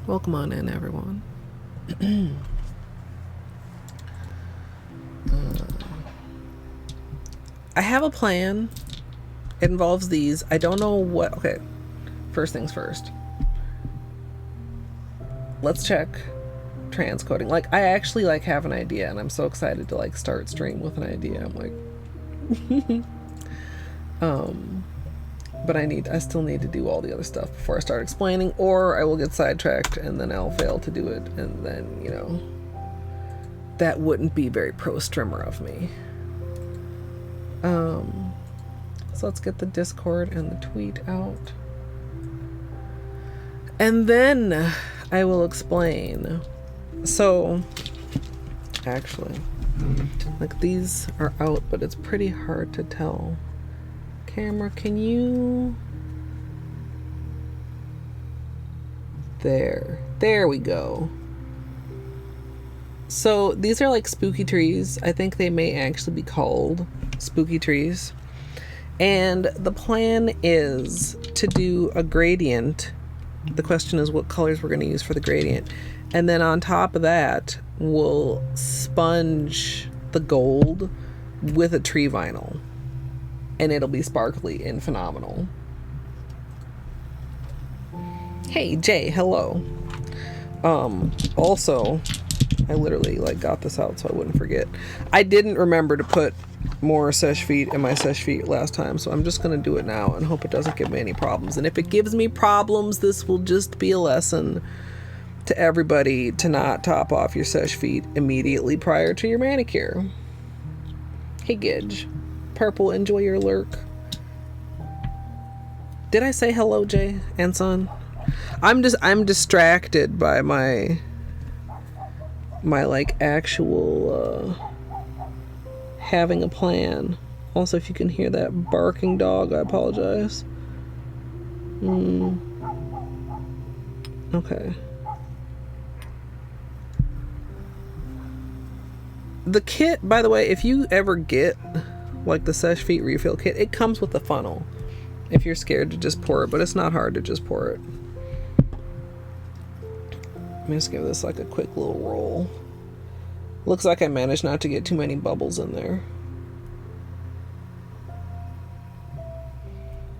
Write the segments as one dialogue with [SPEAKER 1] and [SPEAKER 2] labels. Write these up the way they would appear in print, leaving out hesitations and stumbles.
[SPEAKER 1] Welcome on in, everyone. I have a plan. It involves these. I don't know what... Okay, first things first. Let's check transcoding. Like, I actually, like, have an idea, and I'm so excited to, like, start stream with an idea. I'm like... but I still need to do all the other stuff before I start explaining, or I will get sidetracked, and then I'll fail to do it, and then, you know... That wouldn't be very pro-strimmer of me. So let's get the Discord and the tweet out. And then I will explain. So, actually, like these are out, but it's pretty hard to tell. Camera, can you... There we go. So these are like spooky trees. I think they may actually be called spooky trees. And the plan is to do a gradient. The question is what colors we're going to use for the gradient. And then on top of that, we'll sponge the gold with a tree vinyl. And it'll be sparkly and phenomenal. Hey, Jay, hello. Also... I literally like got this out so I wouldn't forget. I didn't remember to put more sesh feet in my sesh feet last time, so I'm just gonna do it now and hope it doesn't give me any problems. And if it gives me problems, this will just be a lesson to everybody to not top off your sesh feet immediately prior to your manicure. Hey Gidge, Purple, enjoy your lurk. Did I say hello, Jay and son? I'm distracted by my like actual having a plan. Also, if you can hear that barking dog, I apologize. Okay. The kit, by the way, if you ever get like the Sesh Feet refill kit, it comes with a funnel if you're scared to just pour it, but it's not hard to just pour it. Let me just give this like a quick little roll. Looks like I managed not to get too many bubbles in there.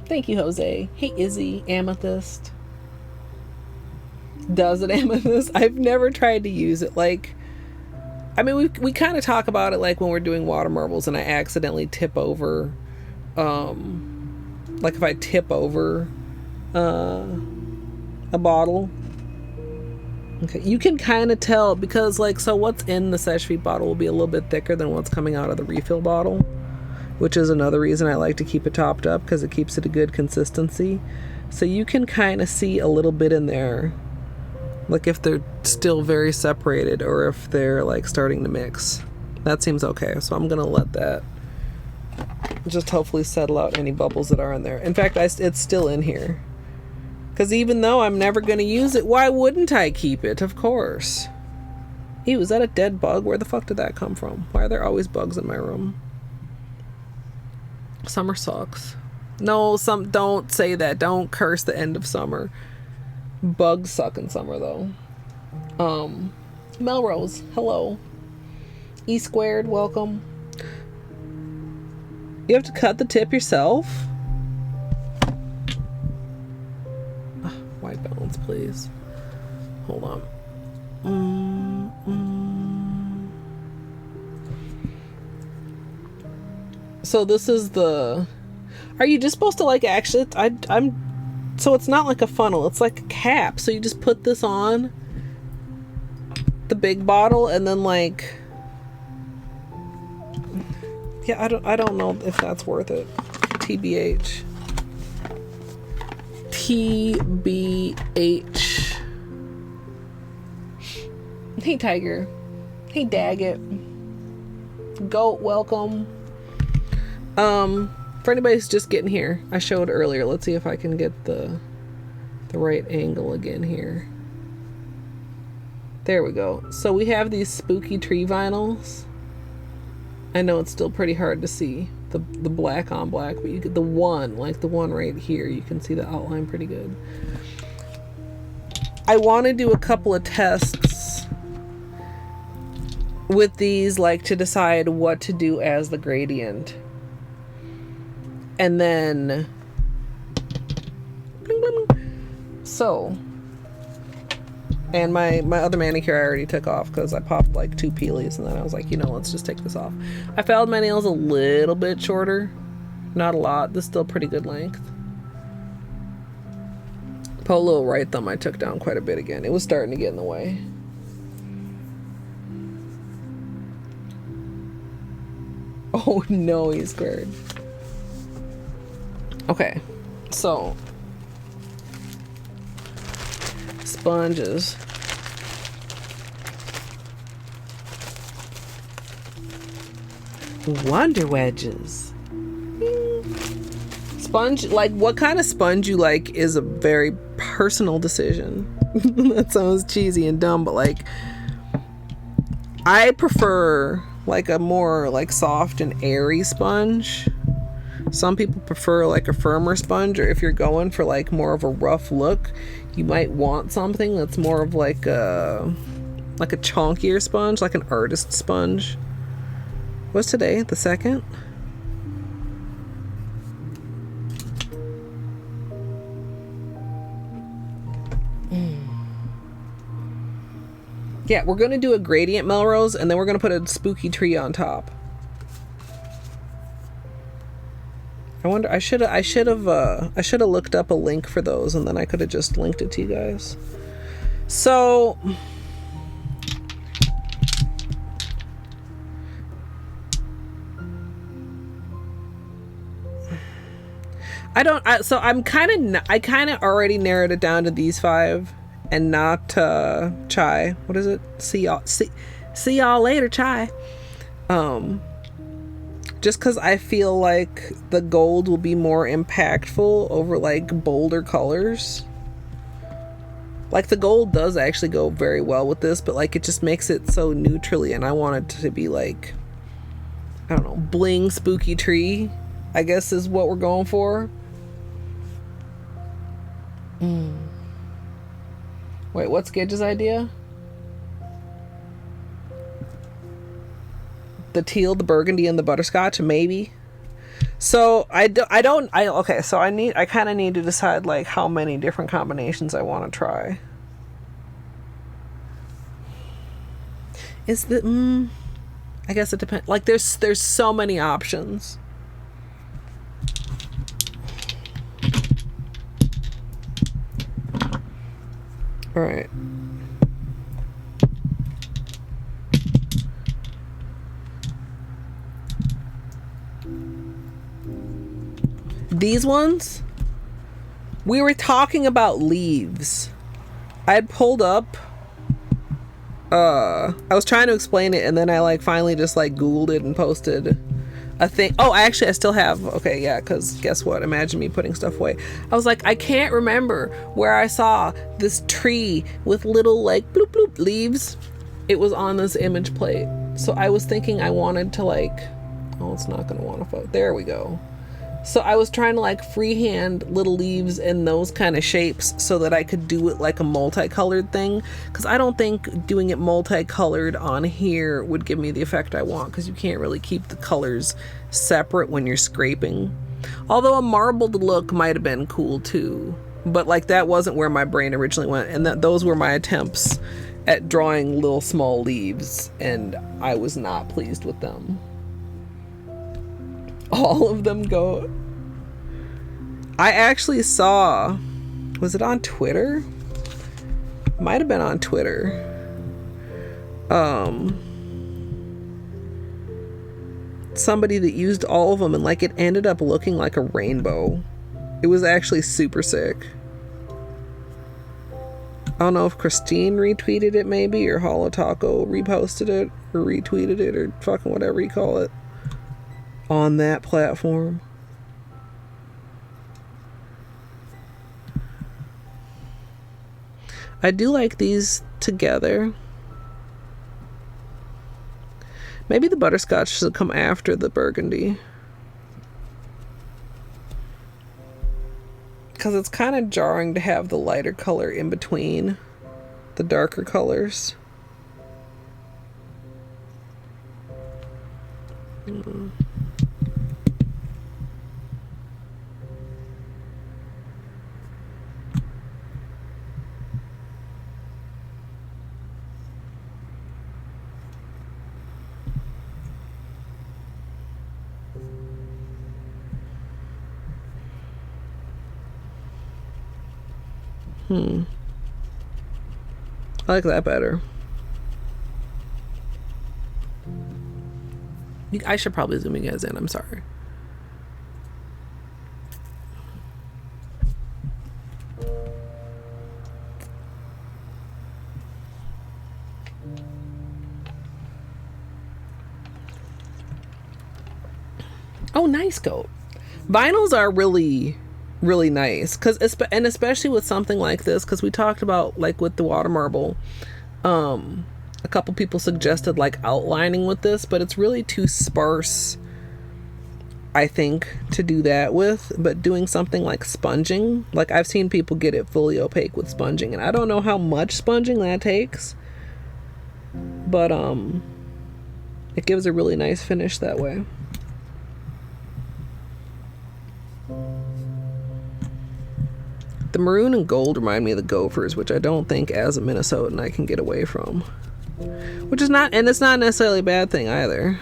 [SPEAKER 1] Thank you, Jose. Hey, Izzy, Amethyst. Does it Amethyst? I've never tried to use it. Like, I mean, we kind of talk about it like when we're doing water marbles and I accidentally tip over, like if I tip over a bottle. Okay, you can kind of tell because like, so what's in the Sesh Feet bottle will be a little bit thicker than what's coming out of the refill bottle, which is another reason I like to keep it topped up because it keeps it a good consistency. So you can kind of see a little bit in there, like if they're still very separated or if they're like starting to mix. That seems okay, so I'm gonna let that just hopefully settle out any bubbles that are in there. In fact, it's still in here. Because even though I'm never going to use it, why wouldn't I keep it? Of course. Ew, is that a dead bug? Where the fuck did that come from? Why are there always bugs in my room? Summer sucks. No, don't say that. Don't curse the end of summer. Bugs suck in summer, though. Melrose, hello. E squared, welcome. You have to cut the tip yourself? White balance, please. Hold on. So this is the... Are you just supposed to like actually... I'm... So it's not like a funnel. It's like a cap. So you just put this on the big bottle and then like... Yeah, I don't know if that's worth it. TBH. TBH. Hey Tiger. Hey Daggett. Goat, welcome. For anybody who's just getting here, I showed earlier. Let's see if I can get the right angle again here. There we go. So we have these spooky tree vinyls. I know it's still pretty hard to see, the black on black, but you get the one, like the one right here, you can see the outline pretty good. I want to do a couple of tests with these, like to decide what to do as the gradient. And then so, and my other manicure I already took off because I popped like 2 peelies, and then I was like, you know, let's just take this off. I filed my nails a little bit shorter, not a lot. This is still pretty good length. Polo right thumb I took down quite a bit again. It was starting to get in the way. Oh no, he's squared. Okay, so sponges. Wonder wedges. Sponge, like what kind of sponge you like is a very personal decision. That sounds cheesy and dumb, but like I prefer like a more like soft and airy sponge. Some people prefer like a firmer sponge, or if you're going for like more of a rough look, you might want something that's more of like a chunkier sponge, like an artist sponge. What's today? The 2nd? Yeah, we're gonna do a gradient Melrose, and then we're gonna put a spooky tree on top. I wonder, I should have looked up a link for those, and then I could have just linked it to you guys. So I kind of already narrowed it down to these 5 and not chai. What is it? See y'all later, chai. Just because I feel like the gold will be more impactful over like bolder colors. Like the gold does actually go very well with this, but like it just makes it so neutrally, and I want it to be like, I don't know, bling spooky tree, I guess is what we're going for. Wait, what's Gidge's idea? The teal, the burgundy, and the butterscotch, maybe. So I kind of need to decide like how many different combinations I want to try. Is the I guess it depends. Like there's so many options. All right. These ones, we were talking about leaves. I had pulled up, I was trying to explain it, and then I like finally just like Googled it and posted a thing. Oh, I still have, okay, yeah, because guess what? Imagine me putting stuff away. I was like, I can't remember where I saw this tree with little like bloop bloop leaves. It was on this image plate. So I was thinking I wanted to like, oh, it's not going to want to photo. There we go. So I was trying to like freehand little leaves in those kind of shapes so that I could do it like a multicolored thing, because I don't think doing it multicolored on here would give me the effect I want, because you can't really keep the colors separate when you're scraping. Although a marbled look might have been cool too, but like that wasn't where my brain originally went, and those were my attempts at drawing little small leaves, and I was not pleased with them. All of them go. I actually saw, was it on Twitter? Might have been on Twitter. Somebody that used all of them, and like it ended up looking like a rainbow. It was actually super sick. I don't know if Cristine retweeted it maybe, or Holo Taco reposted it or retweeted it, or fucking whatever you call it, on that platform. I do like these together. Maybe the butterscotch should come after the burgundy. because it's kind of jarring to have the lighter color in between the darker colors. I like that better. I should probably zoom you guys in, I'm sorry. Oh, nice coat. Vinyls are really nice, and especially with something like this, because we talked about, like, with the water marble, a couple people suggested like outlining with this, but it's really too sparse, I think, to do that with. But doing something like sponging, like I've seen people get it fully opaque with sponging, and I don't know how much sponging that takes, but it gives a really nice finish that way. The maroon and gold remind me of the Gophers, which I don't think as a Minnesotan I can get away from. Which is not, and it's not necessarily a bad thing either.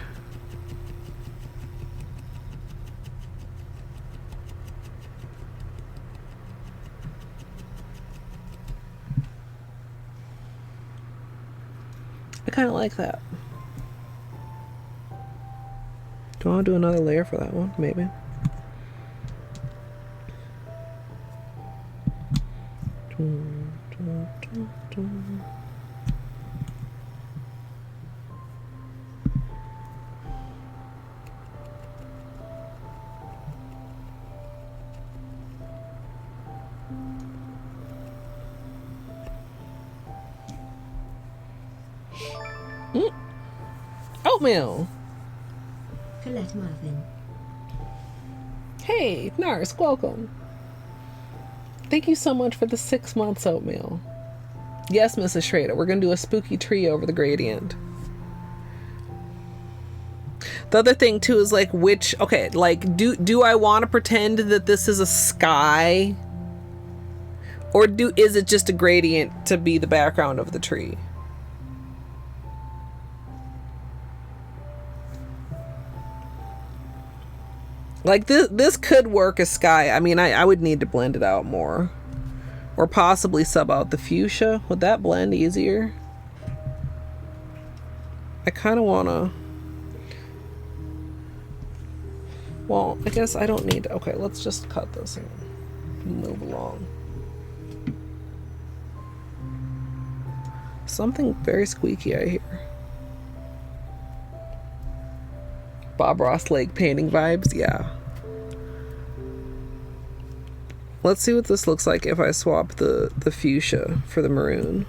[SPEAKER 1] I kind of like that. Do I want to do another layer for that one? Maybe. Oatmeal.
[SPEAKER 2] Colette muffin.
[SPEAKER 1] Hey, Nars, welcome. Thank you so much for the 6 months, Oatmeal. Yes, Mrs. Schrader, we're going to do a spooky tree over the gradient. The other thing, too, is like do I want to pretend that this is a sky? Or is it just a gradient to be the background of the tree? Like, this could work as sky. I mean, I would need to blend it out more. Or possibly sub out the fuchsia. Would that blend easier? I kind of want to... Well, I guess I don't need to... Okay, let's just cut this and move along. Something very squeaky I hear. Bob Ross Lake painting vibes, yeah. Let's see what this looks like if I swap the fuchsia for the maroon.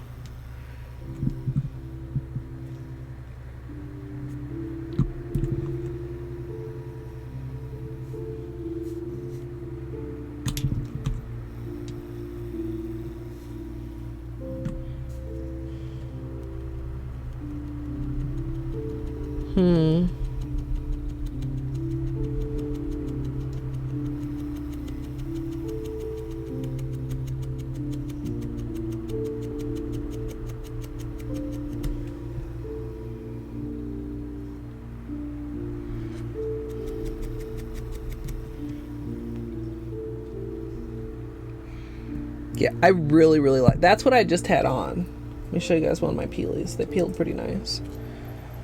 [SPEAKER 1] Yeah, I really like... That's what I just had on. Let me show you guys one of my peelies. They peeled pretty nice.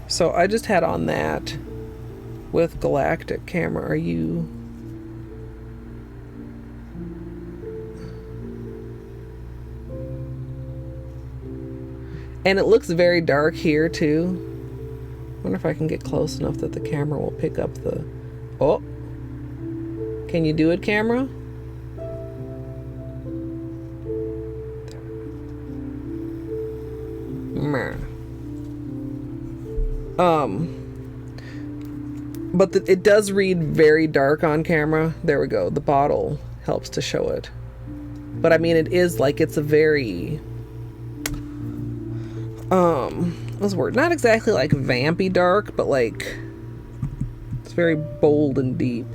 [SPEAKER 1] So I just had on that with Galactic camera. Are you... And it looks very dark here too. I wonder if I can get close enough that the camera will pick up the... Oh! Can you do it, camera? But it does read very dark on camera. There we go. The bottle helps to show it. But I mean, it is like, it's a very, what's the word? Not exactly like vampy dark, but like, it's very bold and deep.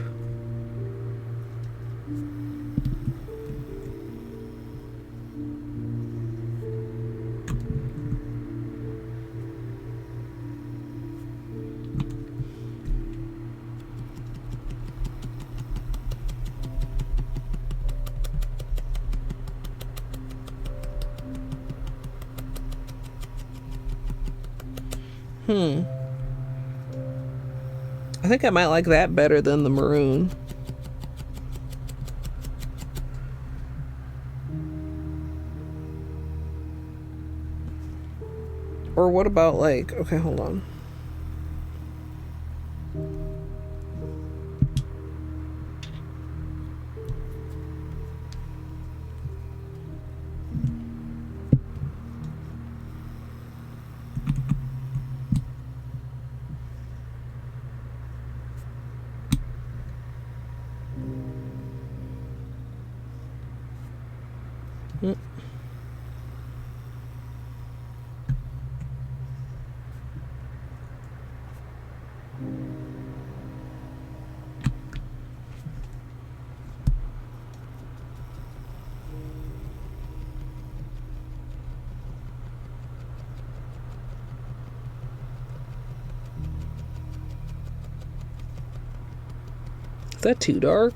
[SPEAKER 1] I think I might like that better than the maroon. Or what about like, okay, hold on. Is that too dark?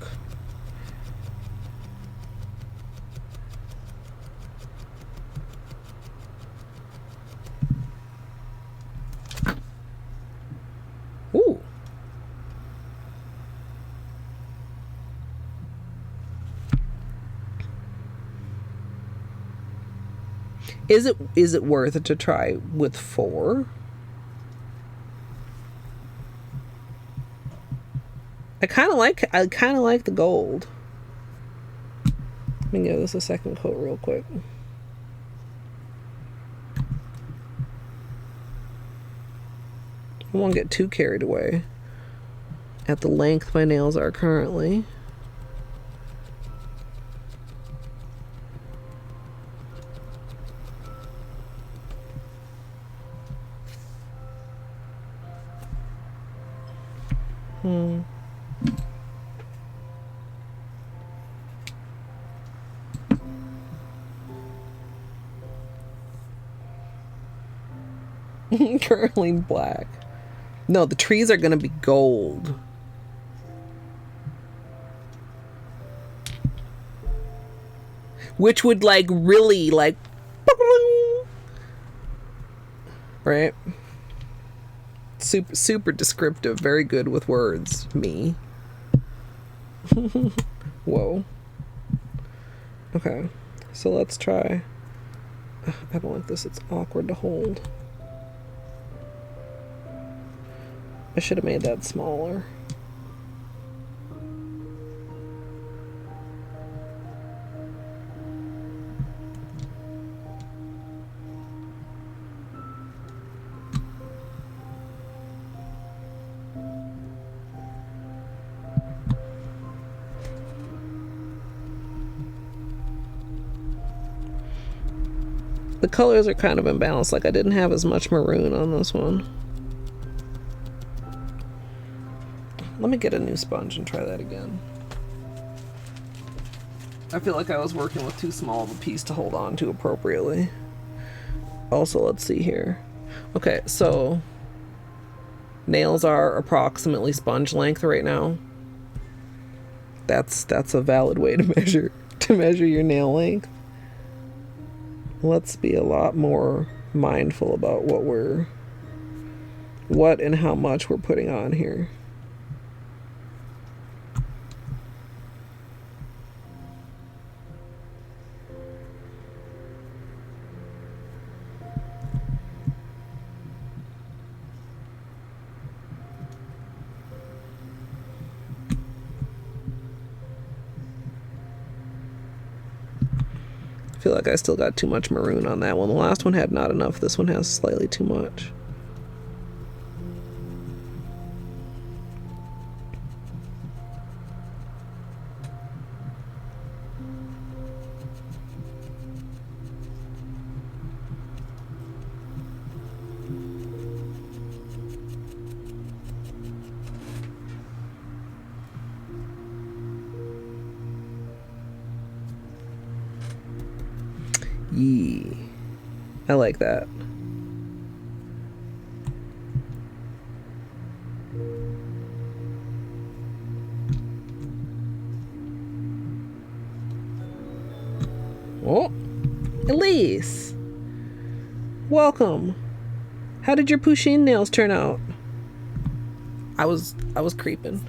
[SPEAKER 1] Ooh. Is it worth it to try with 4? I kind of like the gold. Let me give this a second coat real quick. I won't get too carried away at the length my nails are currently. Currently black. No, the trees are gonna be gold. Which would like really like, right? Super descriptive, very good with words, me. Whoa. Okay, so let's try. I don't like this, it's awkward to hold. I should have made that smaller. The colors are kind of imbalanced, like I didn't have as much maroon on this one. Let me get a new sponge and try that again. I feel like I was working with too small of a piece to hold on to appropriately. Also, let's see here. Okay, so nails are approximately sponge length right now. That's a valid way to measure your nail length. Let's be a lot more mindful about what and how much we're putting on here. I feel like I still got too much maroon on that one. The last one had not enough. This one has slightly too much. Yee. I like that. Oh, Elise. Welcome. How did your Pusheen nails turn out? I was creeping.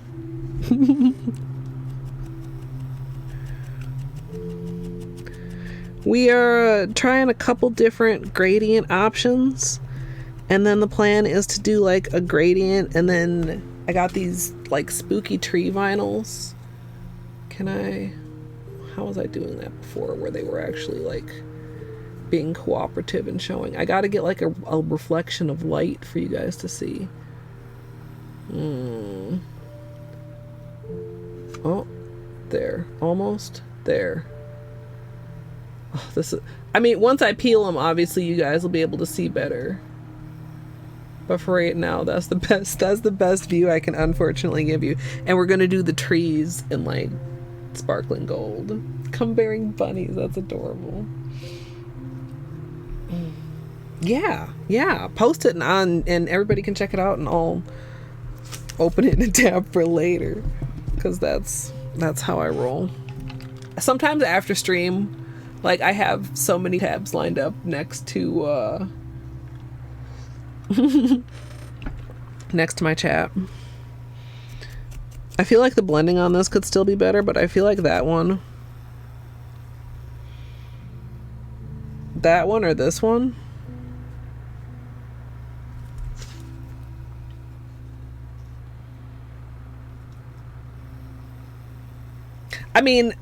[SPEAKER 1] We are trying a couple different gradient options, and then the plan is to do like a gradient, and then I got these like spooky tree vinyls. How was I doing that before where they were actually like being cooperative and showing? I gotta get like a reflection of light for you guys to see. Oh, there, almost there. Oh, I mean, once I peel them, obviously you guys will be able to see better. But for right now, that's the best view I can unfortunately give you. And we're gonna do the trees in like sparkling gold. Come bearing bunnies, that's adorable. Yeah. Post it and everybody can check it out, and I'll open it in a tab for later. Because that's how I roll. Sometimes after stream, like I have so many tabs lined up next to next to my chat. I feel like the blending on this could still be better, but I feel like that one or this one, I mean,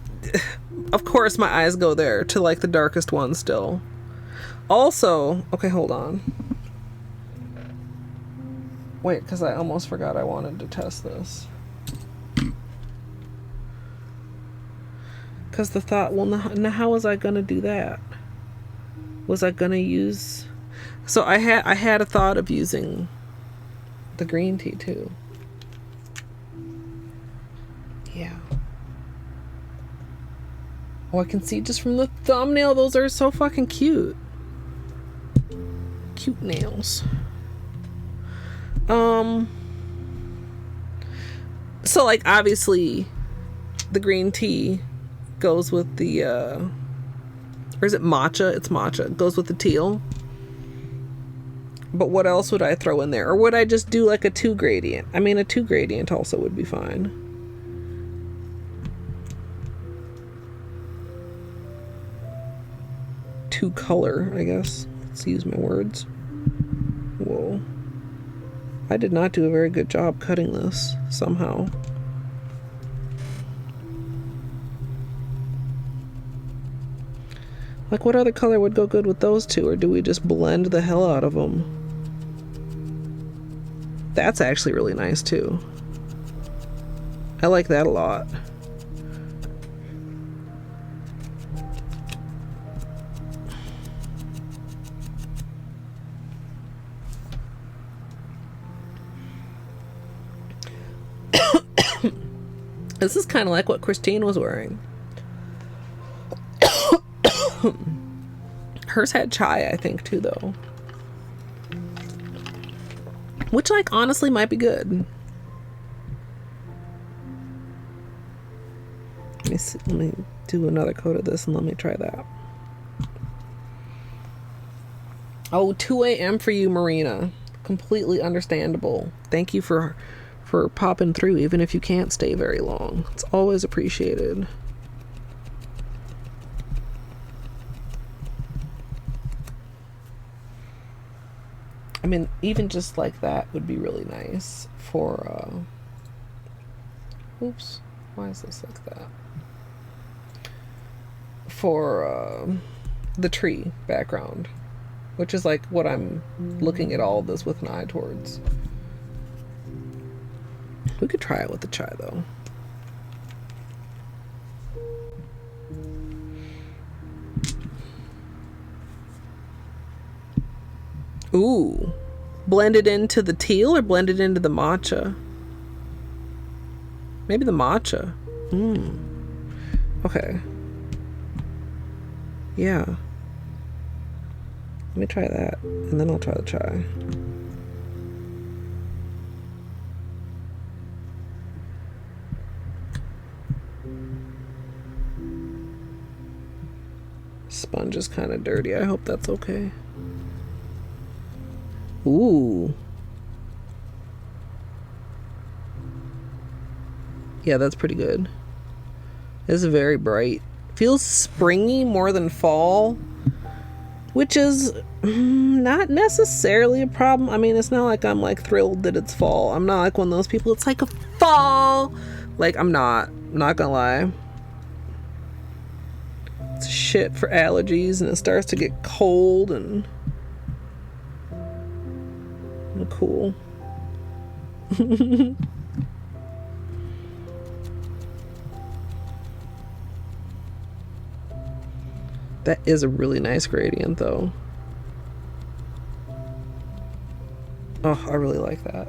[SPEAKER 1] of course my eyes go there to like the darkest one still. Also, okay, hold on. Wait, because I almost forgot I wanted to test this. Because the thought, well, now how was I gonna do that? Was I gonna use? So I had a thought of using the green tea too. Yeah. Oh, I can see just from the thumbnail, those are so fucking cute. Cute nails. So like obviously the green tea goes with the or is it matcha? It's matcha. It goes with the teal. But what else would I throw in there? Or would I just do like a 2 gradient? I mean, a 2 gradient also would be fine. Two color, I guess. Let's use my words. Whoa. I did not do a very good job cutting this somehow. Like, what other color would go good with those two? Or do we just blend the hell out of them? That's actually really nice too. I like that a lot. This is kind of like what Cristine was wearing. Hers had chai, I think, too, though. Which, like, honestly might be good. Let me see, let me do another coat of this and let me try that. Oh, 2 a.m. for you, Marina. Completely understandable. Thank you for popping through, even if you can't stay very long. It's always appreciated. I mean, even just like that would be really nice for oops, why is this like that? For the tree background, which is like what I'm looking at all of this with an eye towards. We could try it with the chai though. Ooh. Blended into the teal or blended into the matcha? Maybe the matcha. Okay. Yeah. Let me try that, and then I'll try the chai. Sponge is kind of dirty. I hope that's okay. Ooh. Yeah, that's pretty good. It's very bright. Feels springy more than fall, which is not necessarily a problem. I mean, it's not like I'm like thrilled that it's fall. I'm not like one of those people. It's like a fall. Like, I'm not gonna lie. It's shit for allergies, and it starts to get cold and cool. That is a really nice gradient, though. Oh, I really like that.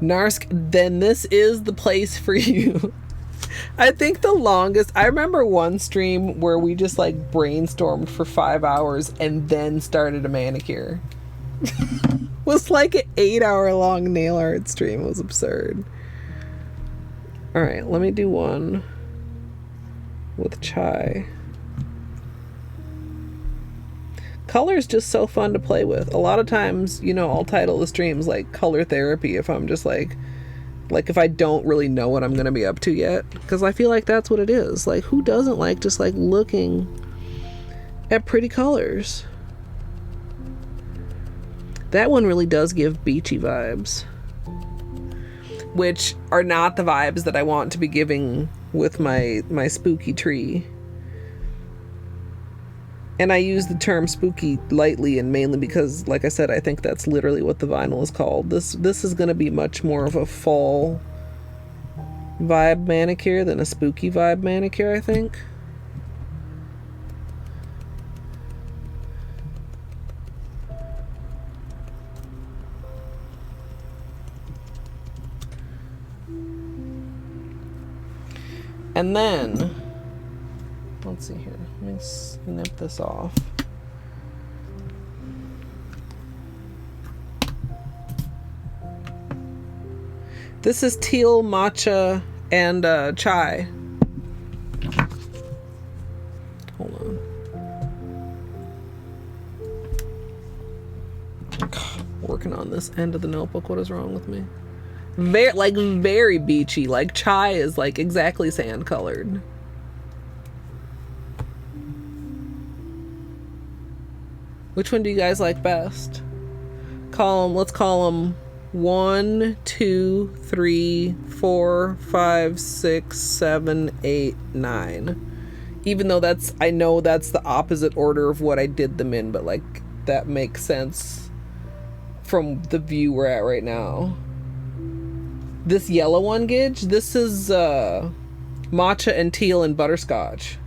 [SPEAKER 1] Narsk, then this is the place for you. I think the longest, I remember one stream where we just like brainstormed for 5 hours and then started a manicure. It was like an 8-hour long nail art stream. It was absurd. All right, let me do one with chai. Color is just so fun to play with. A lot of times, you know, I'll title the streams like color therapy if I'm just like if I don't really know what I'm gonna be up to yet, because I feel like that's what it is. Like, who doesn't like just like looking at pretty colors? That one really does give beachy vibes, which are not the vibes that I want to be giving with my spooky tree. And I use the term spooky lightly and mainly because, like I said, I think that's literally what the vinyl is called. This is going to be much more of a fall vibe manicure than a spooky vibe manicure, I think. And then, let's see here. Let me snip this off. This is teal, matcha, and chai. Hold on. Working on this end of the notebook. What is wrong with me? Very beachy. Like, chai is like exactly sand colored. Which one do you guys like best? Let's call them 1, 2, 3, 4, 5, 6, 7, 8, 9. Even though I know that's the opposite order of what I did them in, but like that makes sense from the view we're at right now. This yellow one, Gidge, this is matcha and teal and butterscotch.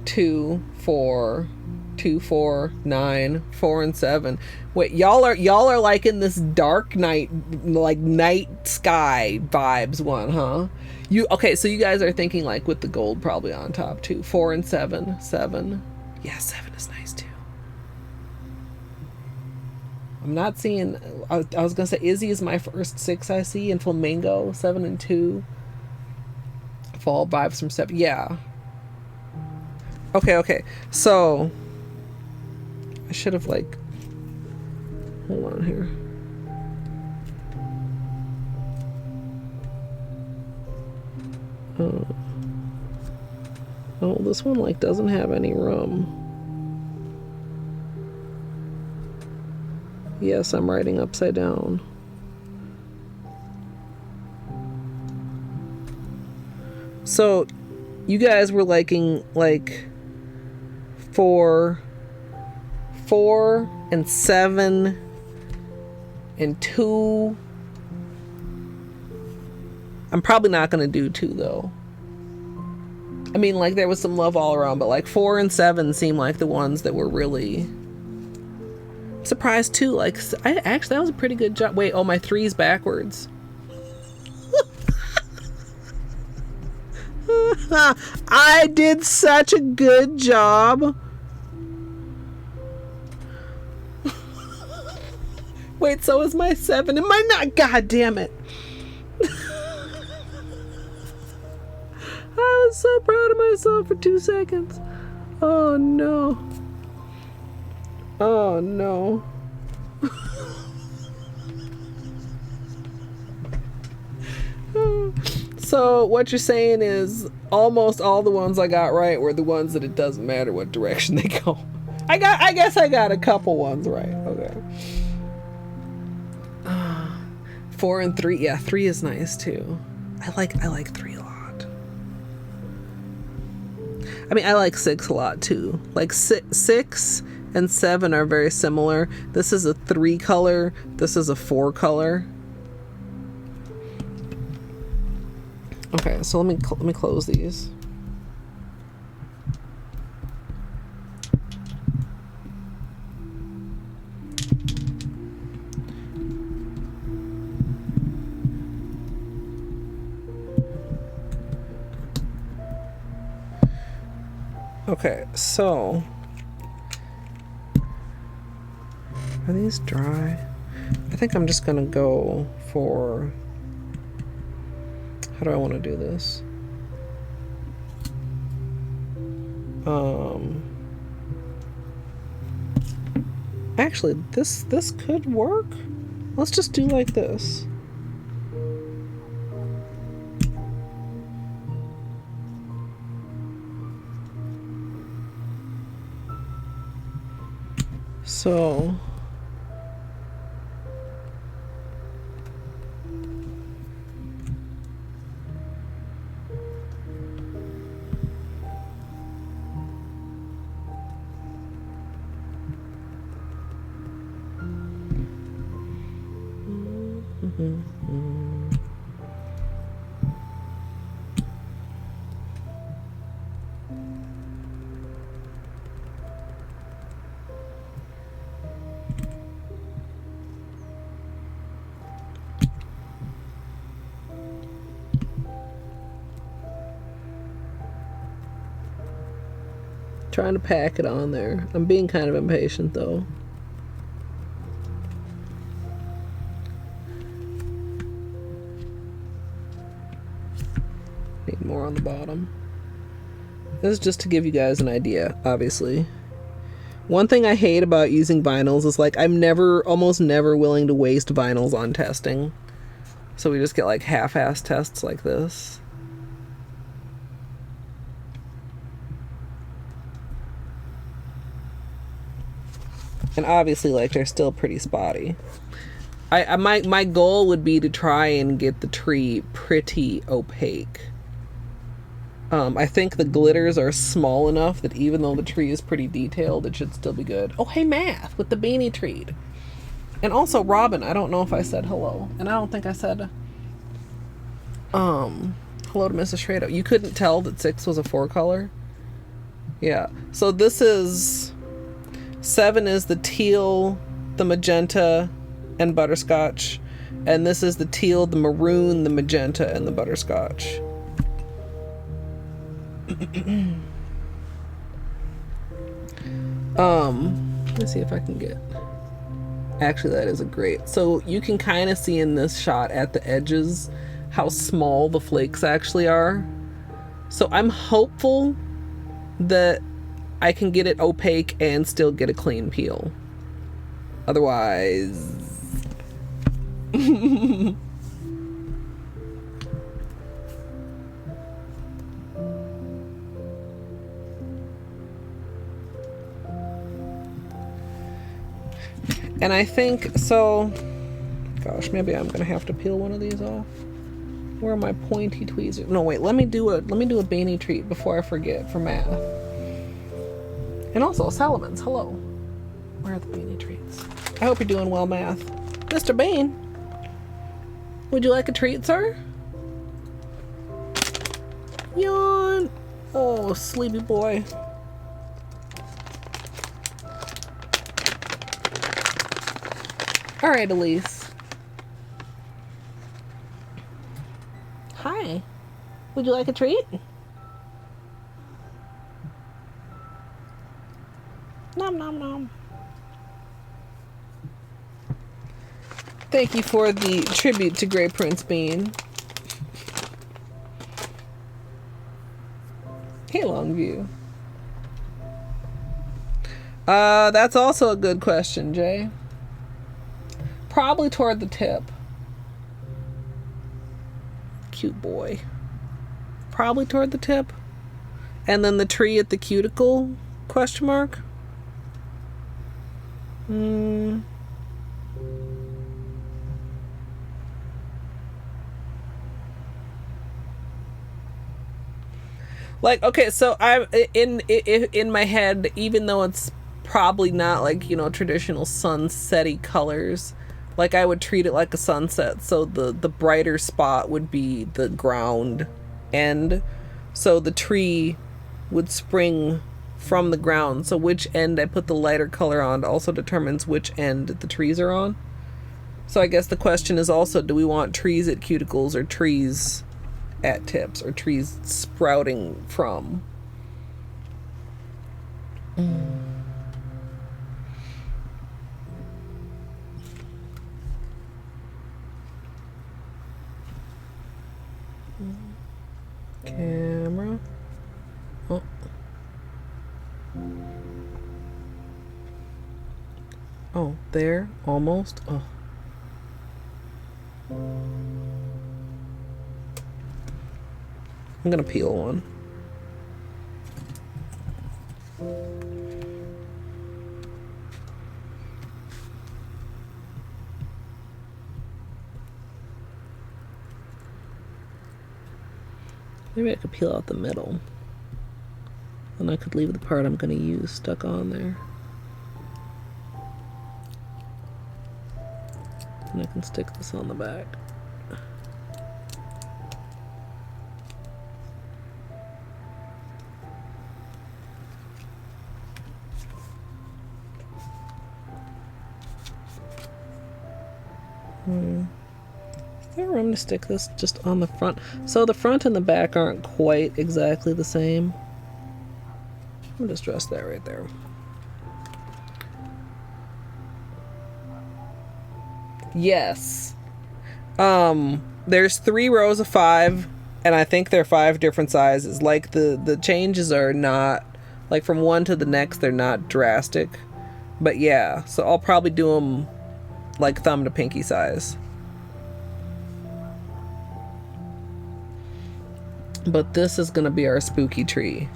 [SPEAKER 1] 2, 4, 2, 4, 9, 4, and 7. Wait, y'all are liking this dark night, like night sky vibes one, huh? Okay, so you guys are thinking like with the gold probably on top too. 4 and 7. Yeah, 7 is nice too. I'm not seeing, I was gonna say Izzy is my first 6 I see, and Flamingo 7 and 2. Fall vibes from 7. Yeah. Okay. So I should have like, hold on here. Oh, this one like doesn't have any rum. Yes, I'm writing upside down. So you guys were liking like 4 and 7 and 2. I'm probably not gonna do 2 though. I mean, like, there was some love all around, but like 4 and 7 seem like the ones that were really surprised too. Like, that was a pretty good job. Wait, oh, my 3's backwards. I did such a good job. Wait, so is my 7? Am I not? God damn it. I was so proud of myself for 2 seconds. Oh no. Oh no. So what you're saying is almost all the ones I got right were the ones that it doesn't matter what direction they go. I guess I got a couple ones right. Okay. 4 and 3. Yeah, 3 is nice too. I like 3 a lot. I mean, I like 6 a lot too. Like 6 and 7 are very similar. This is a 3 color. This is a 4 color. Okay, so let me close these. Okay, so are these dry? I think I'm just gonna go for, how do I want to do this? Actually, this could work. Let's just do like this. So trying to pack it on there. I'm being kind of impatient though. Need more on the bottom. This is just to give you guys an idea, obviously. One thing I hate about using vinyls is like I'm almost never willing to waste vinyls on testing. So we just get like half-ass tests like this. And obviously, like, they're still pretty spotty. My goal would be to try and get the tree pretty opaque. I think the glitters are small enough that even though the tree is pretty detailed, it should still be good. Oh, hey, Math, with the beanie treat. And also, Robin, I don't know if I said hello. And I don't think I said, hello to Mrs. Shrado. You couldn't tell that 6 was a 4 color? Yeah. So this is... 7 is the teal, the magenta, and butterscotch. And this is the teal, the maroon, the magenta, and the butterscotch. Let's see if I can get... Actually, that is a great... So you can kind of see in this shot at the edges how small the flakes actually are. So I'm hopeful that I can get it opaque and still get a clean peel. Otherwise... And I think, so... Gosh, maybe I'm gonna have to peel one of these off. Where are my pointy tweezers? No, wait, let me do a beanie treat before I forget for Math. And also, Salamans, hello. Where are the beanie treats? I hope you're doing well, Math. Mr. Bean, would you like a treat, sir? Yawn. Oh, sleepy boy. All right, Elise. Hi. Would you like a treat? Nom nom nom. Thank you for the tribute to Grey Prince Bean. Hey, Longview. That's also a good question, Jay. Probably toward the tip. Cute boy. Probably toward the tip. And then the tree at the cuticle? Question mark? Like, okay, so I'm in my head, even though it's probably not like, you know, traditional sunsetty colors, like I would treat it like a sunset. So the brighter spot would be the ground end. So the tree would spring from the ground. So which end I put the lighter color on also determines which end the trees are on. So I guess the question is also, do we want trees at cuticles or trees at tips or trees sprouting from? Camera. Oh. Oh, there, almost. Oh. I'm gonna peel one. Maybe I could peel out the middle. Then I could leave the part I'm gonna use stuck on there. And I can stick this on the back. Is there room to stick this just on the front? So the front and the back aren't quite exactly the same. I'll just dress that right there. Yes. There's 3 rows of 5, and I think they're 5 different sizes. Like the changes are not, like from one to the next, they're not drastic. But yeah, so I'll probably do them like thumb to pinky size. But this is gonna be our spooky tree.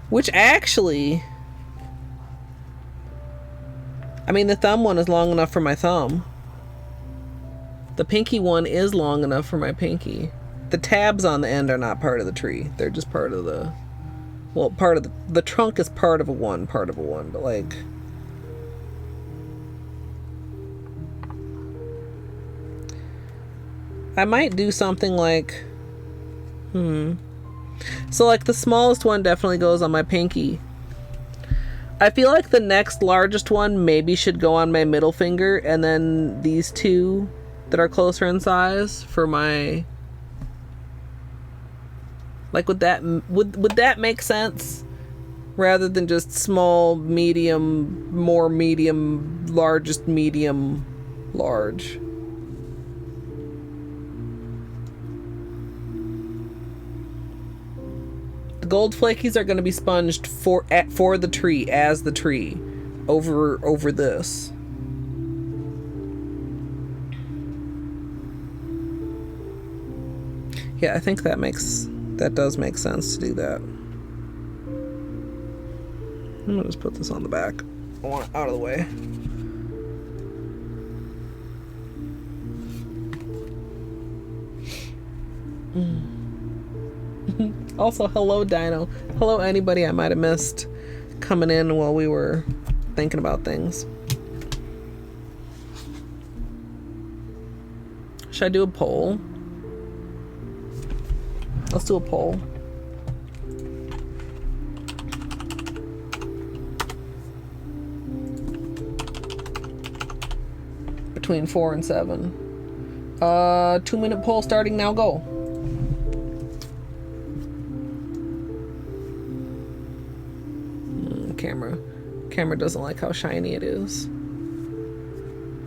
[SPEAKER 1] Which actually, I mean, the thumb one is long enough for my thumb. The pinky one is long enough for my pinky. The tabs on the end are not part of the tree. They're just part of the, well, part of the trunk is part of a one, but like, I might do something like, so like the smallest one definitely goes on my pinky. I feel like the next largest one maybe should go on my middle finger, and then these 2 that are closer in size for my, like, would that make sense? Rather than just small, medium, more medium, largest medium, large. The gold flakies are going to be sponged for the tree, as the tree, over this. Yeah, I think that does make sense to do that. I'm gonna just put this on the back. I want it out of the way. Also, hello Dino. Hello anybody I might have missed coming in while we were thinking about things. Should I do a poll? Let's do a poll. Between 4 and 7. 2-minute poll starting now, go. Camera. Camera doesn't like how shiny it is.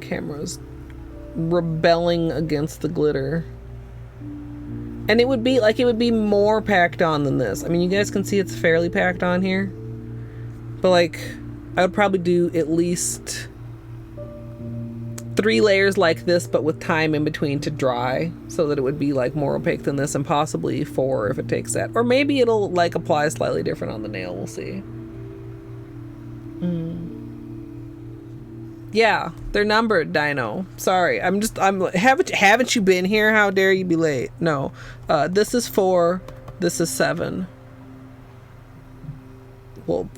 [SPEAKER 1] Camera's rebelling against the glitter. And it would be more packed on than this. I mean, you guys can see it's fairly packed on here. But like, I would probably do at least 3 layers like this, but with time in between to dry, so that it would be like more opaque than this, and possibly 4 if it takes that. Or maybe it'll like apply slightly different on the nail. We'll see. Yeah, they're numbered, Dino. Sorry, haven't you been here? How dare you be late? No, this is 4, this is 7. Well,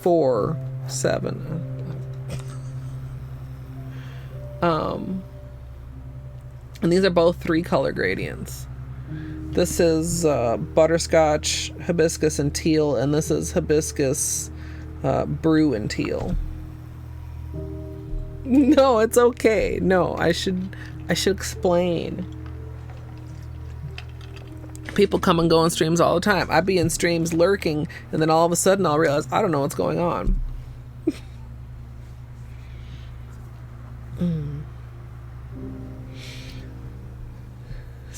[SPEAKER 1] 4, 7. And these are both 3 color gradients. This is Butterscotch, Hibiscus, and Teal, and this is Hibiscus, Brew, and Teal. No, it's okay. No, I should explain. People come and go in streams all the time. I'd be in streams lurking, and then all of a sudden I'll realize I don't know what's going on.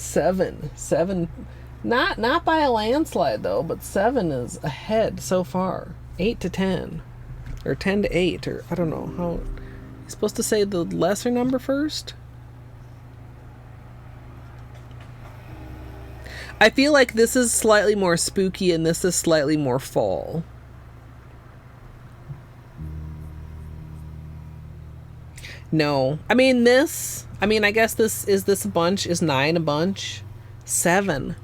[SPEAKER 1] 7, not by a landslide though, but 7 is ahead so far. 8 to 10, or 10 to 8, or I don't know how. You're supposed to say the lesser number first? I feel like this is slightly more spooky and this is slightly more fall. No. I guess this a bunch? Is 9 a bunch? 7.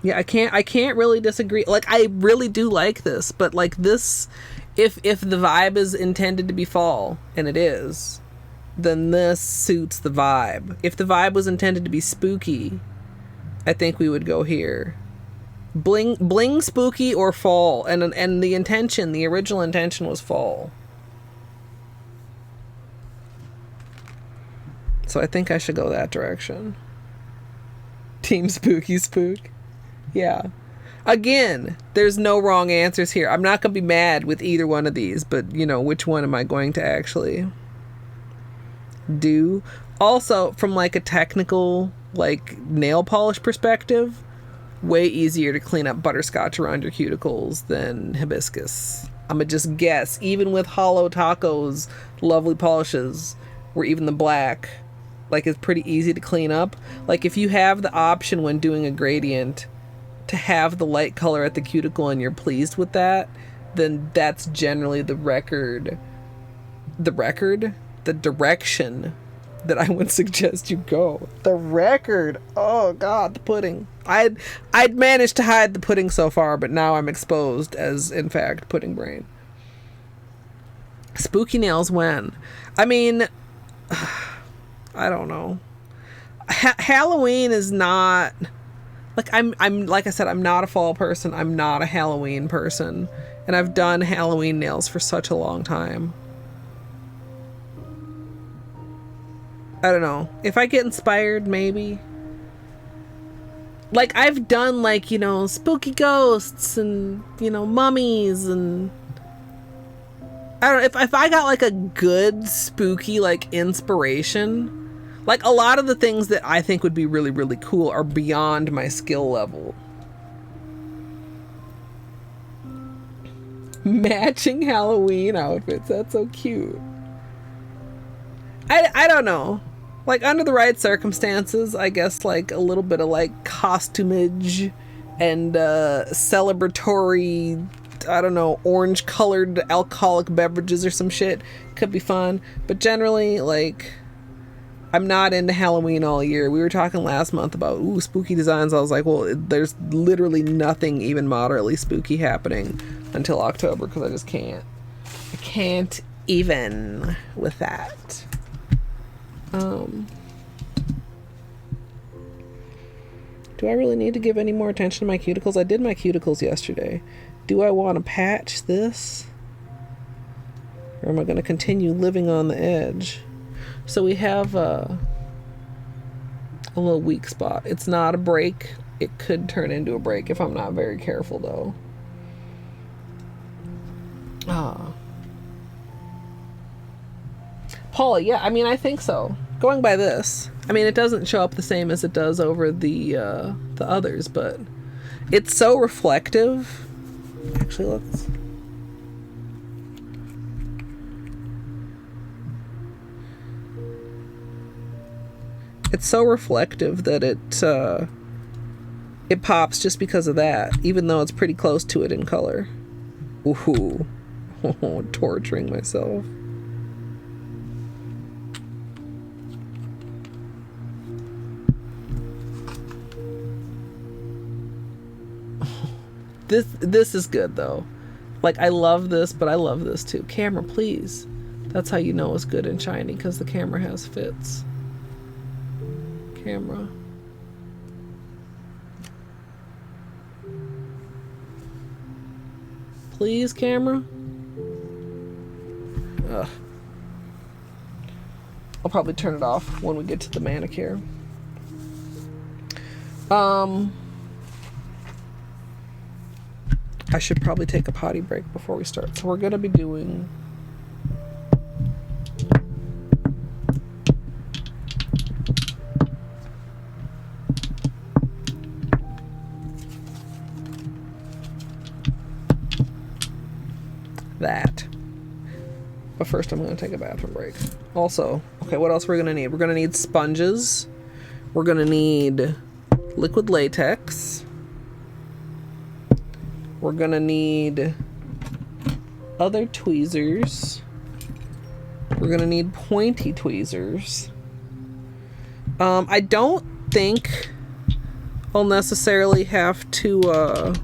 [SPEAKER 1] Yeah, I can't really disagree. Like, I really do like this, but like this, if the vibe is intended to be fall, and it is, then this suits the vibe. If the vibe was intended to be spooky, I think we would go here. Bling spooky or fall, and the original intention was fall. So I think I should go that direction. Team Spooky Spook. Yeah. Again, there's no wrong answers here. I'm not going to be mad with either one of these, but, you know, which one am I going to actually do? Also, from like a technical, like, nail polish perspective, way easier to clean up butterscotch around your cuticles than hibiscus. I'm going to just guess, even with Holo Taco's lovely polishes, where even the black, like, is pretty easy to clean up. Like, if you have the option when doing a gradient to have the light color at the cuticle and you're pleased with that, then that's generally the direction that I would suggest you go. The record. Oh God, the pudding. I'd managed to hide the pudding so far, but now I'm exposed as, in fact, pudding brain. Spooky nails when? I mean, I don't know. Halloween is not, like, I'm like I said, I'm not a fall person. I'm not a Halloween person, and I've done Halloween nails for such a long time. I don't know. If I get inspired, maybe. Like, I've done, like, you know, spooky ghosts and, you know, mummies, and I don't know, if I got like a good spooky, like, inspiration, like, a lot of the things that I think would be really, really cool are beyond my skill level. Matching Halloween outfits. That's so cute. I don't know. Like, under the right circumstances, I guess, like, a little bit of, like, costumage and celebratory, I don't know, orange-colored alcoholic beverages or some shit could be fun. But generally, like, I'm not into Halloween all year. We were talking last month about, ooh, spooky designs. I was like, well, there's literally nothing even moderately spooky happening until October, because I just can't. I can't even with that. Do I really need to give any more attention to my cuticles? I did my cuticles yesterday. Do I want to patch this? Or am I going to continue living on the edge? So we have a little weak spot. It's not a break. It could turn into a break if I'm not very careful, though. Ah. Paula, yeah, I mean, I think so. Going by this, I mean, it doesn't show up the same as it does over the others, but it's so reflective. Actually, let's. It's so reflective that it pops just because of that, even though it's pretty close to it in color. Ooh, torturing myself. This is good though. Like, I love this, but I love this too. Camera, please. That's how you know it's good and shiny, because the camera has fits. Camera. Please, camera. Ugh. I'll probably turn it off when we get to the manicure. I should probably take a potty break before we start. So we're gonna be doing that. But first I'm gonna take a bathroom break. Also, okay, what else we're gonna need? We're gonna need sponges. We're gonna need liquid latex. We're gonna need other tweezers. We're gonna need pointy tweezers. I don't think I'll necessarily have to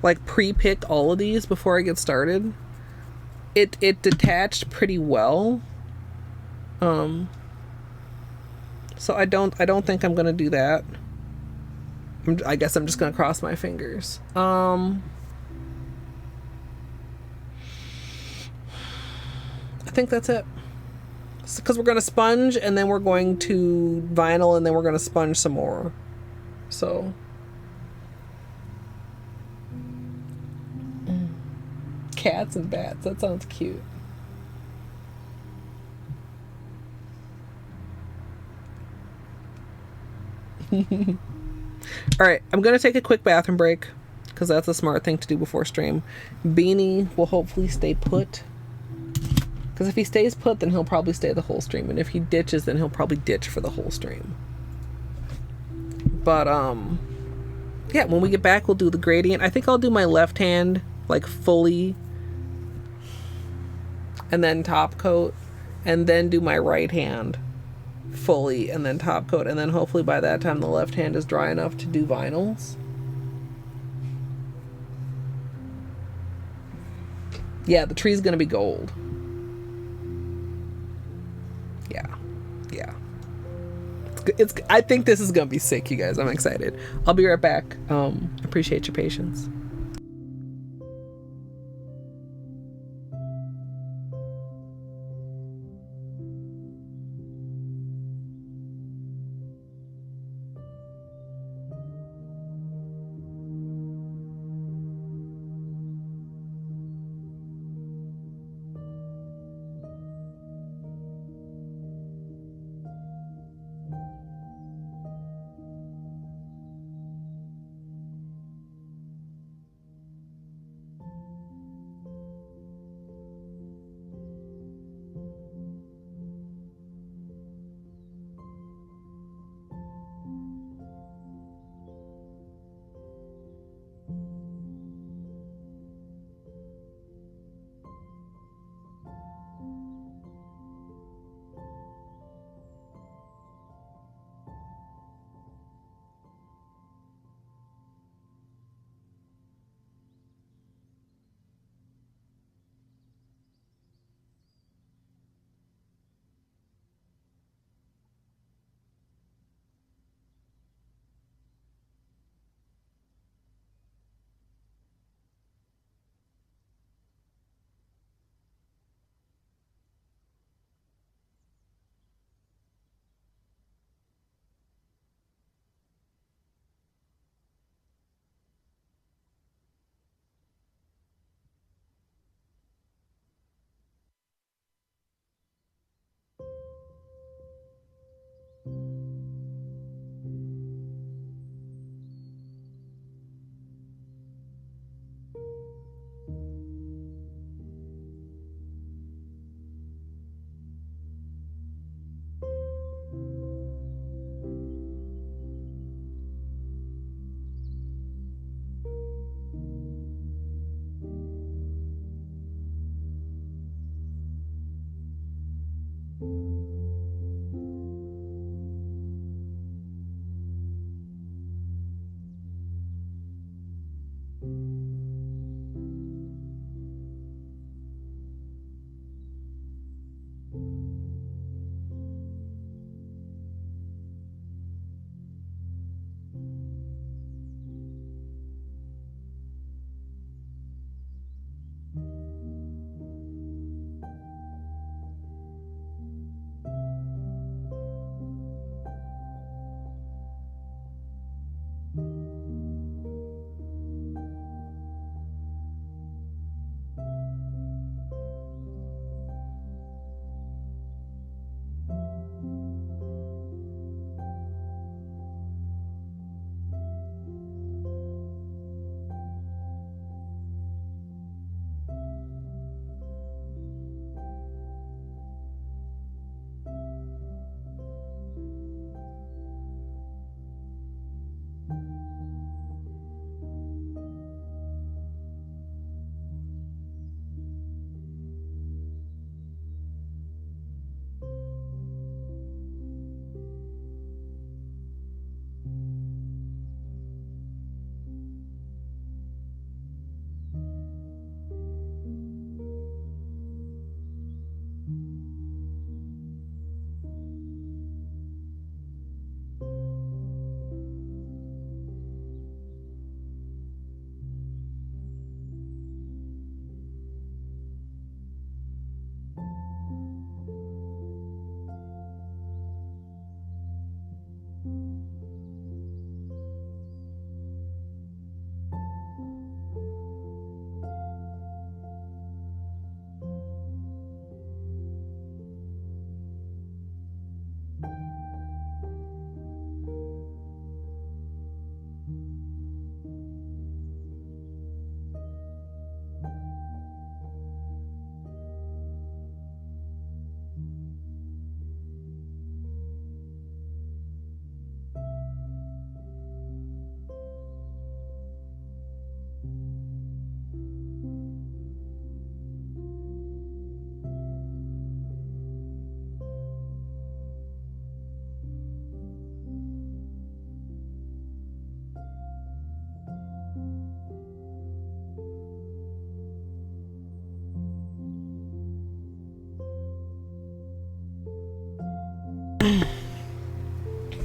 [SPEAKER 1] like pre-pick all of these before I get started. It detached pretty well. So I don't think I'm gonna do that. I guess I'm just gonna cross my fingers. I think that's it. Because we're gonna sponge and then we're going to vinyl and then we're gonna sponge some more. So cats and bats. That sounds cute. All right, I'm gonna take a quick bathroom break because that's a smart thing to do before stream. Beanie will hopefully stay put, because if he stays put, then he'll probably stay the whole stream, and if he ditches, then he'll probably ditch for the whole stream. But yeah, when we get back, we'll do the gradient. I think I'll do my left hand like fully, and then top coat, and then do my right hand fully and then top coat, and then hopefully by that time the left hand is dry enough to do vinyls. Yeah, the tree's gonna be gold. Yeah. I think this is gonna be sick, you guys. I'm excited. I'll be right back. Appreciate your patience.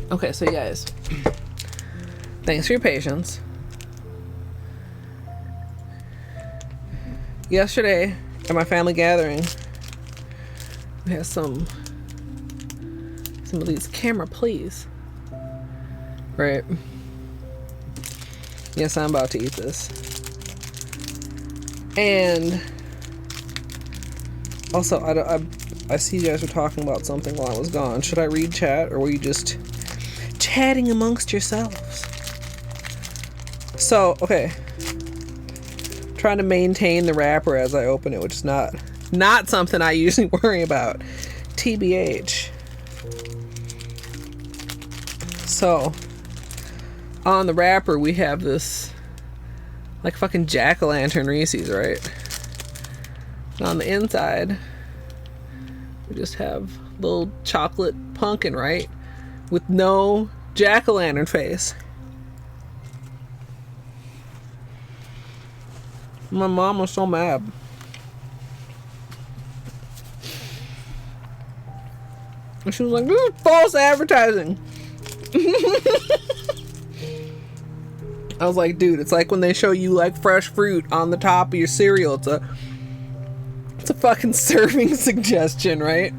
[SPEAKER 1] Okay, so you guys, thanks for your patience. Yesterday at my family gathering, we had some of these camera please. Right. Yes, I'm about to eat this. And also, I see you guys were talking about something while I was gone. Should I read chat, or were you just chatting amongst yourselves? So, okay. Trying to maintain the wrapper as I open it, which is not something I usually worry about. TBH. So, on the wrapper we have this like fucking jack-o'-lantern Reese's, right? And on the inside we just have little chocolate pumpkin, right? With no jack-o'-lantern face. My mom was so mad. And she was like, this is false advertising. I was like, dude, it's like when they show you like fresh fruit on the top of your cereal. It's a fucking serving suggestion, right?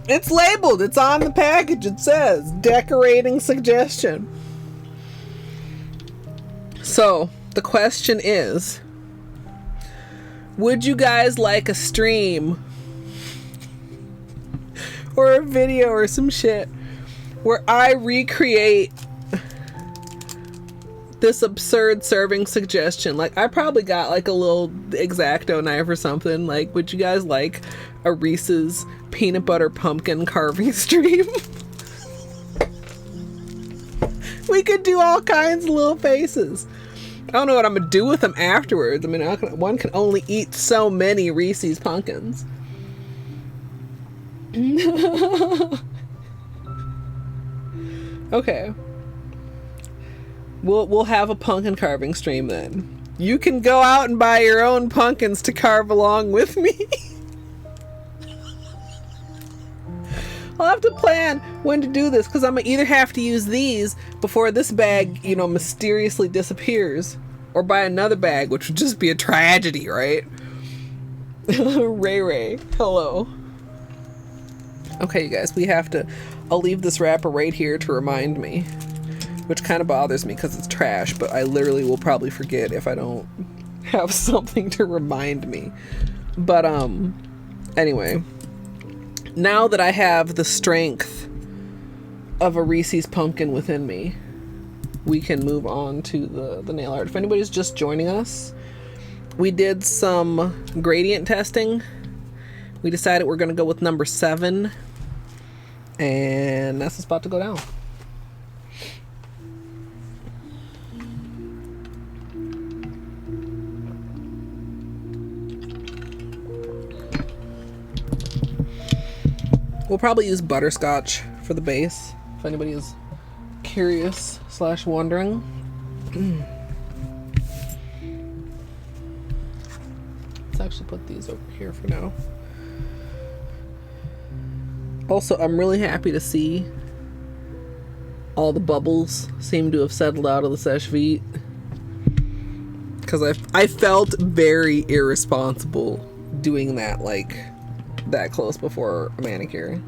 [SPEAKER 1] It's labeled. It's on the package. It says decorating suggestion. So the question is, would you guys like a stream or a video or some shit where I recreate this absurd serving suggestion? Like, I probably got like a little X-Acto knife or something. Like, would you guys like a Reese's peanut butter pumpkin carving stream? We could do all kinds of little faces. I don't know what I'm gonna do with them afterwards. I mean, one can only eat so many Reese's pumpkins. Okay. We'll have a pumpkin carving stream then. You can go out and buy your own pumpkins to carve along with me. I'll have to plan when to do this, because I'm gonna either have to use these before this bag, mysteriously disappears, or buy another bag, which would just be a tragedy, right? Ray, hello. Okay, you guys, I'll leave this wrapper right here to remind me, which kind of bothers me because it's trash, but I literally will probably forget if I don't have something to remind me. But, anyway, now that I have the strength of a Reese's pumpkin within me, we can move on to the nail art. If anybody's just joining us, we did some gradient testing. We decided we're going to go with number 7, and that's what's about to go down. We'll probably use Butterscotch for the base, if anybody is curious / wondering. Let's actually put these over here for now. Also, I'm really happy to see all the bubbles seem to have settled out of the seche vite, because I felt very irresponsible doing that like that close before a manicure.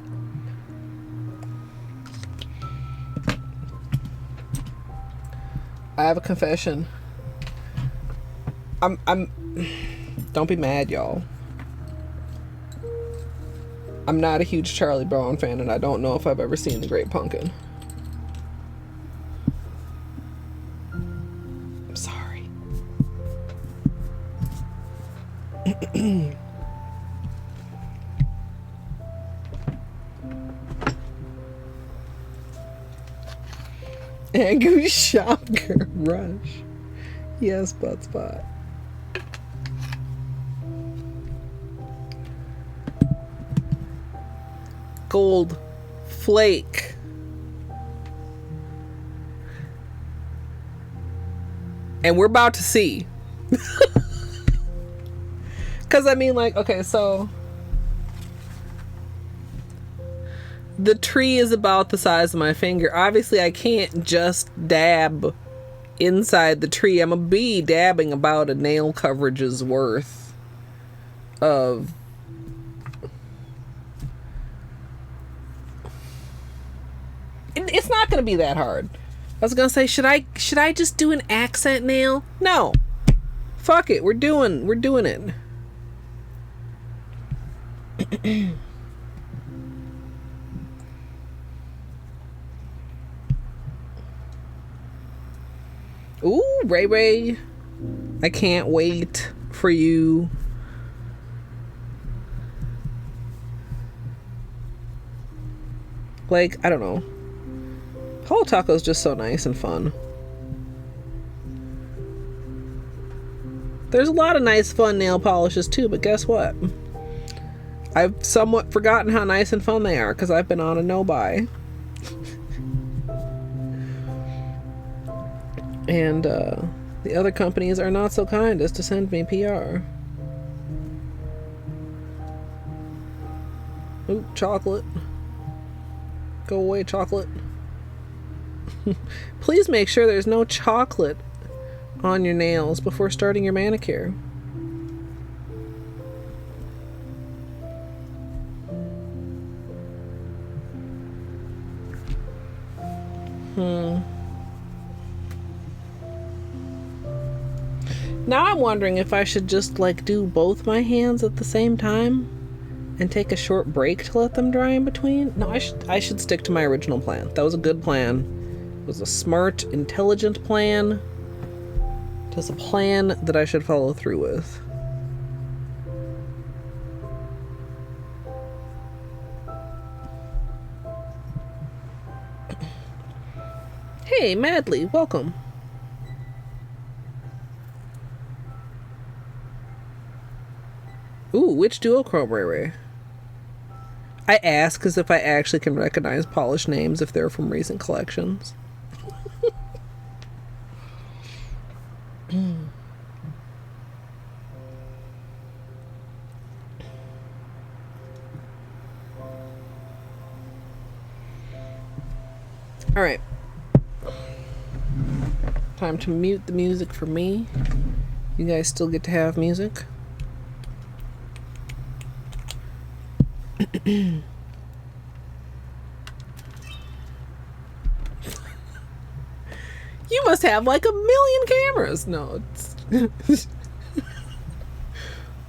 [SPEAKER 1] I have a confession. I'm don't be mad, y'all. I'm not a huge Charlie Brown fan, and I don't know if I've ever seen The Great Pumpkin. I'm sorry. Angu Shocker Rush. Yes, butt spot. Gold Flake. And we're about to see. Because I mean, like, okay, so The tree is about the size of my finger. Obviously, I can't just dab inside the tree. I'm gonna be dabbing about a nail coverage's worth of... It's not gonna be that hard. I was gonna say, should I just do an accent nail? No. Fuck it. We're doing it. Ooh, Ray Ray. I can't wait for you. Like, I don't know. Holo Taco is just so nice and fun. There's a lot of nice, fun nail polishes too, but guess what? I've somewhat forgotten how nice and fun they are because I've been on a no-buy. And the other companies are not so kind as to send me PR. Ooh, chocolate. Go away, chocolate. Please make sure there's no chocolate on your nails before starting your manicure. Now I'm wondering if I should just like do both my hands at the same time and take a short break to let them dry in between. No, I should stick to my original plan. That was a good plan. It was a smart, intelligent plan. It was a plan that I should follow through with. Hey, Madly, welcome. Ooh, which duochrome, Ray Ray? I ask as if I actually can recognize polished names if they're from recent collections. Alright. Time to mute the music for me. You guys still get to have music. You must have like 1 million cameras. No, it's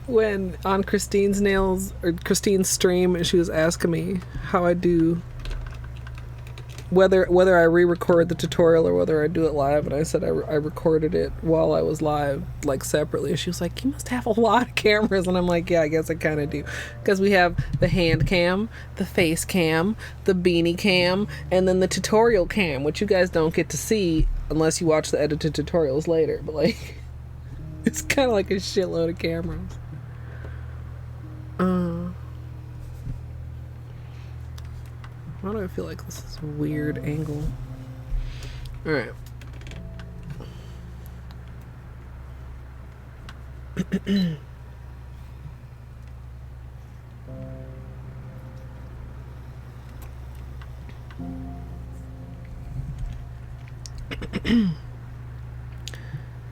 [SPEAKER 1] when on Cristine's nails or Cristine's stream, she was asking me how I do, whether I re-record the tutorial or whether I do it live, and I said I recorded it while I was live, like separately. And she was like, "You must have a lot of cameras," and I'm like, "Yeah, I guess I kind of do," because we have the hand cam, the face cam, the beanie cam, and then the tutorial cam, which you guys don't get to see unless you watch the edited tutorials later. But like, it's kind of like a shitload of cameras. Why do I feel like this is a weird angle? Alright.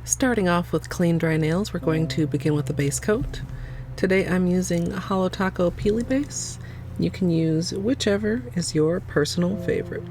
[SPEAKER 1] Starting off with clean dry nails, we're going to begin with the base coat. Today I'm using a Holo Taco Peely base. You can use whichever is your personal favorite.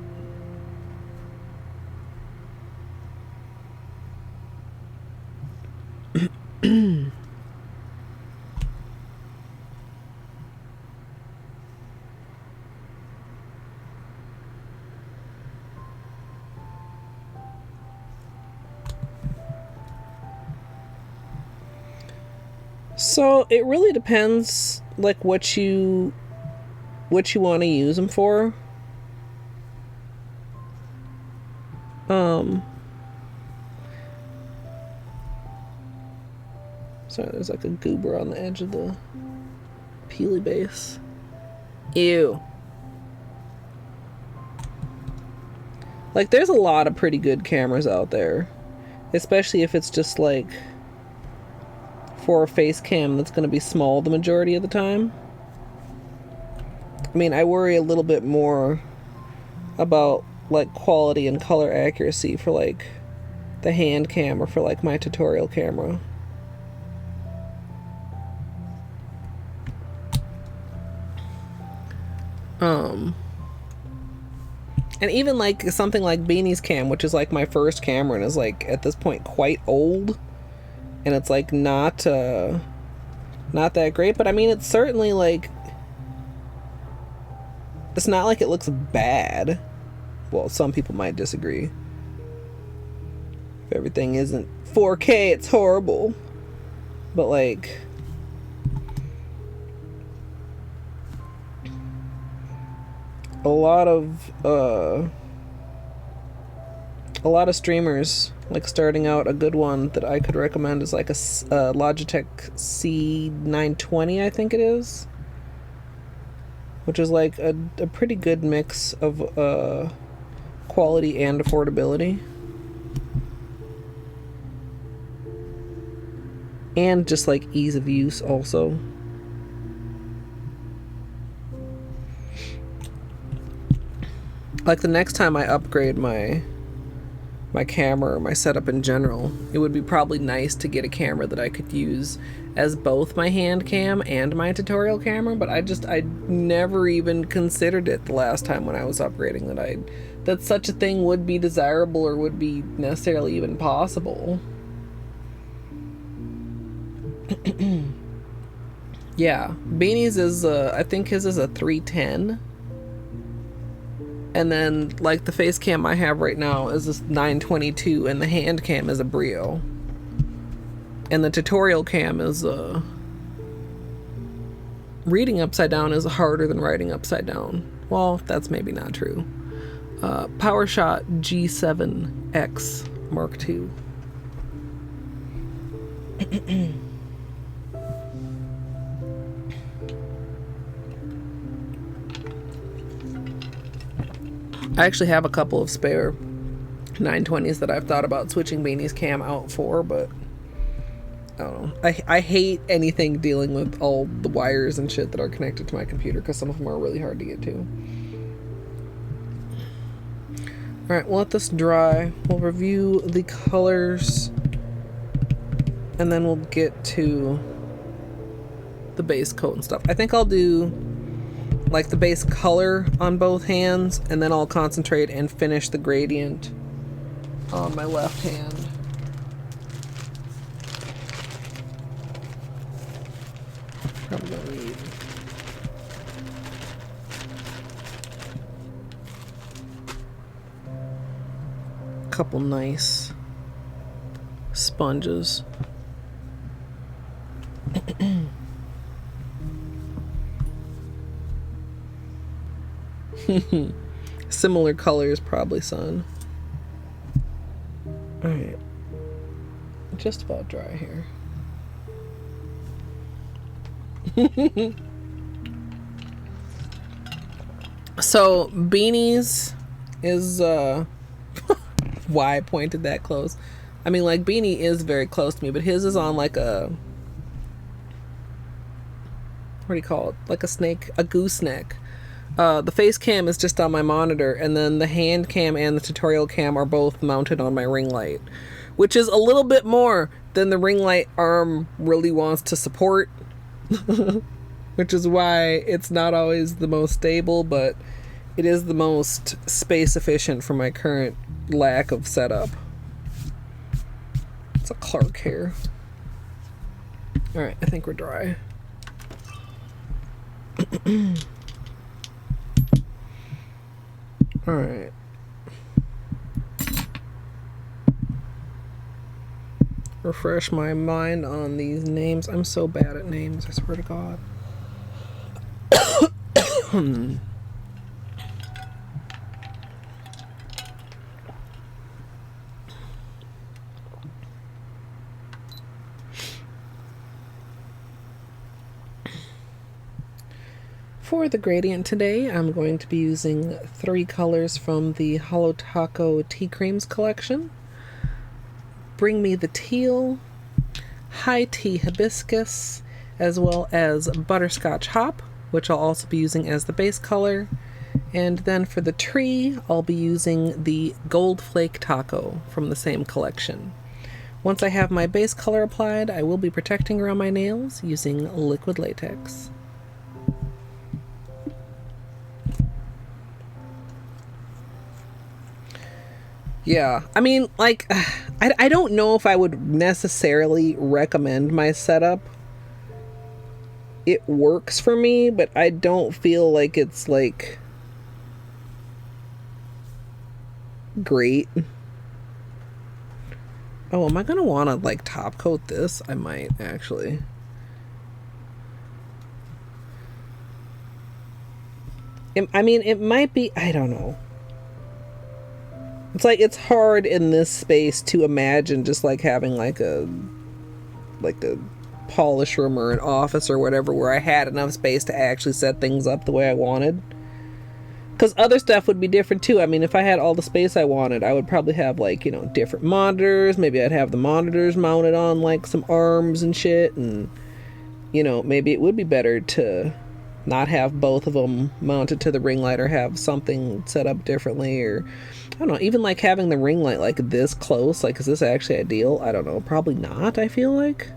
[SPEAKER 1] So it really depends, like what you want to use them for. Sorry, there's like a goober on the edge of the Peely base. Ew. Like, there's a lot of pretty good cameras out there, especially if it's just like for a face cam that's going to be small the majority of the time. I mean, I worry a little bit more about like quality and color accuracy for like the hand cam or for like my tutorial camera. And even like something like Beanie's cam, which is like my first camera and is like at this point quite old, and it's like not that great, but I mean it's certainly like, it's not like it looks bad. Well, some people might disagree. If everything isn't 4K, it's horrible. But like, a lot of streamers, like starting out, a good one that I could recommend is like a Logitech C920, I think it is, which is like a pretty good mix of quality and affordability, and just like ease of use also. Like the next time I upgrade my camera or my setup in general, it would be probably nice to get a camera that I could use as both my hand cam and my tutorial camera, but I never even considered it the last time when I was upgrading that such a thing would be desirable or would be necessarily even possible. Yeah, Beanie's is I think his is a 310. And then, like, the face cam I have right now is this 922, and the hand cam is a Brio. And the tutorial cam is, reading upside down is harder than writing upside down. Well, that's maybe not true. PowerShot G7X Mark II. I actually have a couple of spare 920s that I've thought about switching Beanie's cam out for, but I don't know. I hate anything dealing with all the wires and shit that are connected to my computer, because some of them are really hard to get to. Alright, we'll let this dry. We'll review the colors, and then we'll get to the base coat and stuff. I think I'll do like the base color on both hands, and then I'll concentrate and finish the gradient on my left hand. Probably gonna need a couple nice sponges. Similar colors, probably, son. Alright. Just about dry here. So, Beanie's is, why I pointed that close. I mean, like, Beanie is very close to me, but his is on, like, a... what do you call it? Like a snake, a gooseneck. The face cam is just on my monitor, and then the hand cam and the tutorial cam are both mounted on my ring light, which is a little bit more than the ring light arm really wants to support, which is why it's not always the most stable, but it is the most space efficient for my current lack of setup. It's a Clark hair. Alright, I think we're dry. Alright. Refresh my mind on these names. I'm so bad at names, I swear to God. For the gradient today, I'm going to be using 3 colors from the Holo Taco Tea Cremes collection. Bring Me the Teal, High Tea Hibiscus, as well as Butterscotch Hop. which I'll also be using as the base color. And then for the tree, I'll be using the Gold Flake Taco from the same collection. Once I have my base color applied, I will be protecting around my nails using liquid latex. Yeah, I mean, like, I don't know if I would necessarily recommend my setup. It works for me, but I don't feel like it's, like, great. Oh, am I gonna want to, like, top coat this? I might, actually. I mean, it might be, I don't know. It's like, it's hard in this space to imagine just, like, having, like a polish room or an office or whatever where I had enough space to actually set things up the way I wanted. Because other stuff would be different too. I mean, if I had all the space I wanted, I would probably have, like, you know, different monitors. Maybe I'd have the monitors mounted on, like, some arms and shit. And, you know, maybe it would be better to not have both of them mounted to the ring light or have something set up differently. Or, I don't know, even, like, having the ring light, like, this close. Like, is this actually ideal? I don't know. Probably not, I feel like.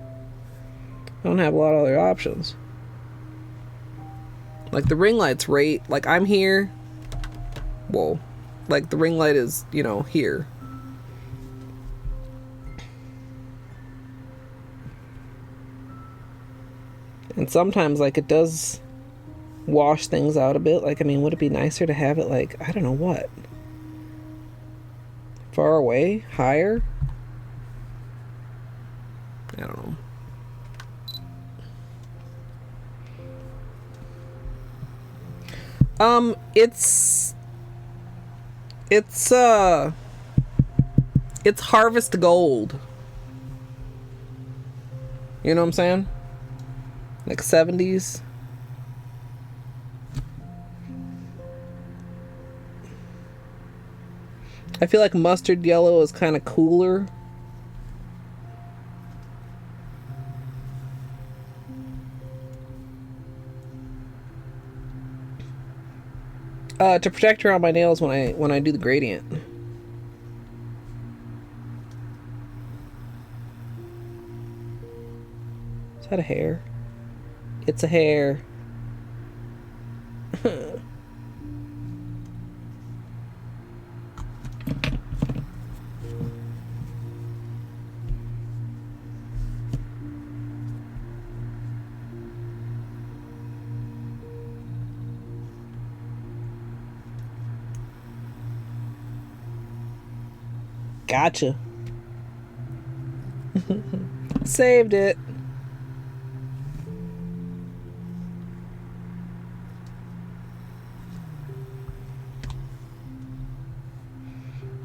[SPEAKER 1] I don't have a lot of other options. Like, the ring light's right. Like, I'm here. Whoa. Like, the ring light is, you know, here. And sometimes, like, it does wash things out a bit. Like, I mean, would it be nicer to have it, like, I don't know what? Far away? Higher? I don't know. It's Harvest Gold. You know what I'm saying? Like 70s. I feel like mustard yellow is kind of cooler. To protect around my nails when I do the gradient. Is that a hair? It's a hair. Gotcha. Saved it.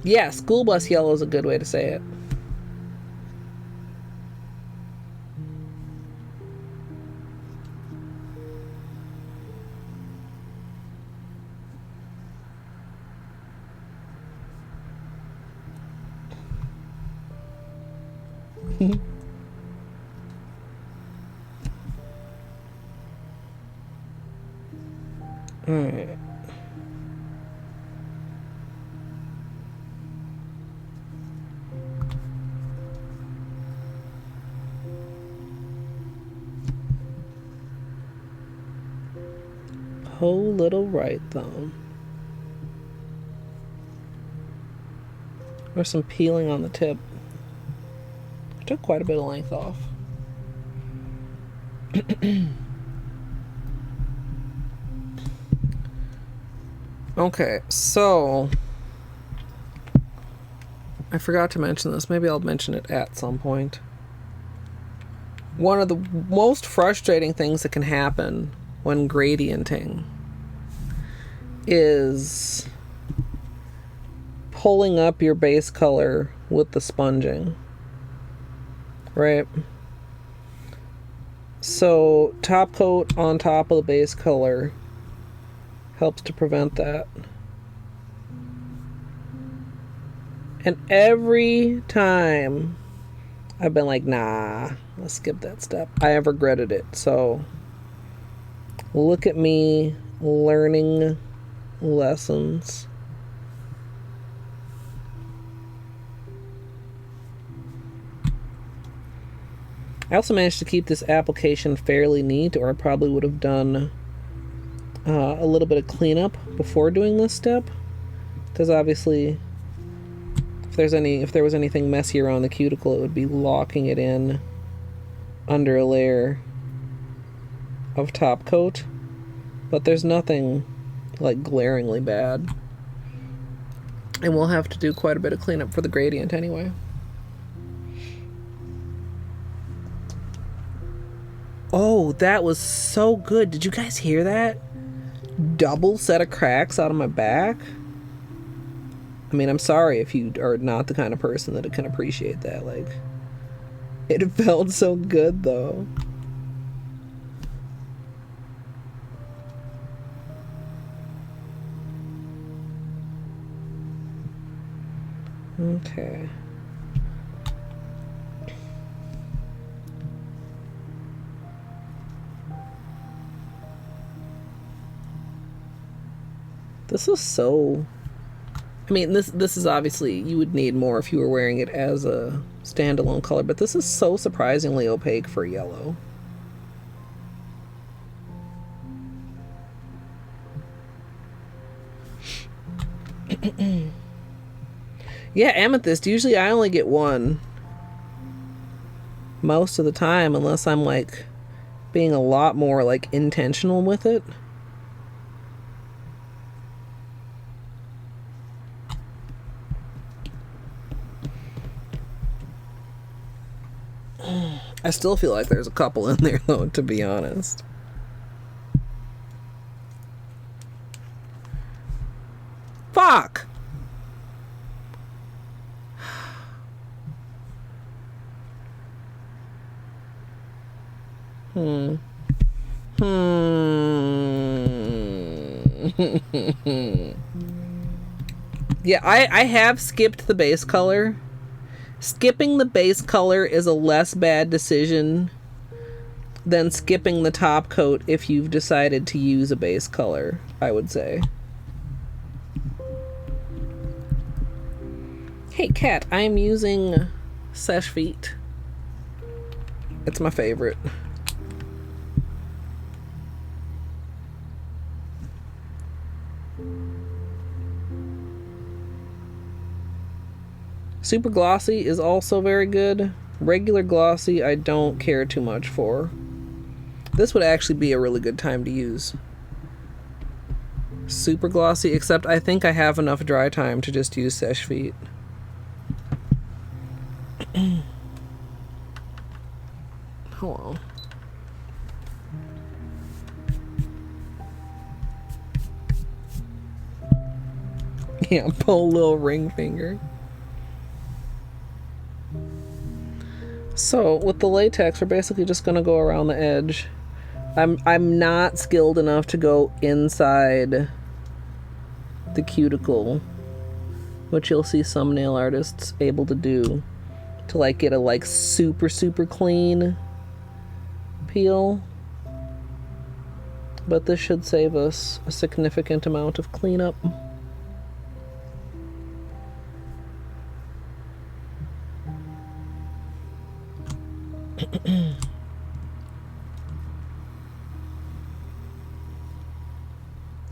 [SPEAKER 1] Yeah, school bus yellow is a good way to say it. All right. Whole little right thumb. There's some peeling on the tip. I took quite a bit of length off. Okay, so I forgot to mention this. Maybe I'll mention it at some point. One of the most frustrating things that can happen when gradienting is pulling up your base color with the sponging, right? So top coat on top of the base color helps to prevent that. And every time I've been like, nah, let's skip that step, I have regretted it. So Look at me learning lessons. I also managed to keep this application fairly neat, or I probably would have done a little bit of cleanup before doing this step, because obviously if there was anything messy around the cuticle, it would be locking it in under a layer of top coat. But there's nothing like glaringly bad, and we'll have to do quite a bit of cleanup for the gradient anyway. Oh, that was so good. Did you guys hear that? Double set of cracks out of my back. I mean, I'm sorry if you are not the kind of person that can appreciate that. Like, it felt so good though. Okay. This is so... I mean, this is obviously, you would need more if you were wearing it as a standalone color, but this is so surprisingly opaque for yellow. Yeah, amethyst. Usually I only get one. Most of the time, unless I'm like being a lot more like intentional with it. I still feel like there's a couple in there though, to be honest. Fuck! Yeah, I have skipped the base color. Skipping the base color is a less bad decision than skipping the top coat if you've decided to use a base color, I would say. Hey Kat, I'm using Seche Vite. It's my favorite. Super glossy is also very good. Regular glossy I don't care too much for. This would actually be a really good time to use super glossy, except I think I have enough dry time to just use Seche Vite. Hold on. Yeah, pull a little ring finger. So with the latex, we're basically just gonna go around the edge. I'm not skilled enough to go inside the cuticle, which you'll see some nail artists able to do, to like get a like super clean peel. But this should save us a significant amount of cleanup.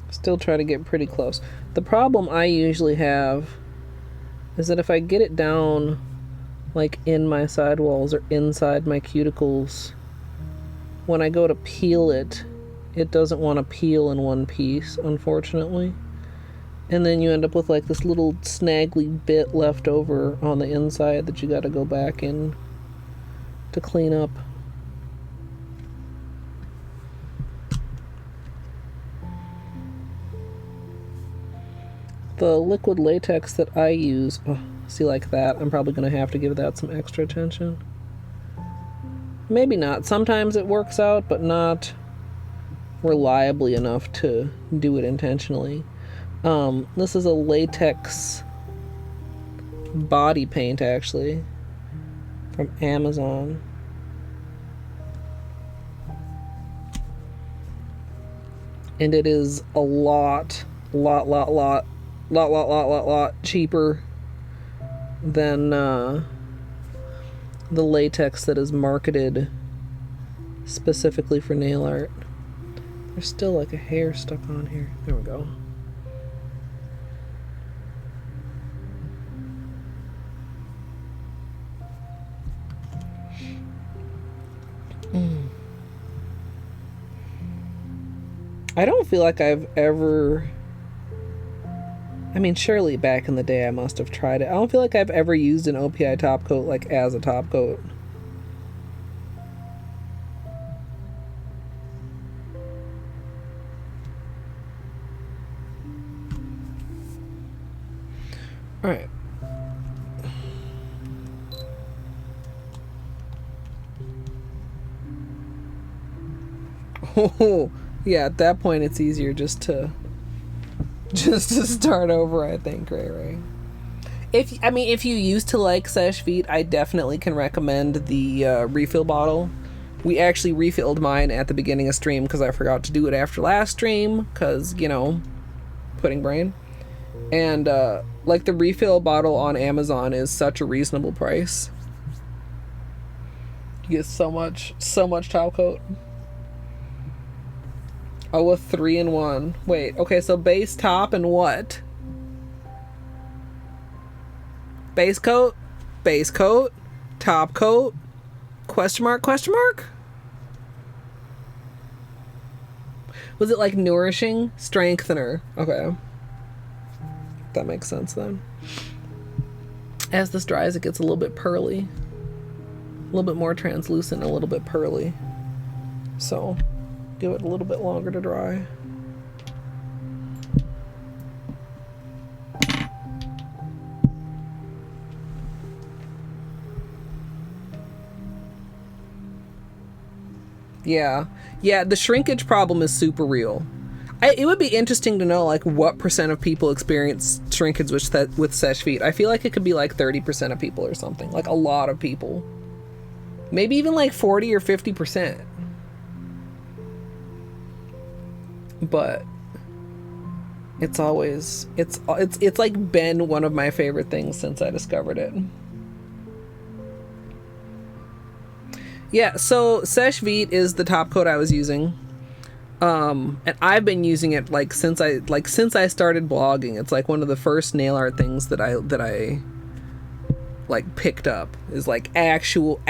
[SPEAKER 1] Still try to get pretty close. The problem I usually have is that if I get it down like in my sidewalls or inside my cuticles, when I go to peel it, it doesn't want to peel in one piece, unfortunately. And then you end up with like this little snaggly bit left over on the inside that you got to go back in to clean up. The liquid latex that I use, see like that, I'm probably going to have to give that some extra attention. Maybe not. Sometimes it works out, but not reliably enough to do it intentionally. This is a latex body paint, actually, from Amazon. And it is a lot cheaper than the latex that is marketed specifically for nail art. There's still like a hair stuck on here. There we go. I don't feel like I've ever... I mean, surely back in the day I must have tried it. I don't feel like I've ever used an OPI top coat like as a top coat. Alright. Oh, yeah, at that point it's easier just to start over, I think, Ray. If you used to like Seche Vite, I definitely can recommend the refill bottle. We actually refilled mine at the beginning of stream because I forgot to do it after last stream because, you know, pudding brain. And like the refill bottle on Amazon is such a reasonable price. You get so much top coat. Oh, a 3-in-1. Wait, okay, so base, top, and what? Base coat, top coat, question mark? Was it like nourishing? Strengthener. Okay. That makes sense then. As this dries, it gets a little bit pearly. A little bit more translucent, a little bit pearly. So... give it a little bit longer to dry. Yeah, the shrinkage problem is super real. It would be interesting to know like what percent of people experience shrinkage with Seche Vite. I feel like it could be like 30% of people or something. Like a lot of people. Maybe even like 40 or 50%. But it's always it's like been one of my favorite things since I discovered it. Yeah, so Seche Vite is the top coat I was using. And I've been using it like since I started blogging. It's like one of the first nail art things that I like picked up is like actual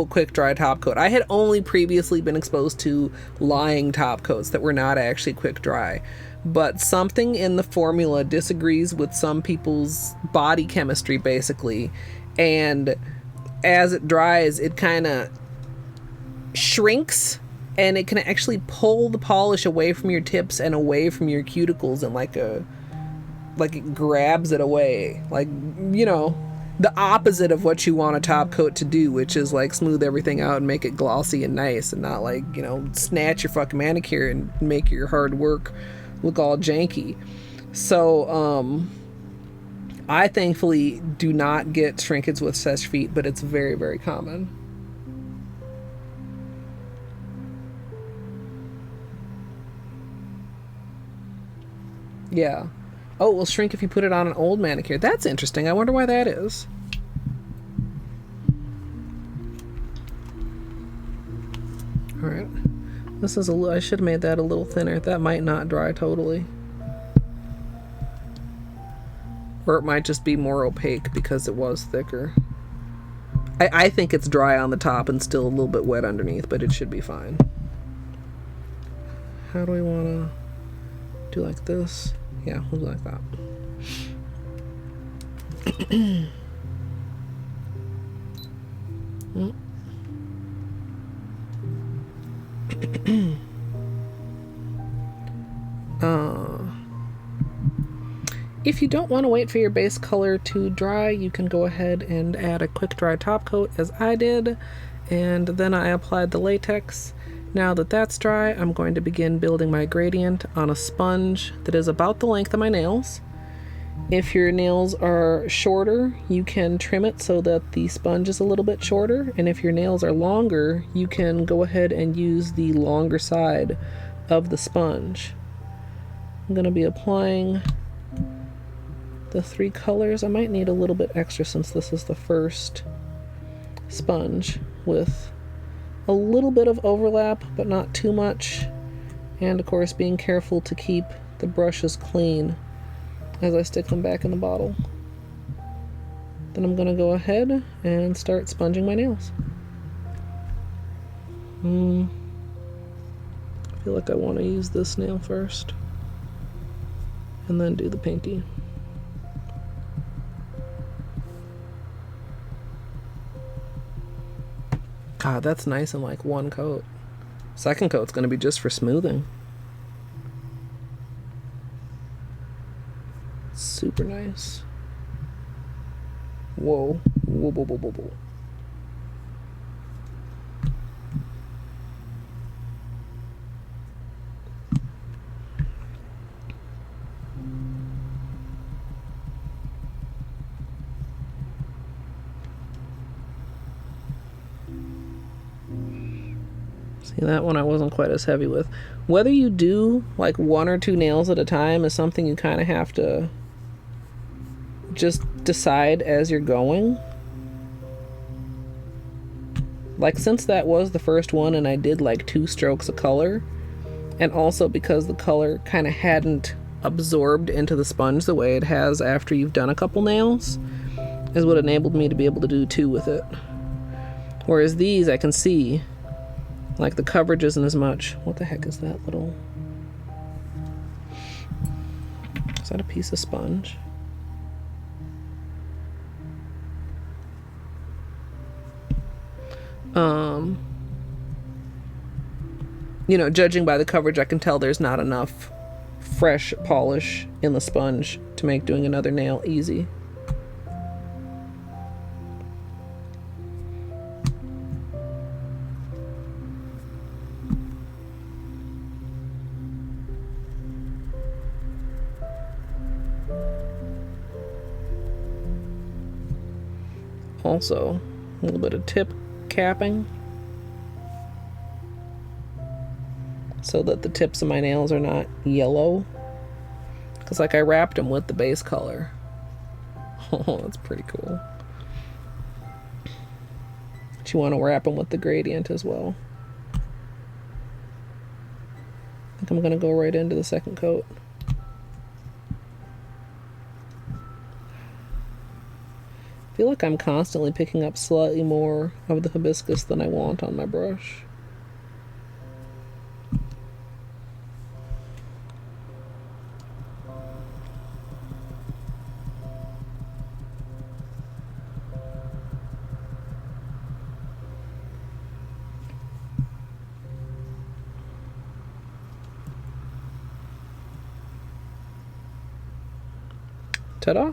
[SPEAKER 1] quick dry top coat. I had only previously been exposed to lying top coats that were not actually quick dry, but something in the formula disagrees with some people's body chemistry basically, and as it dries it kind of shrinks and it can actually pull the polish away from your tips and away from your cuticles, and like it grabs it away, like, you know, the opposite of what you want a top coat to do, which is like smooth everything out and make it glossy and nice, and not like, you know, snatch your fucking manicure and make your hard work look all janky. So I thankfully do not get shrinkage with Seche Vite, but it's very, very common. Yeah. Oh, it will shrink if you put it on an old manicure. That's interesting. I wonder why that is. Alright. This is I should have made that a little thinner. That might not dry totally. Or it might just be more opaque because it was thicker. I think it's dry on the top and still a little bit wet underneath, but it should be fine. How do we want to do like this? Yeah, we'll do like that. If you don't want to wait for your base color to dry, you can go ahead and add a quick dry top coat as I did, and then I applied the latex. Now that that's dry, I'm going to begin building my gradient on a sponge that is about the length of my nails. If your nails are shorter, you can trim it so that the sponge is a little bit shorter, and if your nails are longer, you can go ahead and use the longer side of the sponge. I'm going to be applying the 3 colors. I might need a little bit extra since this is the first sponge, with a little bit of overlap, but not too much. And of course, being careful to keep the brushes clean as I stick them back in the bottle. Then I'm going to go ahead and start sponging my nails. I feel like I want to use this nail first and then do the pinky. God, that's nice in like one coat. Second coat's going to be just for smoothing. Super nice. Whoa. Whoa, whoa, whoa, whoa, whoa. See, that one I wasn't quite as heavy with. Whether you do like 1 or 2 nails at a time is something you kind of have to just decide as you're going. Like, since that was the first one and I did like 2 strokes of color, and also because the color kind of hadn't absorbed into the sponge the way it has after you've done a couple nails, is what enabled me to be able to do 2 with it. Whereas these, I can see like the coverage isn't as much. What the heck is that little... Is that a piece of sponge? You know, judging by the coverage, I can tell there's not enough fresh polish in the sponge to make doing another nail easy. Also, a little bit of tip capping so that the tips of my nails are not yellow, because like I wrapped them with the base color. Oh, that's pretty cool. But you want to wrap them with the gradient as well. I think I'm going to go right into the second coat. I feel like I'm constantly picking up slightly more of the hibiscus than I want on my brush. Ta-da!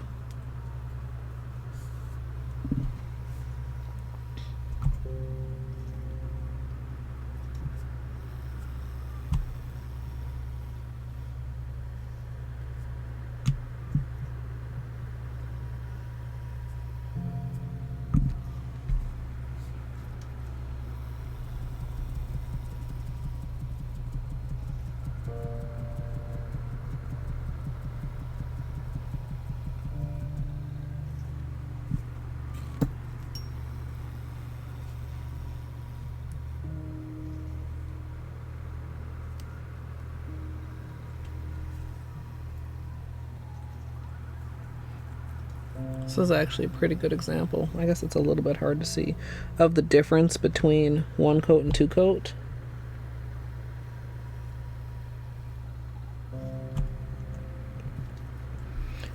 [SPEAKER 1] This is actually a pretty good example. I guess it's a little bit hard to see of the difference between 1 coat and 2 coat.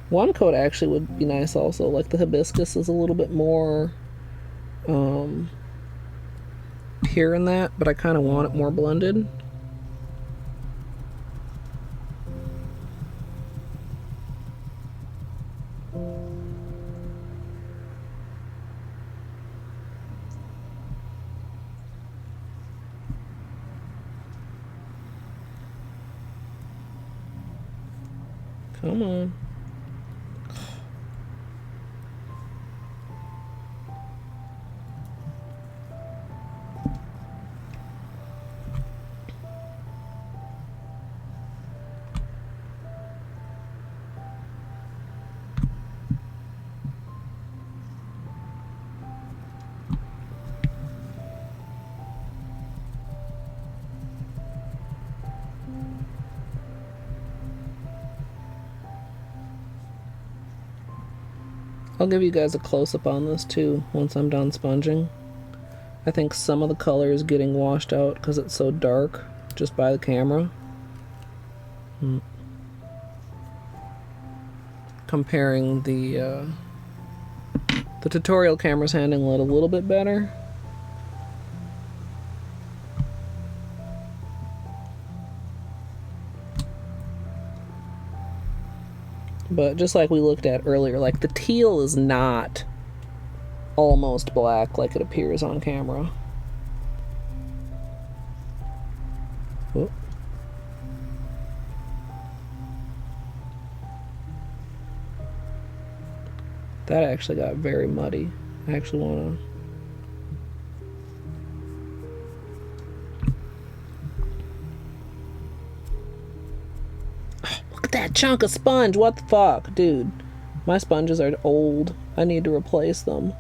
[SPEAKER 1] One coat actually would be nice also. Like the hibiscus is a little bit more pure in that, but I kind of want it more blended. Come on. I'll give you guys a close-up on this too once I'm done sponging. I think some of the color is getting washed out because it's so dark just by the camera. Comparing the tutorial camera's handling it a little bit better. But just like we looked at earlier, like the teal is not almost black like it appears on camera. Whoop. That actually got very muddy. I actually want to... Look at that chunk of sponge. What the fuck, dude? My sponges are old. I need to replace them.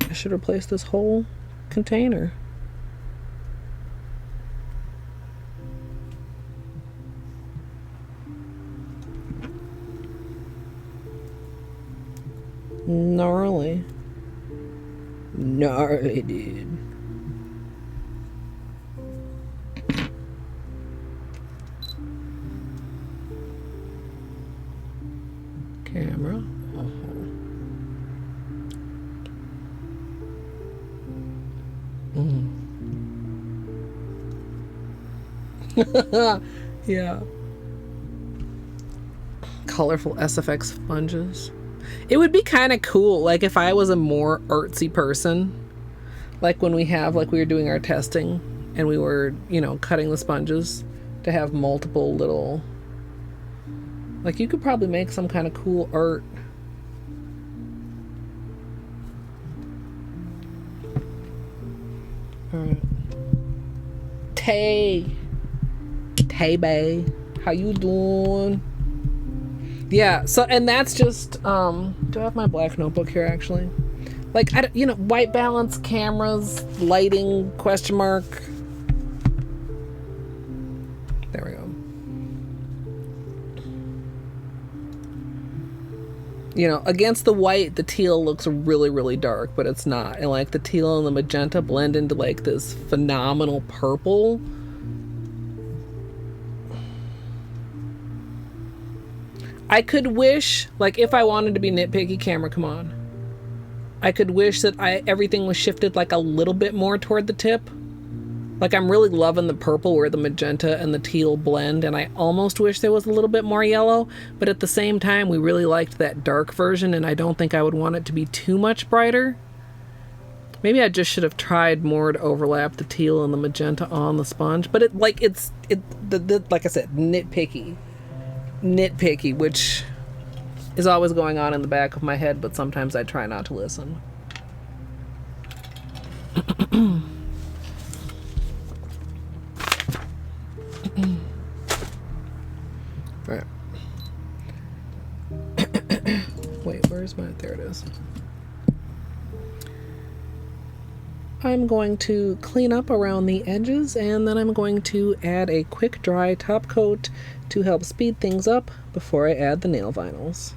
[SPEAKER 1] I should replace this whole container. Gnarly. Gnarly, dude. Camera. Yeah. Colorful SFX sponges. It would be kind of cool, like if I was a more artsy person, like when we were doing our testing and we were, you know, cutting the sponges, to have multiple little, like you could probably make some kind of cool art. All right. Tay Bay, how you doing? Yeah, so, and that's just, do I have my black notebook here, actually? Like, you know, white balance, cameras, lighting, question mark. There we go. You know, against the white, the teal looks really, really dark, but it's not. And, like, the teal and the magenta blend into, like, this phenomenal purple. I could wish, like, if I wanted to be nitpicky, camera, come on. I could wish that everything was shifted, like, a little bit more toward the tip. Like, I'm really loving the purple where the magenta and the teal blend, and I almost wish there was a little bit more yellow, but at the same time, we really liked that dark version, and I don't think I would want it to be too much brighter. Maybe I just should have tried more to overlap the teal and the magenta on the sponge, but like I said, nitpicky, which is always going on in the back of my head, but sometimes I try not to listen. Right. Wait, where's my... There it is. I'm going to clean up around the edges, and then I'm going to add a quick dry top coat to help speed things up before I add the nail vinyls.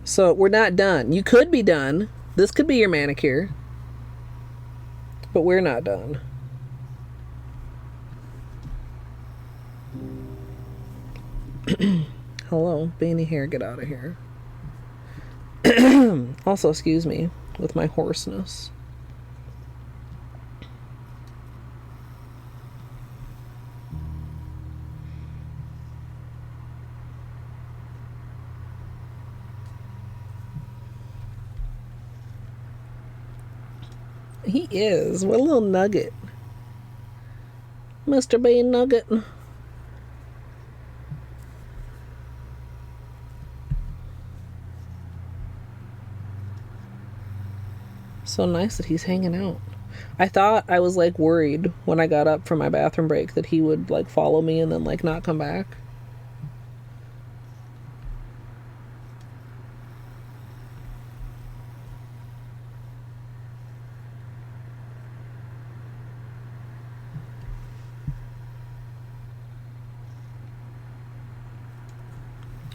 [SPEAKER 1] So we're not done. You could be done. This could be your manicure. But we're not done. Hello, beanie hair, get out of here. Also, excuse me with my hoarseness. He is. What a little nugget. Mr. Bean Nugget. So nice that he's hanging out. I thought I was like worried when I got up from my bathroom break that he would like follow me and then like not come back.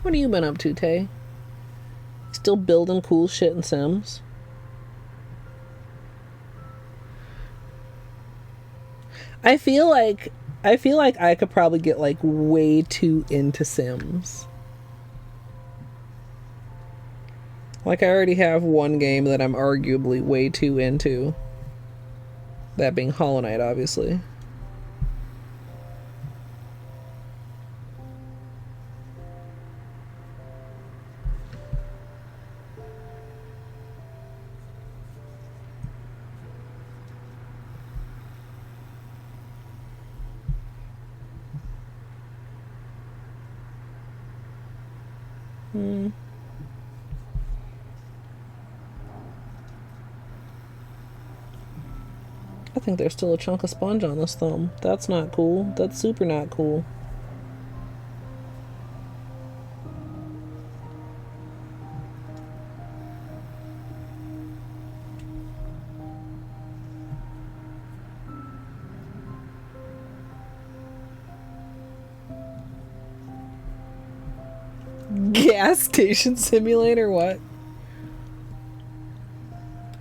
[SPEAKER 1] What have you been up to, Tay? Still building cool shit in Sims? I feel like I could probably get like way too into Sims. Like I already have one game that I'm arguably way too into. That being Hollow Knight, obviously. I think there's still a chunk of sponge on this thumb. That's not cool. That's super not cool. Gas station simulator? What?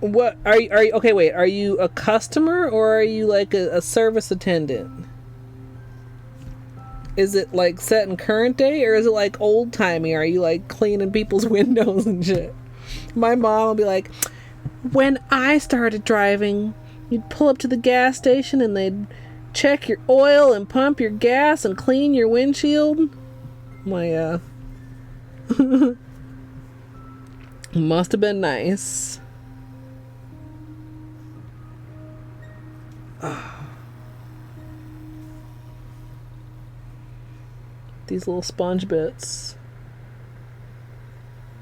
[SPEAKER 1] What are you okay, wait, are you a customer or are you like a service attendant? Is it like set in current day or is it like old timey? Are you like cleaning people's windows and shit? My mom will be like, when I started driving, you'd pull up to the gas station and they'd check your oil and pump your gas and clean your windshield. My must have been nice. These little sponge bits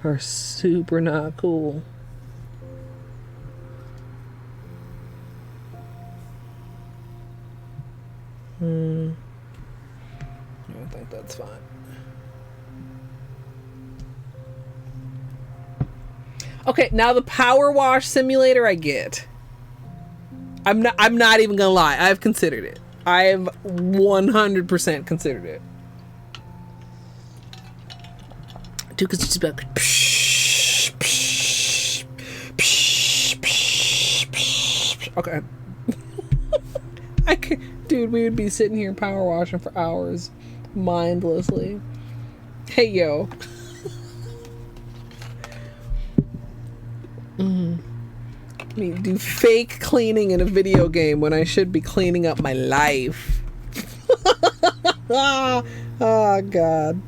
[SPEAKER 1] are super not cool. I think that's fine. Okay, now the power wash simulator I get. I'm not even gonna lie. I've considered it. I've 100% considered it. Dude, because it's just like psh, psh, psh, psh, psh, psh. Okay. Dude, we would be sitting here power washing for hours mindlessly. Hey yo. Me do fake cleaning in a video game when I should be cleaning up my life. Oh god.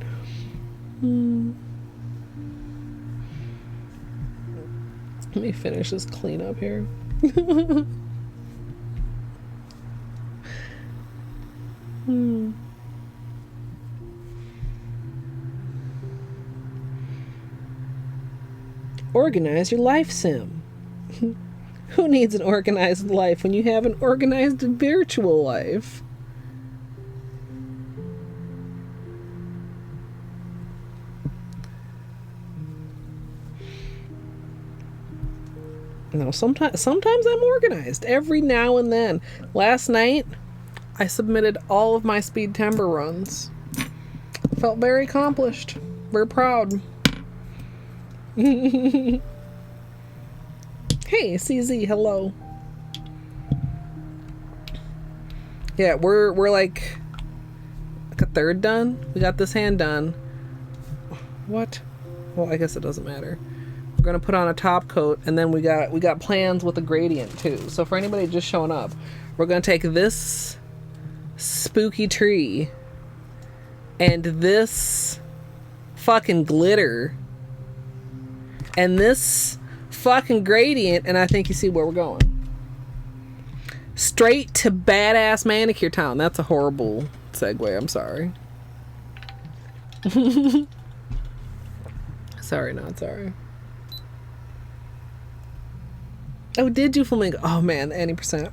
[SPEAKER 1] Let me finish this cleanup here. Organize your life sim. Who needs an organized life when you have an organized virtual life? No, sometimes I'm organized. Every now and then. Last night, I submitted all of my speed timber runs. Felt very accomplished. Very proud. Hey, CZ, hello. Yeah, we're like a third done. We got this hand done. What? Well, I guess it doesn't matter. We're gonna put on a top coat, and then we got plans with a gradient too. So for anybody just showing up, we're gonna take this spooky tree and this fucking glitter and this fucking gradient, and I think you see where we're going. Straight to badass manicure town. That's a horrible segue. I'm sorry. Sorry, not sorry. Oh, did you flamingo? Oh man, any percent.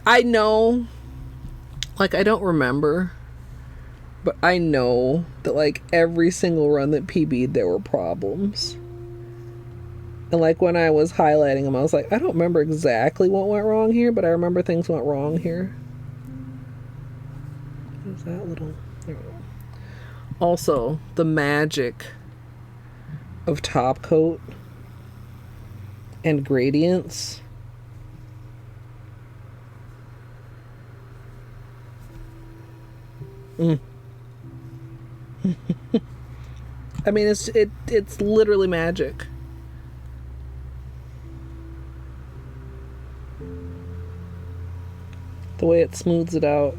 [SPEAKER 1] I know, like, I don't remember, but I know that like every single run that PB'd there were problems. And like when I was highlighting them, I was like, I don't remember exactly what went wrong here, but I remember things went wrong here. What is that little? There we go. Also, the magic of top coat and gradients. I mean, it's literally magic. The way it smooths it out.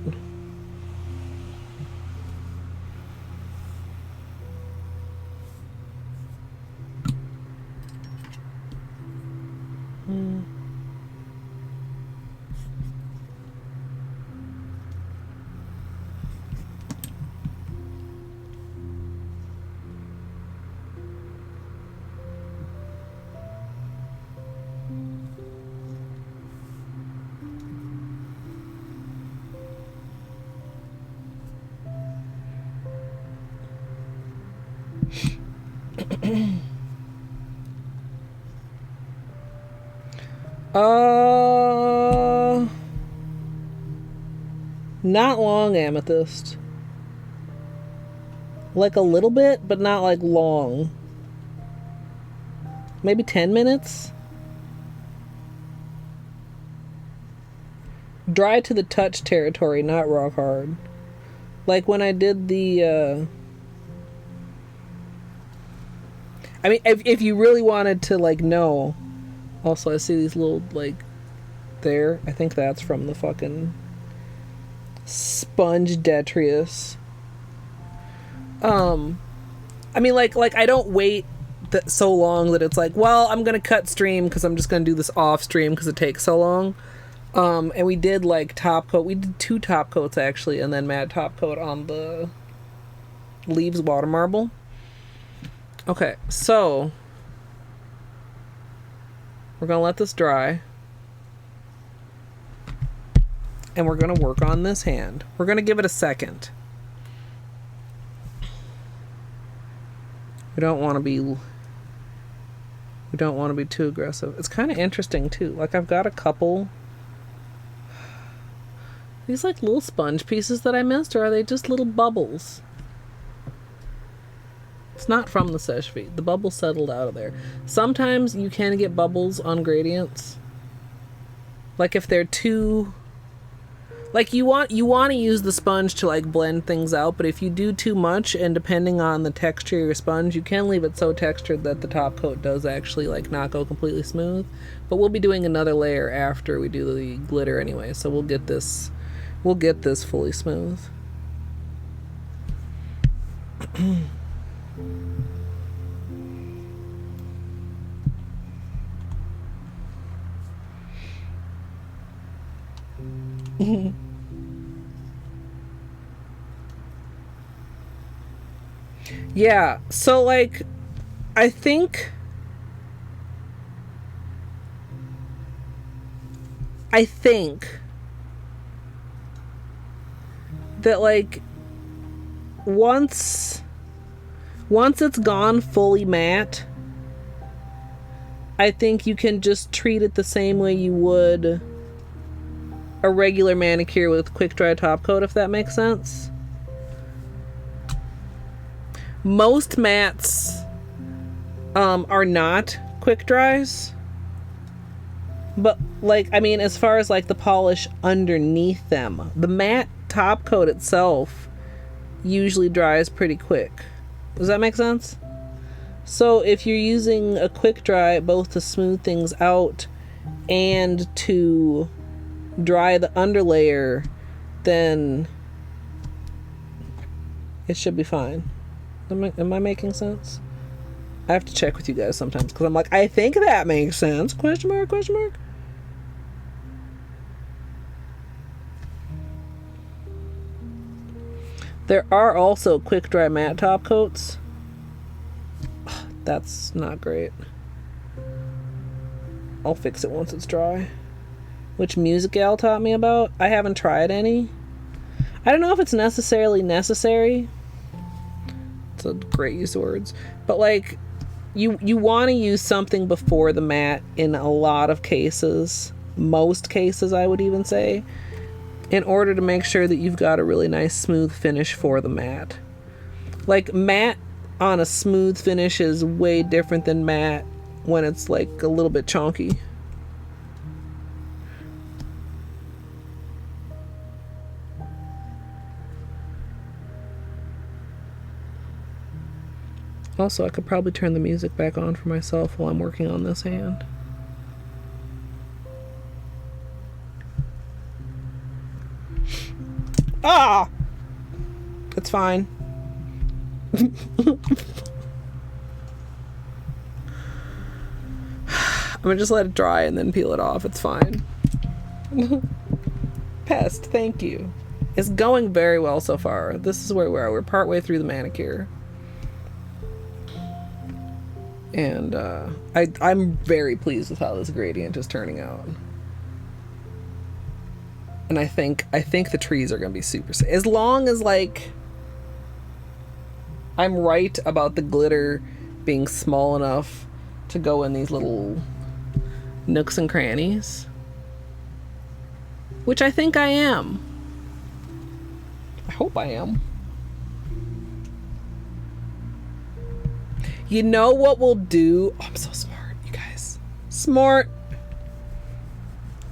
[SPEAKER 1] Not long amethyst. Like a little bit, but not like long. Maybe 10 minutes? Dry to the touch territory, not rock hard. Like when I did the, I mean, if you really wanted to, like, know. Also, I see these little, like, there. I think that's from the fucking sponge detritus. I mean, like I don't wait so long that it's like, well, I'm gonna cut stream because I'm just gonna do this off stream because it takes so long. And we did, like, top coat. We did 2 top coats, actually, and then matte top coat on the Leaves water marble. Okay, so we're gonna let this dry. And we're gonna work on this hand. We're gonna give it a second. We don't want to be too aggressive. It's kind of interesting too. Like, I've got a couple these, like, little sponge pieces that I missed, or are they just little bubbles? It's not from the seche vide. The bubble settled out of there. Sometimes you can get bubbles on gradients. Like, if they're too, like, you want to use the sponge to, like, blend things out, but if you do too much, and depending on the texture of your sponge, you can leave it so textured that the top coat does actually, like, not go completely smooth. But we'll be doing another layer after we do the glitter anyway, so we'll get this fully smooth. Yeah, so, like, I think that, like, once it's gone fully matte, I think you can just treat it the same way you would a regular manicure with quick dry top coat, if that makes sense. Most mattes are not quick dries, but, like, I mean, as far as, like, the polish underneath them, the matte top coat itself usually dries pretty quick. Does that make sense? So if you're using a quick dry both to smooth things out and to dry the underlayer, then it should be fine. Am I making sense? I have to check with you guys sometimes because I'm like, I think that makes sense. Question mark, question mark. There are also quick dry matte top coats. That's not great. I'll fix it once it's dry. Which Music Gal taught me about. I haven't tried any. I don't know if it's necessarily necessary. It's a great use of words. But, like, you want to use something before the matte in a lot of cases. Most cases, I would even say. In order to make sure that you've got a really nice smooth finish for the matte. Like matte on a smooth finish is way different than matte when it's like a little bit chunky. Also, I could probably turn the music back on for myself while I'm working on this hand. Ah! It's fine. I'm gonna just let it dry and then peel it off. It's fine. Pest, thank you. It's going very well so far. This is where we are. We're partway through the manicure. And I'm very pleased with how this gradient is turning out. And I think the trees are gonna be super safe. As long as like I'm right about the glitter being small enough to go in these little nooks and crannies. Which I think I am. I hope I am. You know what we'll do? Oh, I'm so smart, you guys. Smart.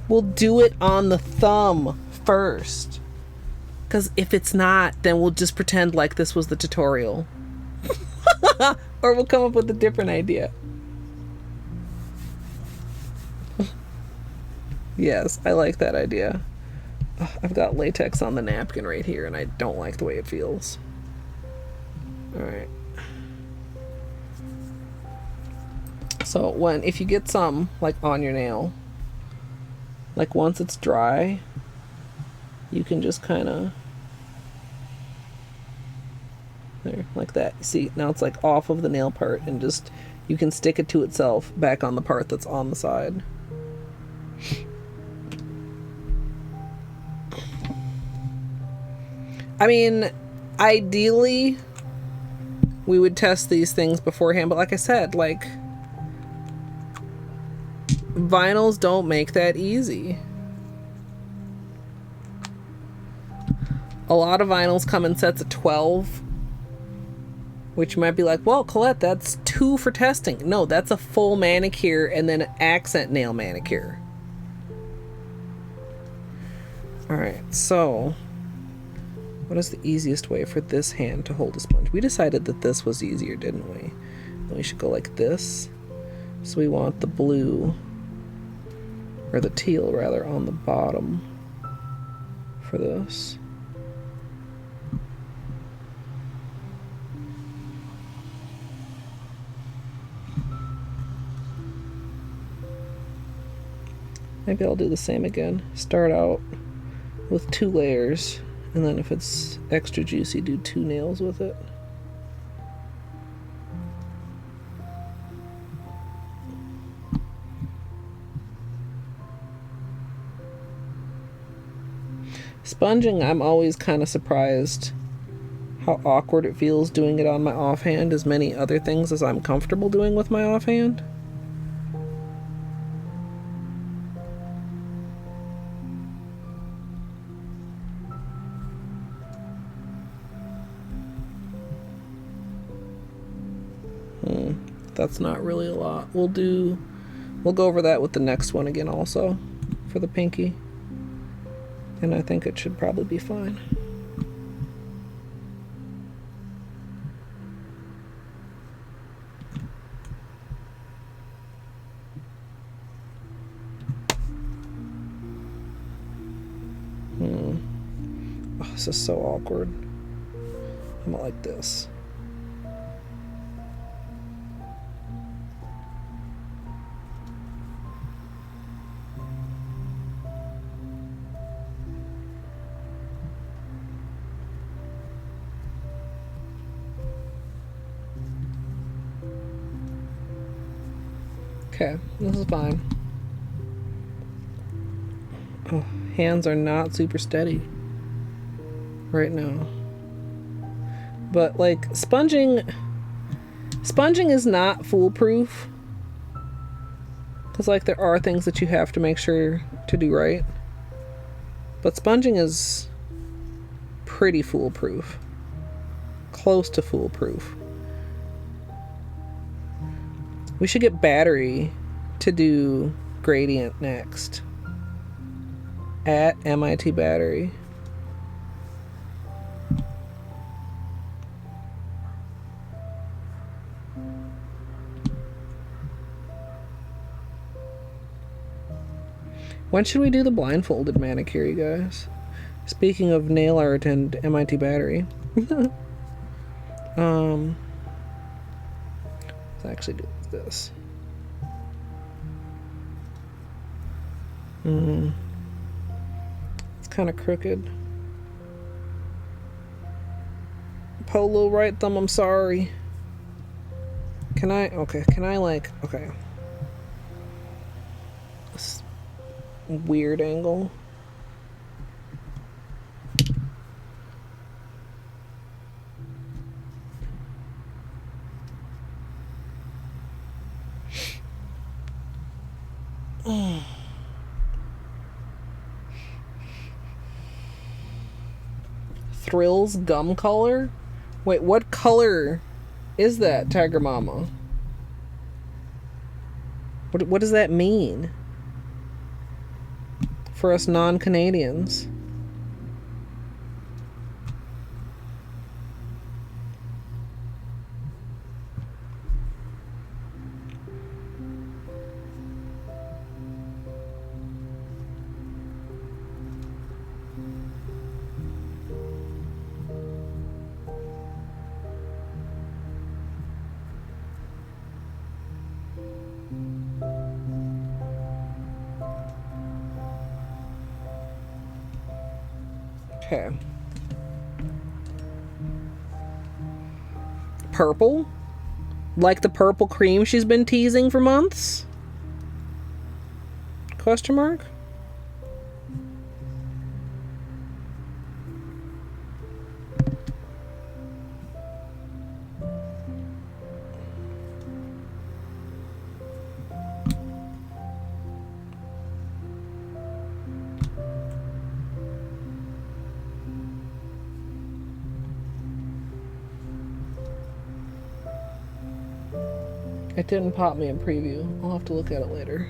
[SPEAKER 1] We'll do it on the thumb first. Because if it's not, then we'll just pretend like this was the tutorial. Or we'll come up with a different idea. Yes, I like that idea. I've got latex on the napkin right here, and I don't like the way it feels. Alright. So if you get some like on your nail, like once it's dry, you can just kind of there, like that. You see, now it's like off of the nail part, and just you can stick it to itself back on the part that's on the side. I mean, ideally we would test these things beforehand, but like I said, like vinyls don't make that easy. A lot of vinyls come in sets of 12, which you might be like, well, Colette, that's 2 for testing. No, that's a full manicure and then an accent nail manicure. Alright, so what is the easiest way for this hand to hold a sponge? We decided that this was easier, didn't we? Then we should go like this. So we want the blue, or the teal rather, on the bottom for this. Maybe I'll do the same again. Start out with 2 layers, and then if it's extra juicy, do 2 nails with it. Sponging, I'm always kind of surprised how awkward it feels doing it on my offhand as many other things as I'm comfortable doing with my offhand. That's not really a lot. We'll go over that with the next one again also for the pinky. And I think it should probably be fine. Oh, this is so awkward. I'm like this. Okay, this is fine. Oh, hands are not super steady right now. But like sponging is not foolproof. Because like there are things that you have to make sure to do right. But sponging is pretty foolproof. close to foolproof. We should get Battery to do gradient next. At MIT Battery. When should we do the blindfolded manicure, you guys? Speaking of nail art and MIT Battery. Let's actually do this. It's kind of crooked. Polo right thumb, I'm sorry. Can I like, okay. This weird angle. Thrills gum color? Wait, what color is that, Tiger Mama? What does that mean? For us non-Canadians. Okay. Purple? Like the purple cream she's been teasing for months? Question mark? It didn't pop me in preview. I'll have to look at it later.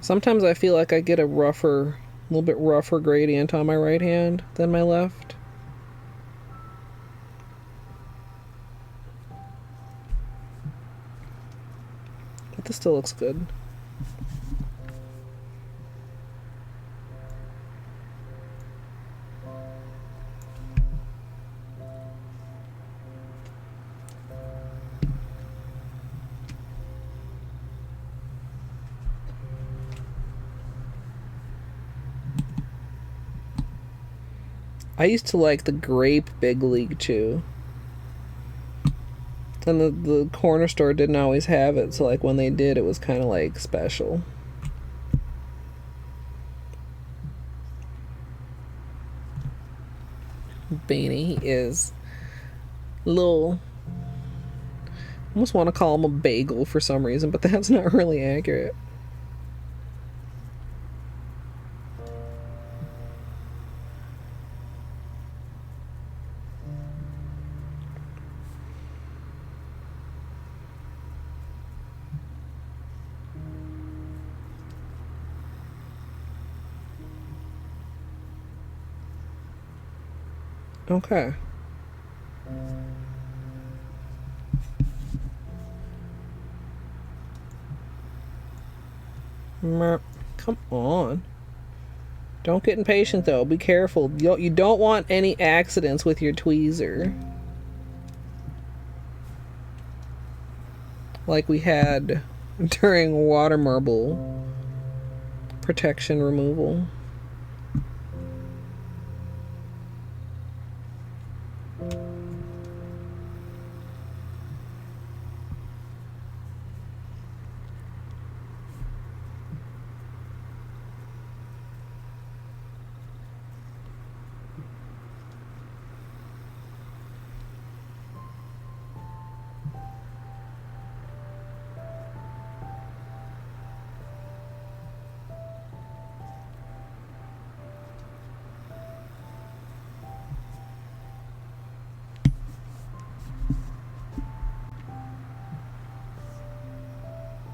[SPEAKER 1] Sometimes I feel like I get a little bit rougher gradient on my right hand than my left. But this still looks good. I used to like the grape Big League Chew. And the corner store didn't always have it, so like when they did, it was kind of like special. Beanie is little. I almost want to call him a bagel for some reason, but that's not really accurate. Okay. Come on. Don't get impatient though. Be careful. You don't want any accidents with your tweezer. Like we had during water marble protection removal.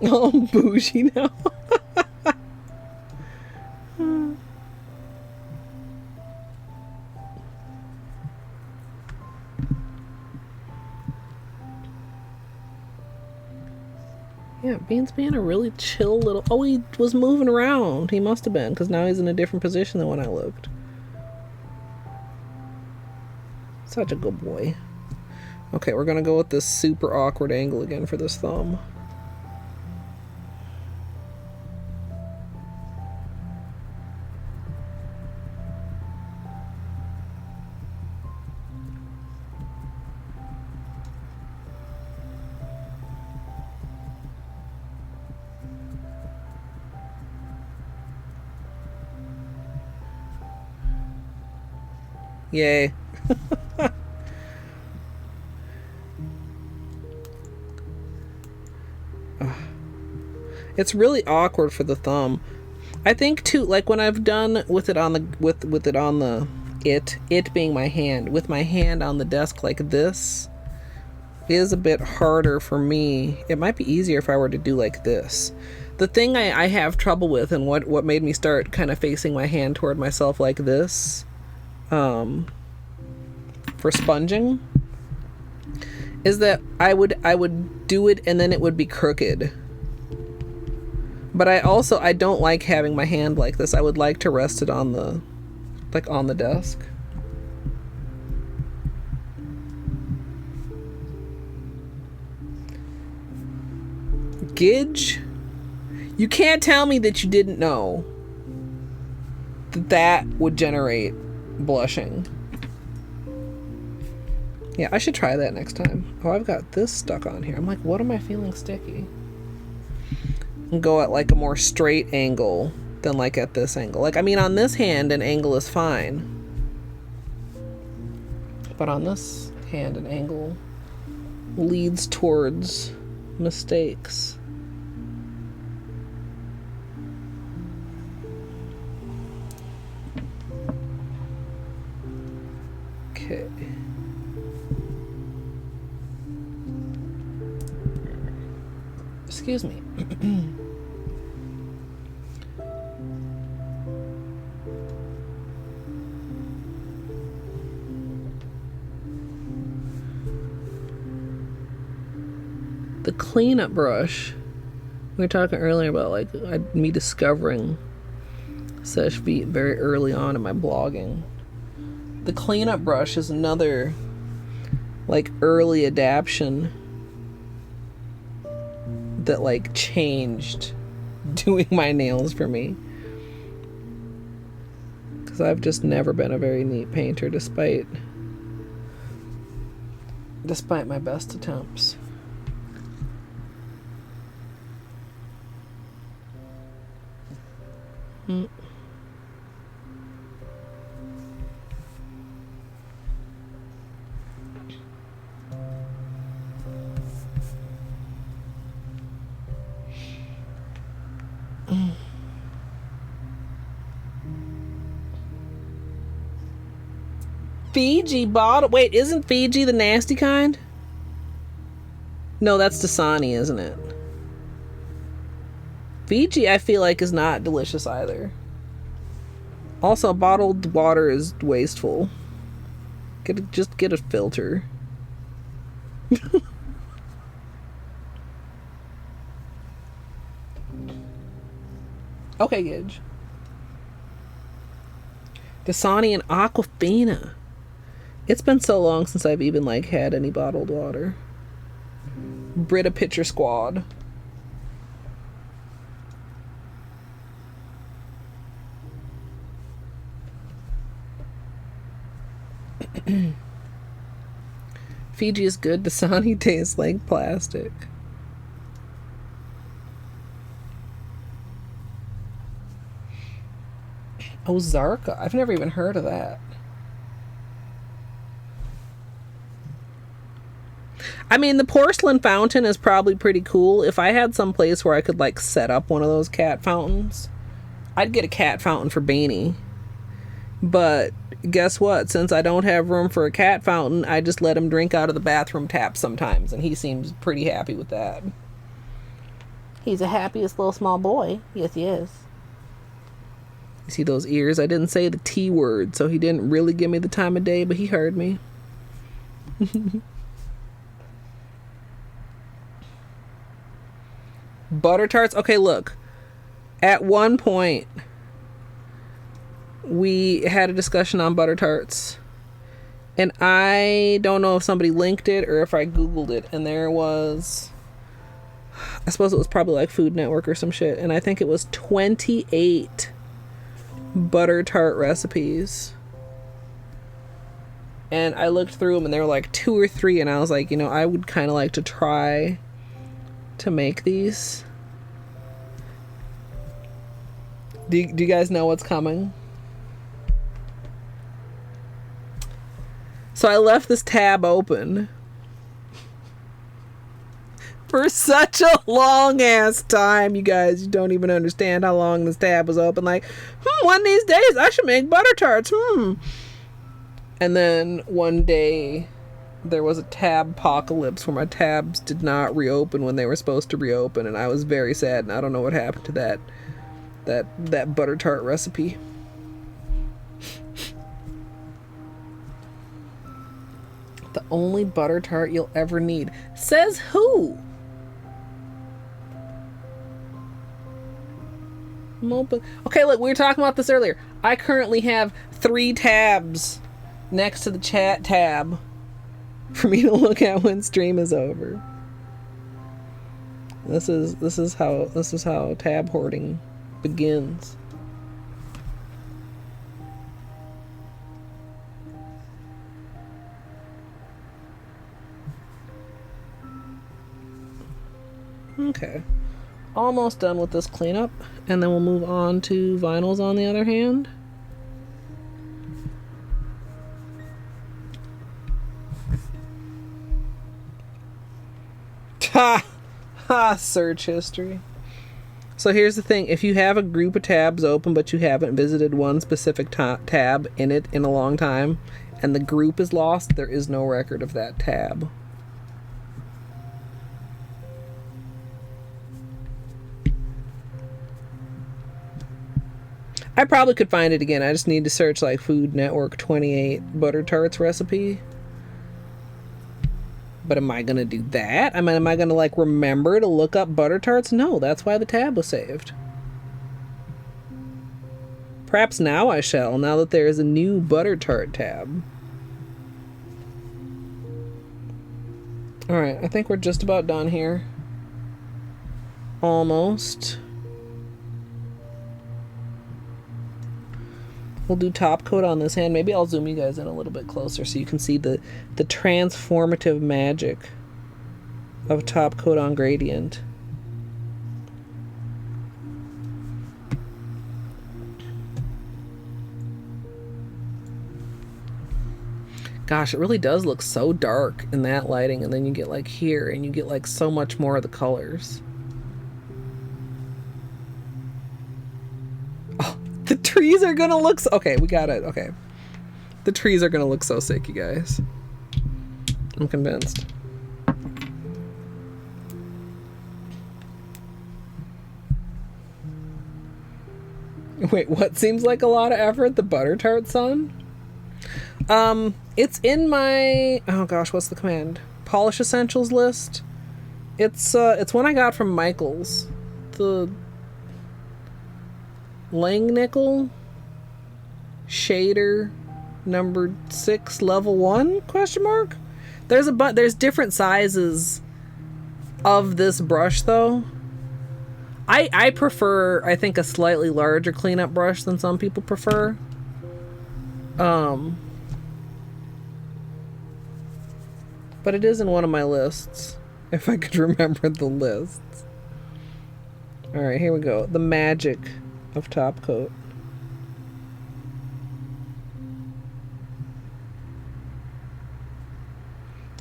[SPEAKER 1] Oh, I'm bougie now. Yeah, Bean's being a really chill little... Oh, he was moving around. He must have been, because now he's in a different position than when I looked. Such a good boy. Okay, we're gonna go with this super awkward angle again for this thumb. Yay. It's really awkward for the thumb. I think too, like when I've done with it on the with it on the it being my hand, with my hand on the desk like this is a bit harder for me. It might be easier if I were to do like this. The thing I have trouble with, and what made me start kind of facing my hand toward myself like this, for sponging, is that I would do it and then it would be crooked. But I don't like having my hand like this. I would like to rest it on the, like on the desk. Gidge, you can't tell me that you didn't know that that would generate blushing. Yeah, I should try that next time. Oh, I've got this stuck on here. I'm like, what am I feeling sticky? And go at like a more straight angle than like at this angle. Like, I mean, on this hand, an angle is fine. But on this hand, an angle leads towards mistakes. Okay. Excuse me. The cleanup brush, we were talking earlier about like me discovering Seche Vite very early on in my blogging. The cleanup brush is another like early adaptation that like changed doing my nails for me, because I've just never been a very neat painter despite my best attempts. Fiji bottle. Wait, isn't Fiji the nasty kind? No, that's Dasani, isn't it? Fiji, I feel like, is not delicious either. Also, bottled water is wasteful. Just get a filter. Okay, Gidge. Dasani and Aquafina. It's been so long since I've even like had any bottled water. Brita Pitcher Squad. Fiji is good. Dasani tastes like plastic. Oh, Zarka. I've never even heard of that. I mean, the porcelain fountain is probably pretty cool. If I had some place where I could like set up one of those cat fountains, I'd get a cat fountain for Beanie. But guess what? Since I don't have room for a cat fountain, I just let him drink out of the bathroom tap sometimes, and he seems pretty happy with that. He's the happiest little small boy. Yes, he is. You see those ears? I didn't say the T word, so he didn't really give me the time of day, but he heard me. Butter tarts? Okay, look. At one point, we had a discussion on butter tarts. And I don't know if somebody linked it or if I Googled it. And there was... I suppose it was probably like Food Network or some shit. And I think it was 28 butter tart recipes. And I looked through them and there were like 2 or 3. And I was like, you know, I would kind of like to try to make these. Do you guys know what's coming? So I left this tab open for such a long ass time, you guys. You don't even understand how long this tab was open. Like, one of these days I should make butter tarts. And then one day there was a tab apocalypse where my tabs did not reopen when they were supposed to reopen, and I was very sad, and I don't know what happened to that butter tart recipe. The only butter tart you'll ever need. Says who? I'm open. Okay, look, we were talking about this earlier. I currently have 3 tabs next to the chat tab for me to look at when stream is over. This is how tab hoarding begins. Okay, almost done with this cleanup, and then we'll move on to vinyls on the other hand. Ha! Ha! Search history. So here's the thing. If you have a group of tabs open, but you haven't visited one specific tab in it in a long time, and the group is lost, there is no record of that tab. I probably could find it again. I just need to search like Food Network 28 butter tarts recipe. But am I going to do that? I mean, am I going to like remember to look up butter tarts? No, that's why the tab was saved. Perhaps now I shall, now that there is a new butter tart tab. Alright, I think we're just about done here. Almost. We'll do top coat on this hand. Maybe I'll zoom you guys in a little bit closer so you can see the transformative magic of top coat on gradient. Gosh, it really does look so dark in that lighting, and then you get like here and you get like so much more of the colors. The trees are gonna look so... Okay, we got it. Okay. The trees are gonna look so sick, you guys. I'm convinced. Wait, what seems like a lot of effort? The butter tart son? It's in my... Oh gosh, what's the command? Polish Essentials list. It's one I got from Michaels. The... Langnickel shader number 6 level 1 question mark. There's different sizes of this brush though. I prefer, I think, a slightly larger cleanup brush than some people prefer. But it is in one of my lists, if I could remember the lists. Alright, here we go. The magic of top coat.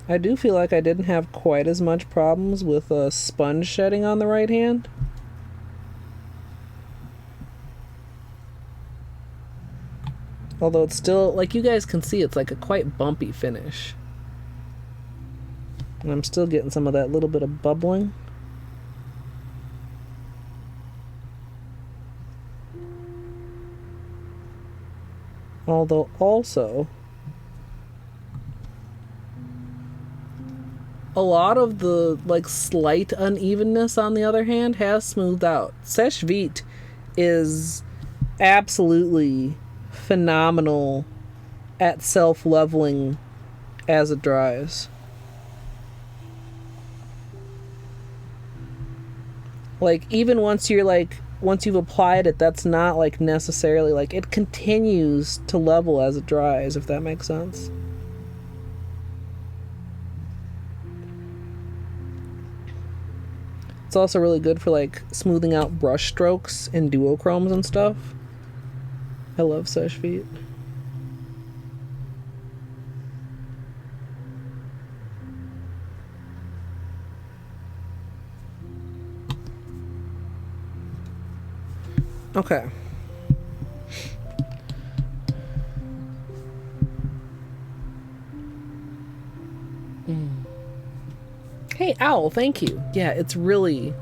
[SPEAKER 1] I do feel like I didn't have quite as much problems with sponge shedding on the right hand. Although it's still, like you guys can see, it's like a quite bumpy finish. And I'm still getting some of that little bit of bubbling. Although also, a lot of the like slight unevenness on the other hand has smoothed out. Seche Vite is absolutely phenomenal at self-leveling as it dries. Like even once you've applied it, that's not like necessarily like it continues to level as it dries, if that makes sense. It's also really good for like smoothing out brush strokes and duochromes and stuff. I love Seche Vite. Okay. Hey Owl, thank you. Yeah, it's really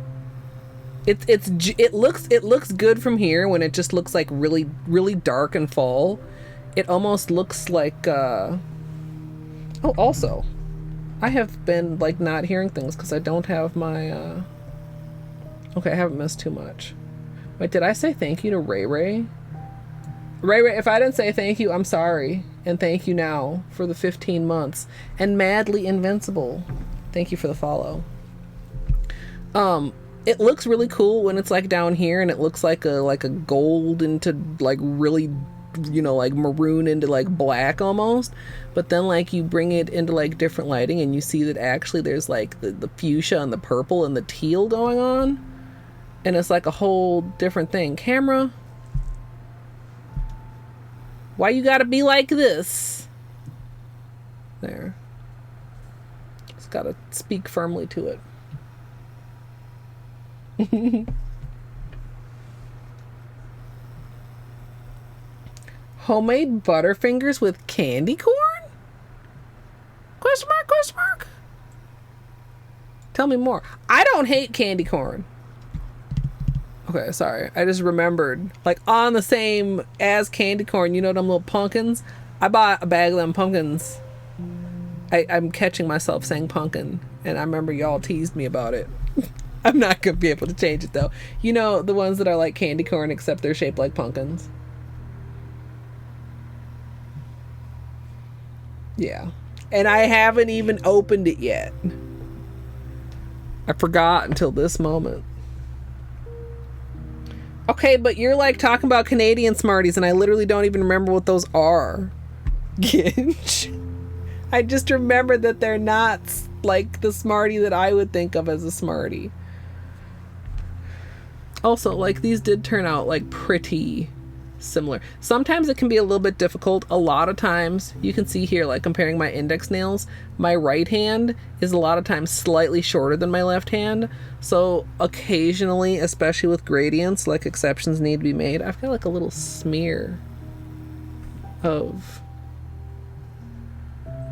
[SPEAKER 1] it looks good from here when it just looks like really dark and fall. It almost looks like oh, also I have been like not hearing things because I don't have my okay, I haven't missed too much. Wait, did I say thank you to Ray Ray? Ray Ray, if I didn't say thank you, I'm sorry. And thank you now for the 15 months. And Madly Invincible, thank you for the follow. It looks really cool when it's like down here and it looks like a gold into like really, you know, like maroon into like black almost. But then like you bring it into like different lighting and you see that actually there's like the fuchsia and the purple and the teal going on. And it's like a whole different thing. Camera, why you gotta be like this? There. It's gotta speak firmly to it. Homemade Butterfingers with candy corn? Question mark, question mark. Tell me more. I don't hate candy corn. Okay, sorry. I just remembered. Like on the same as candy corn, you know them little pumpkins? I bought a bag of them pumpkins. I'm catching myself saying pumpkin, and I remember y'all teased me about it. I'm not gonna be able to change it though. You know, the ones that are like candy corn except they're shaped like pumpkins. Yeah. And I haven't even opened it yet. I forgot until this moment. Okay, but you're like talking about Canadian Smarties and I literally don't even remember what those are. Ginge. I just remember that they're not like the Smartie that I would think of as a Smartie. Also, like these did turn out like pretty similar. Sometimes it can be a little bit difficult. A lot of times, you can see here, like comparing my index nails, my right hand is a lot of times slightly shorter than my left hand. So occasionally, especially with gradients, like exceptions need to be made. I've got like a little smear of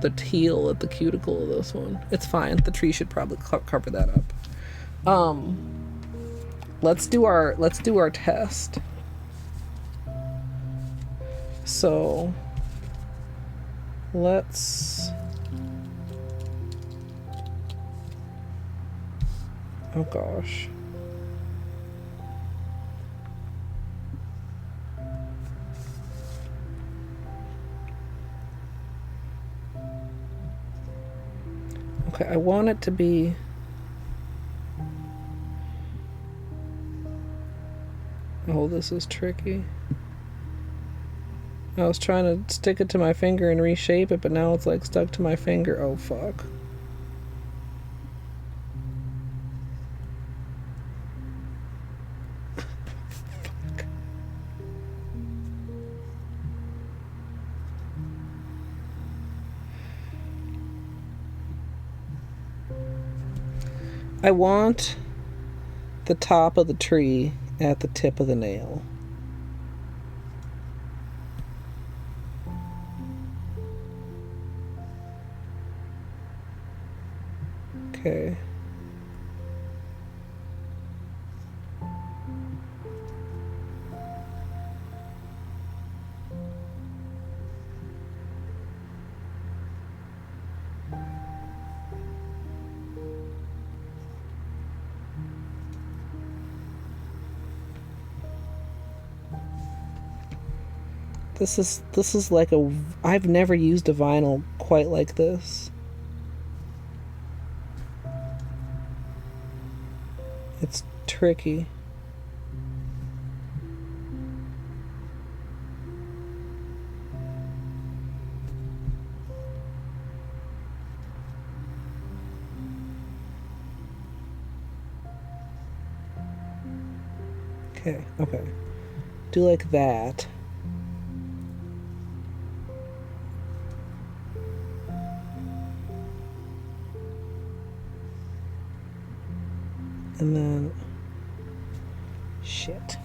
[SPEAKER 1] the teal at the cuticle of this one. It's fine. The tree should probably cover that up. Let's do our test. So let's, oh gosh. Okay, I want it to be, oh, this is tricky. I was trying to stick it to my finger and reshape it, but now it's like stuck to my finger. Oh, fuck. Fuck. I want the top of the tree at the tip of the nail. Okay. This is like a... I've never used a vinyl quite like this. It's tricky. Okay. Do like that. And then... Shit.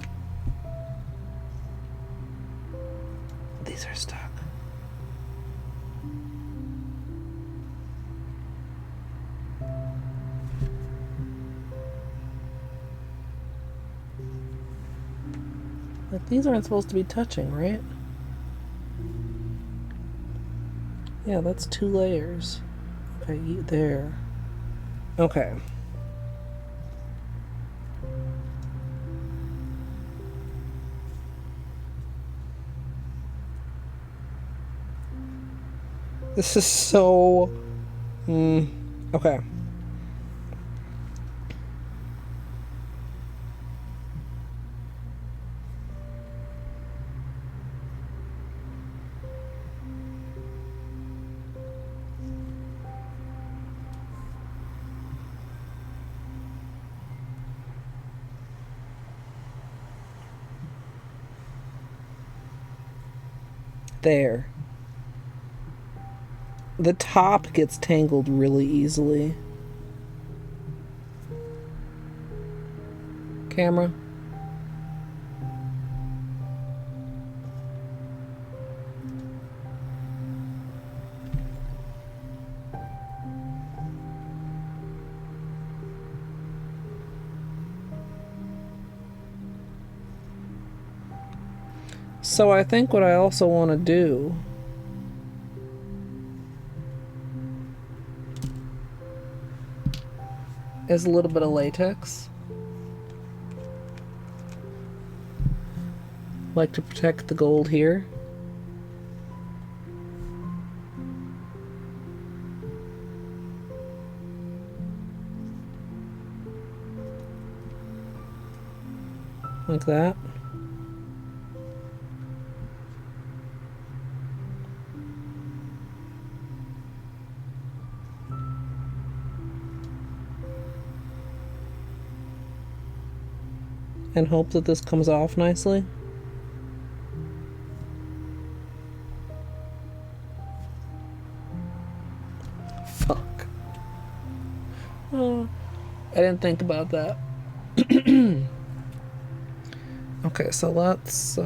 [SPEAKER 1] These are stuck. Like, these aren't supposed to be touching, right? Yeah, that's 2 layers. Okay, there. Okay. This is so... okay. There. The top gets tangled really easily. Camera. So I think what I also want to do is a little bit of latex. Like to protect the gold here. Like that. And hope that this comes off nicely. Fuck. Oh, I didn't think about that. Okay, so let's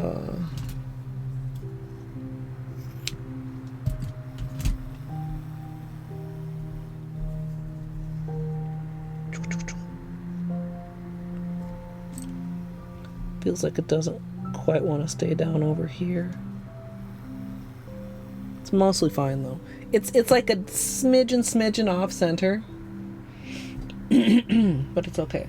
[SPEAKER 1] feels like it doesn't quite want to stay down over here. It's mostly fine though. It's like a smidgen off center. But it's okay.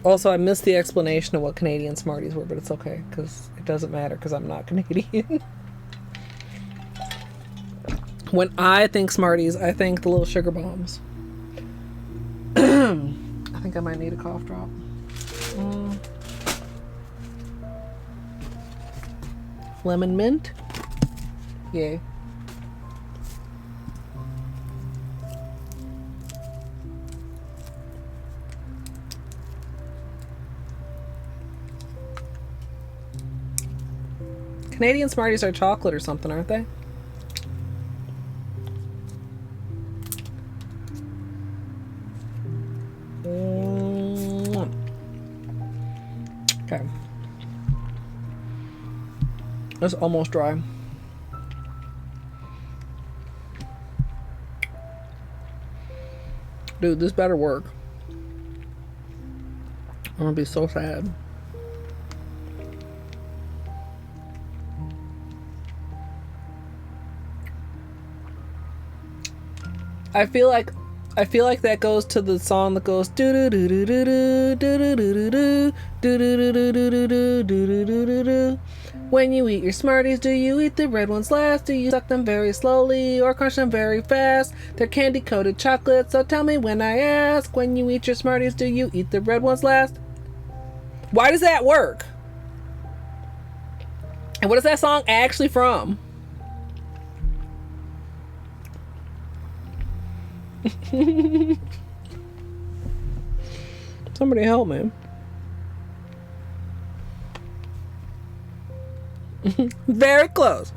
[SPEAKER 1] Also, I missed the explanation of what Canadian Smarties were, but it's okay because it doesn't matter because I'm not Canadian. When I think Smarties, I think the little sugar bombs. I think I might need a cough drop. Lemon mint. Yay. Canadian Smarties are chocolate or something, aren't they? Okay. It's almost dry. Dude, this better work. I'm gonna be so sad. I feel like I feel like that goes to the song that goes do do do do do do do do do do do do do do do do. When you eat your Smarties, do you eat the red ones last? Do you suck them very slowly or crunch them very fast? They're candy coated chocolate, so tell me when I ask. When you eat your Smarties, do you eat the red ones last? Why does that work? And what is that song actually from? Somebody help me. Very close.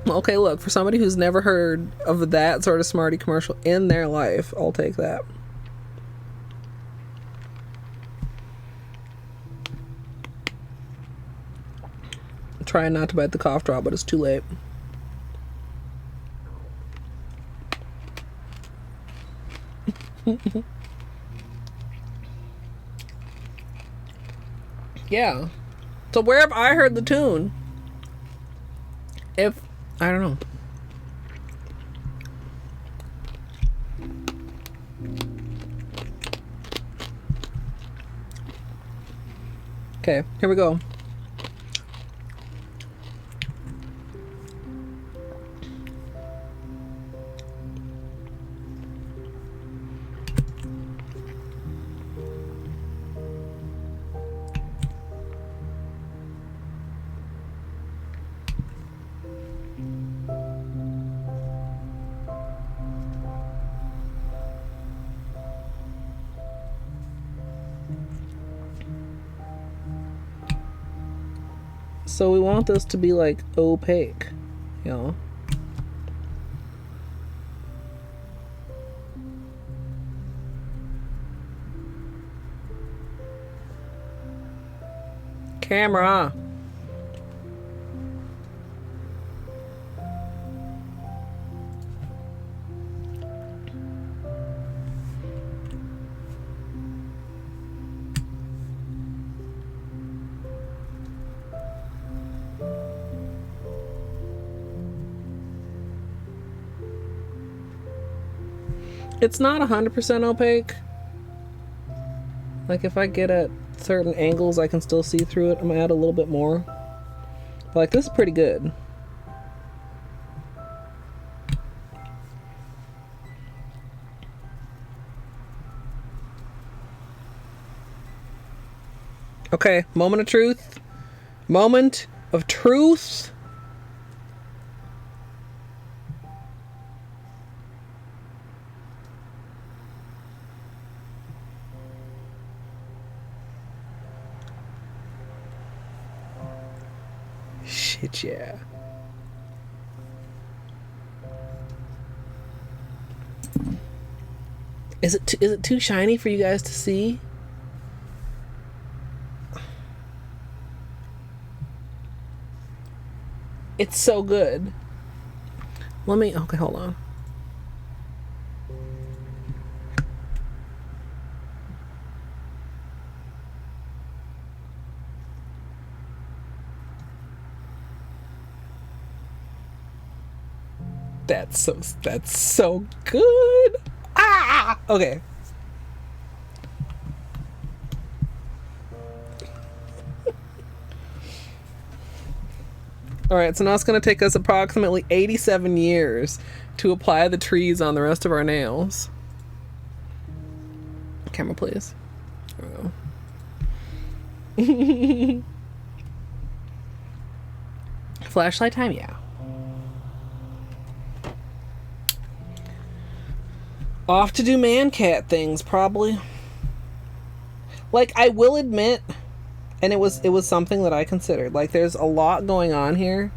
[SPEAKER 1] Okay, look, for somebody who's never heard of that sort of Smartie commercial in their life, I'll take that. I'm trying not to bite the cough drop, but it's too late. Yeah. So where have I heard the tune? If I don't know. Okay, here we go. So we want this to be like opaque, you know? Camera. It's not 100% opaque. Like if I get at certain angles, I can still see through it. I'm gonna add a little bit more. But like this is pretty good. Okay, moment of truth. Moment of truth. Shit, yeah. Is it too shiny for you guys to see? It's so good. Okay, hold on. That's so good. Ah! Okay. All right, so now it's going to take us approximately 87 years to apply the trees on the rest of our nails. Camera, please. There we go. Flashlight time, yeah. Off to do man-cat things, probably. Like, I will admit, and it was something that I considered. Like, there's a lot going on here.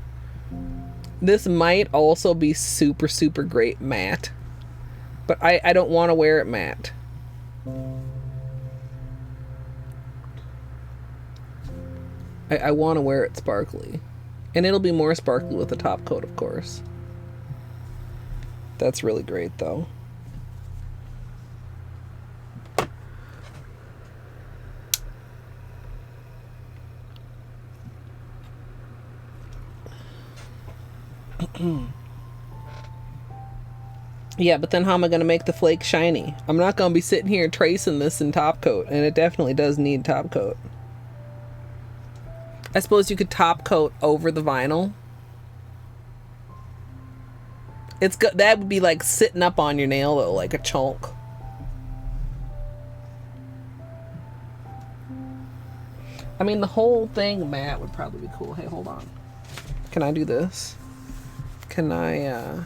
[SPEAKER 1] This might also be super, super great matte. But I don't want to wear it matte. I want to wear it sparkly. And it'll be more sparkly with the top coat, of course. That's really great, though. Yeah, but then how am I going to make the flake shiny? I'm not going to be sitting here tracing this in top coat, and it definitely does need top coat. I suppose you could top coat over the vinyl. It's good. That would be like sitting up on your nail though, like a chunk. I mean, the whole thing matte would probably be cool. Hey, hold on. Can I do this? Can I,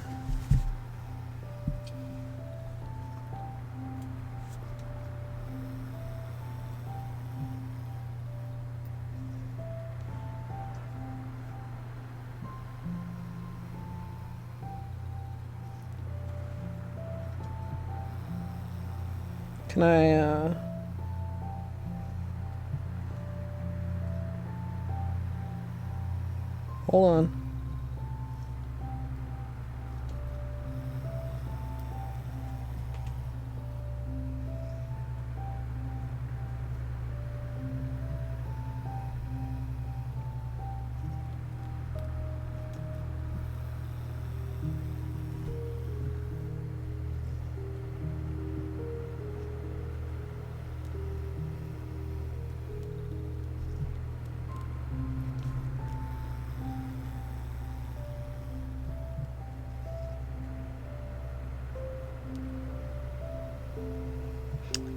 [SPEAKER 1] Can I, hold on.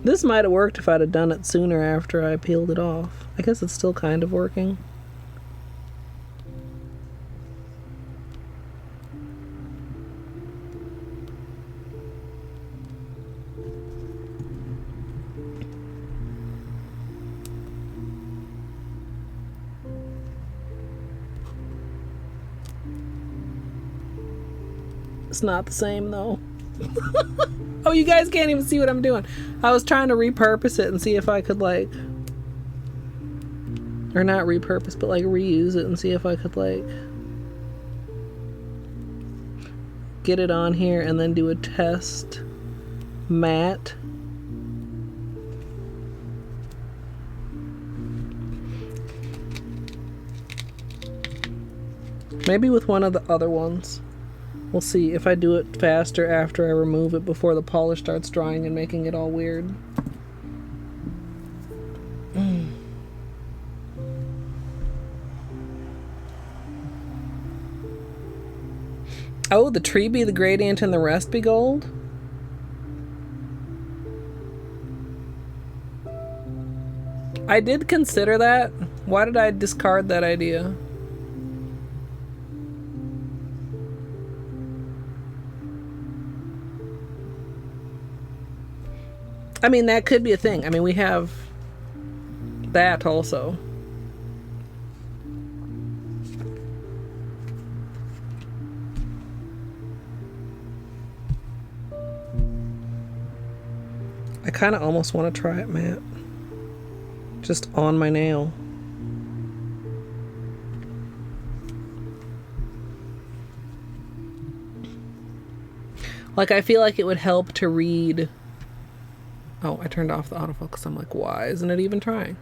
[SPEAKER 1] This might have worked if I'd have done it sooner after I peeled it off. I guess it's still kind of working. It's not the same though. Oh, you guys can't even see what I'm doing. I was trying to repurpose it and see if I could like, or not repurpose, but like reuse it and see if I could like get it on here and then do a test matte. Maybe with one of the other ones. We'll see if I do it faster after I remove it before the polish starts drying and making it all weird. Oh, the tree be the gradient and the rest be gold? I did consider that. Why did I discard that idea? I mean, that could be a thing. I mean, we have that also. I kind of almost want to try it matte. Just on my nail. Like, I feel like it would help to read... Oh, I turned off the autofocus. I'm like, why isn't it even trying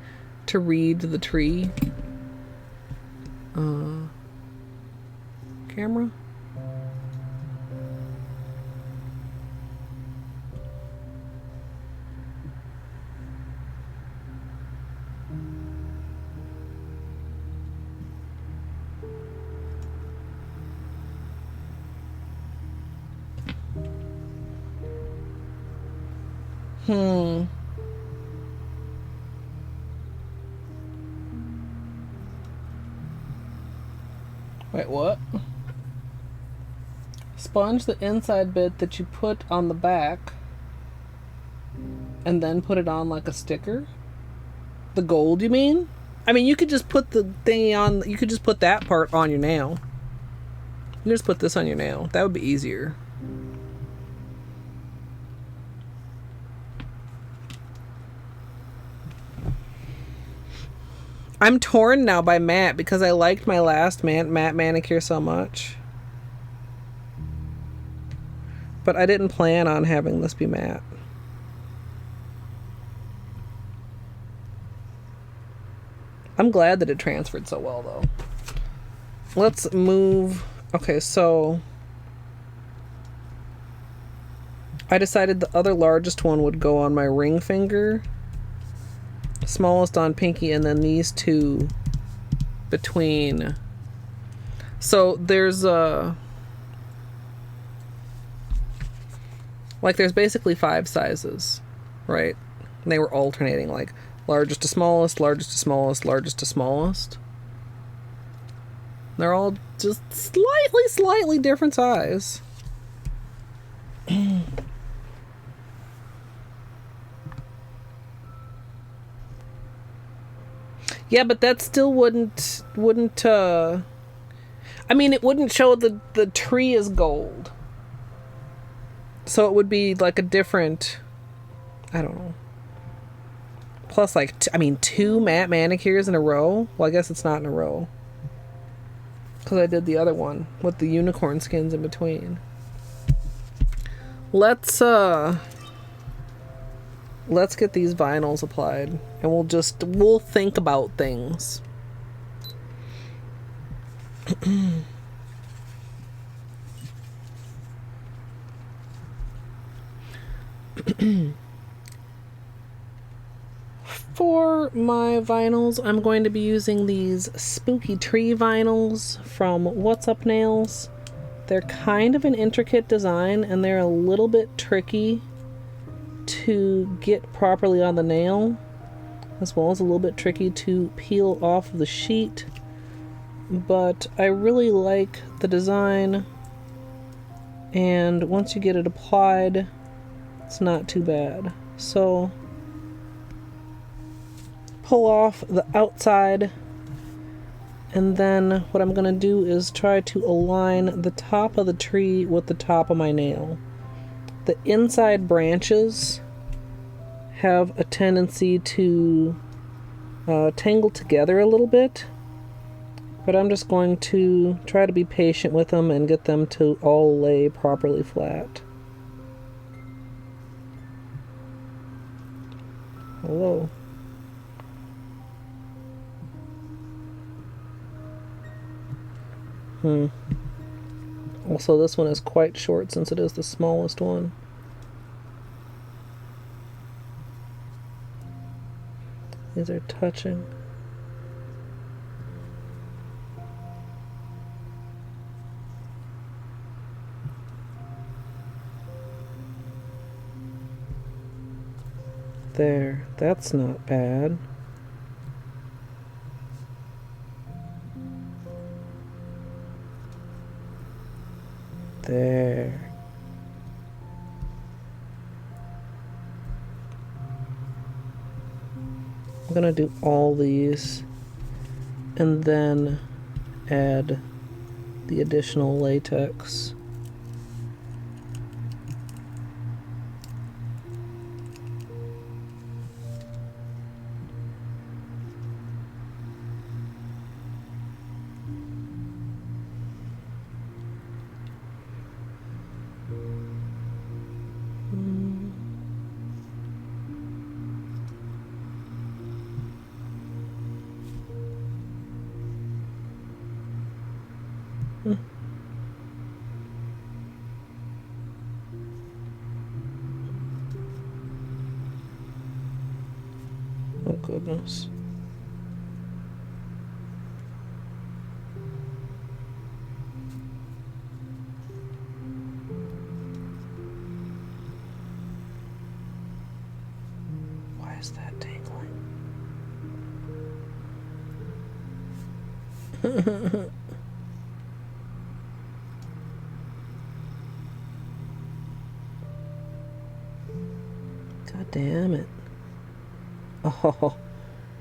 [SPEAKER 1] to read the tree? Camera? Wait, what? Sponge the inside bit that you put on the back and then put it on like a sticker? The gold, you mean? I mean, you could just put the thingy on, you could just put that part on your nail. You just put this on your nail. That would be easier. I'm torn now by matte because I liked my last matte manicure so much. But I didn't plan on having this be matte. I'm glad that it transferred so well though. Let's move. Okay, so I decided the other largest one would go on my ring finger, smallest on pinky, and then these two between. So there's there's basically 5 sizes, right? And they were alternating, like largest to smallest, largest to smallest, largest to smallest. They're all just slightly different size. Yeah, but that still wouldn't I mean, it wouldn't show the tree is gold. So it would be like a different, I don't know. Plus, like, 2 matte manicures in a row? Well, I guess it's not in a row. Because I did the other one with the unicorn skins in between. Let's get these vinyls applied. And we'll think about things. For my vinyls, I'm going to be using these Spooky Tree vinyls from What's Up Nails. They're kind of an intricate design, and they're a little bit tricky to get properly on the nail, as well as a little bit tricky to peel off of the sheet. But I really like the design, and once you get it applied, it's not too bad. So pull off the outside, and then what I'm going to do is try to align the top of the tree with the top of my nail. The inside branches have a tendency to tangle together a little bit, but I'm just going to try to be patient with them and get them to all lay properly flat. Hello. Also, this one is quite short since it is the smallest one. These are touching. There, that's not bad. There. I'm gonna do all these and then add the additional latex. Oh goodness. Why is that tingling? God damn it. Oh,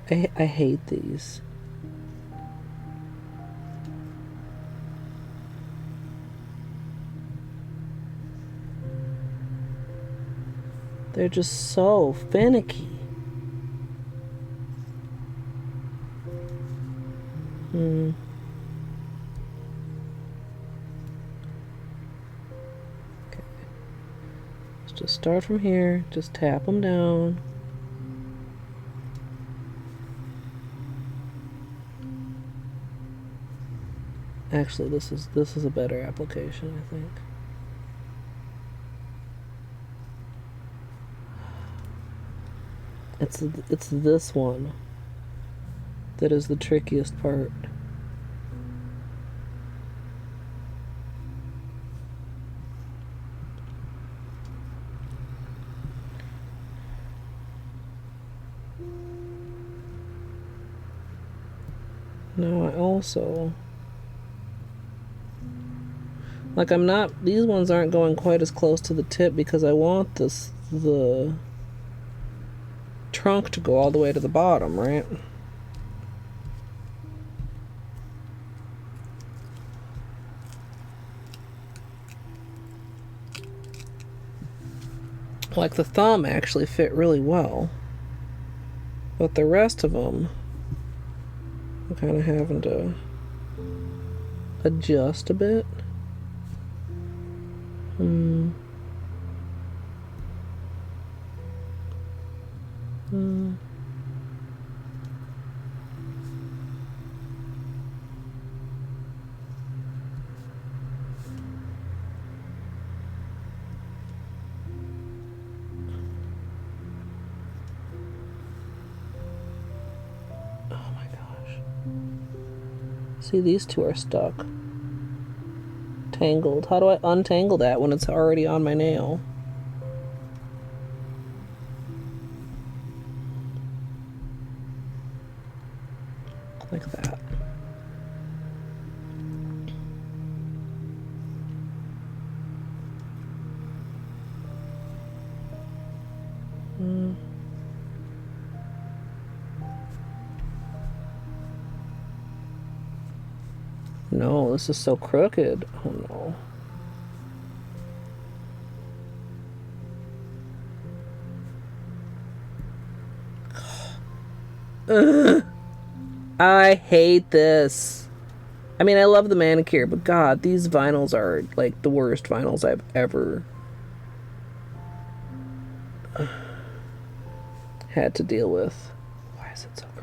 [SPEAKER 1] I hate these. They're just so finicky. Okay. Let's just start from here. Just tap them down. Actually, this is a better application, I think. It's this one that is the trickiest part. Now I also, like, I'm not, these ones aren't going quite as close to the tip because I want the trunk to go all the way to the bottom, right? Like, the thumb actually fit really well, but the rest of them, I'm kind of having to adjust a bit. Oh my gosh. See, these two are stuck. Tangled. How do I untangle that when it's already on my nail? Like that. No, this is so crooked. Oh no. Ugh. I hate this. I mean, I love the manicure, but God, these vinyls are like the worst vinyls I've ever had to deal with. Why is it so crooked?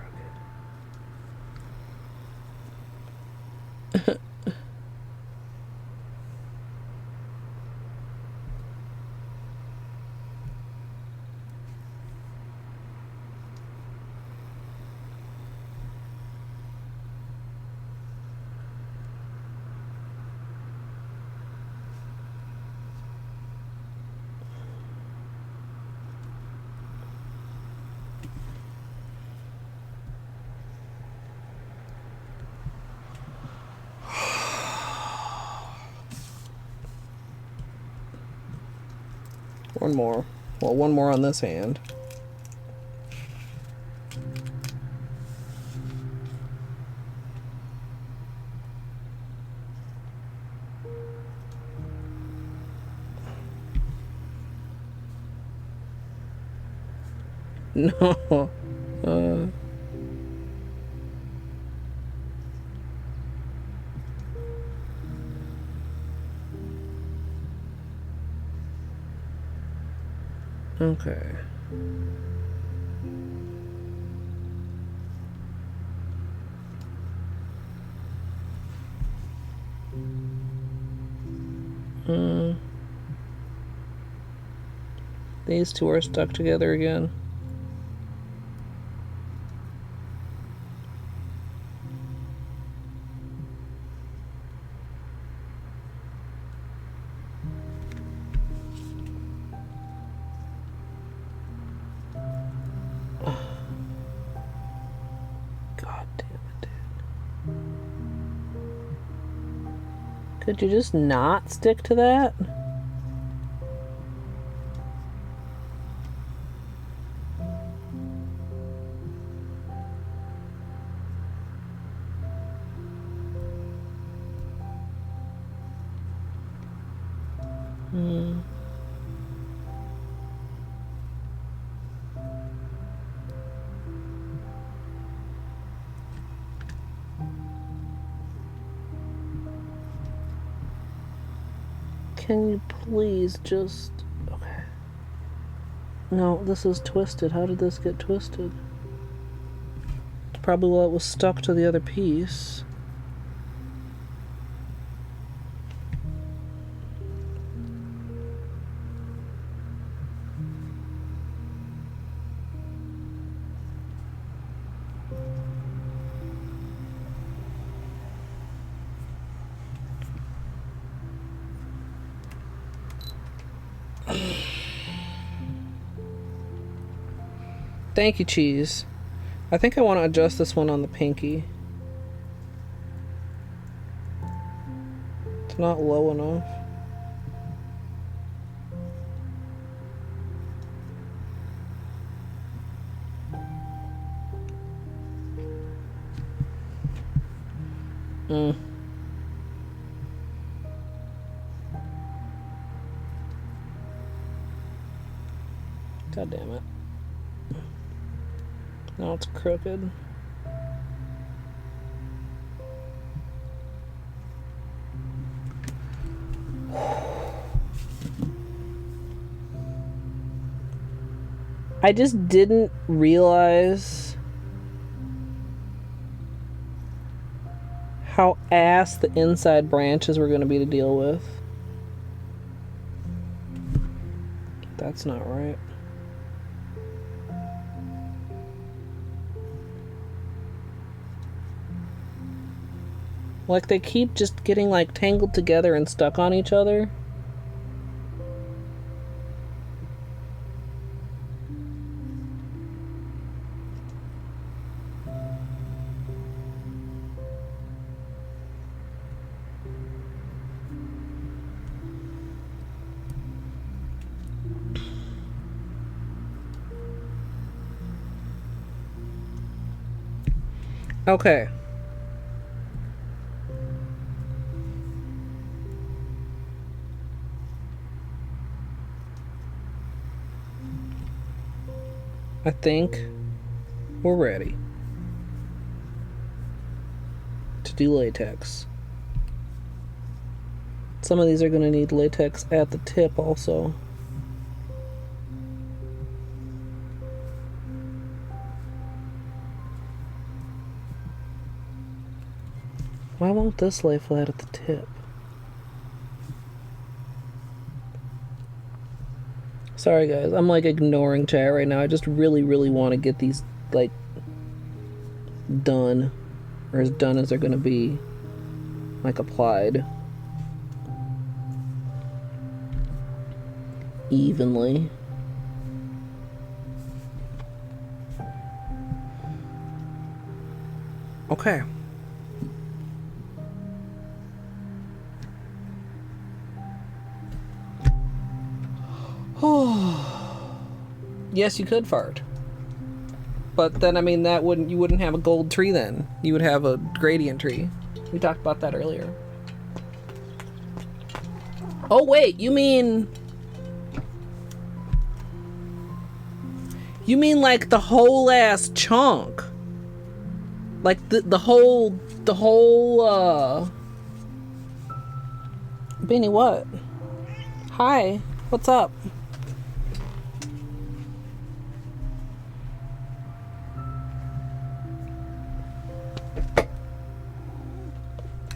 [SPEAKER 1] One more. Well, one more on this hand. No. Okay. These two are stuck together again. God damn it, dude. Could you just not stick to that? Can you please just... Okay. No, this is twisted. How did this get twisted? It's probably while it was stuck to the other piece. Thank you, cheese. I think I want to adjust this one on the pinky. It's not low enough. God damn it. Now it's crooked. I just didn't realize how ass the inside branches were going to be to deal with. That's not right. Like, they keep just getting, like, tangled together and stuck on each other. Okay. I think we're ready to do latex. Some of these are going to need latex at the tip also. Why won't this lay flat at the tip? Sorry guys, I'm like ignoring chat right now. I just really want to get these like done, or as done as they're gonna be, like applied evenly. Okay. Yes, you could fart. But then, I mean, you wouldn't have a gold tree then. You would have a gradient tree. We talked about that earlier. Oh, wait, you mean like the whole ass chunk? Like the whole, Beanie, what? Hi, what's up?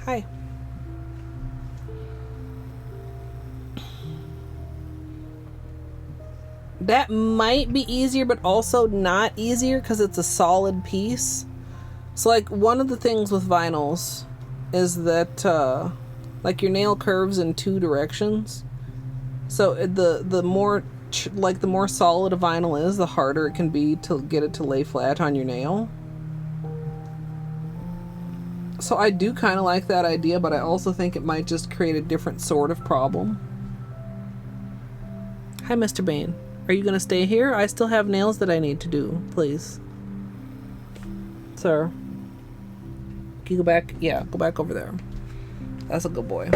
[SPEAKER 1] Hi. That might be easier, but also not easier because it's a solid piece. So, like, one of the things with vinyls is that, like, your nail curves in two directions. So the more the more solid a vinyl is, the harder it can be to get it to lay flat on your nail. So I do kind of like that idea, but I also think it might just create a different sort of problem. Hi, Mr. Bain. Are you going to stay here? I still have nails that I need to do, please. Sir. Can you go back? Yeah, go back over there. That's a good boy.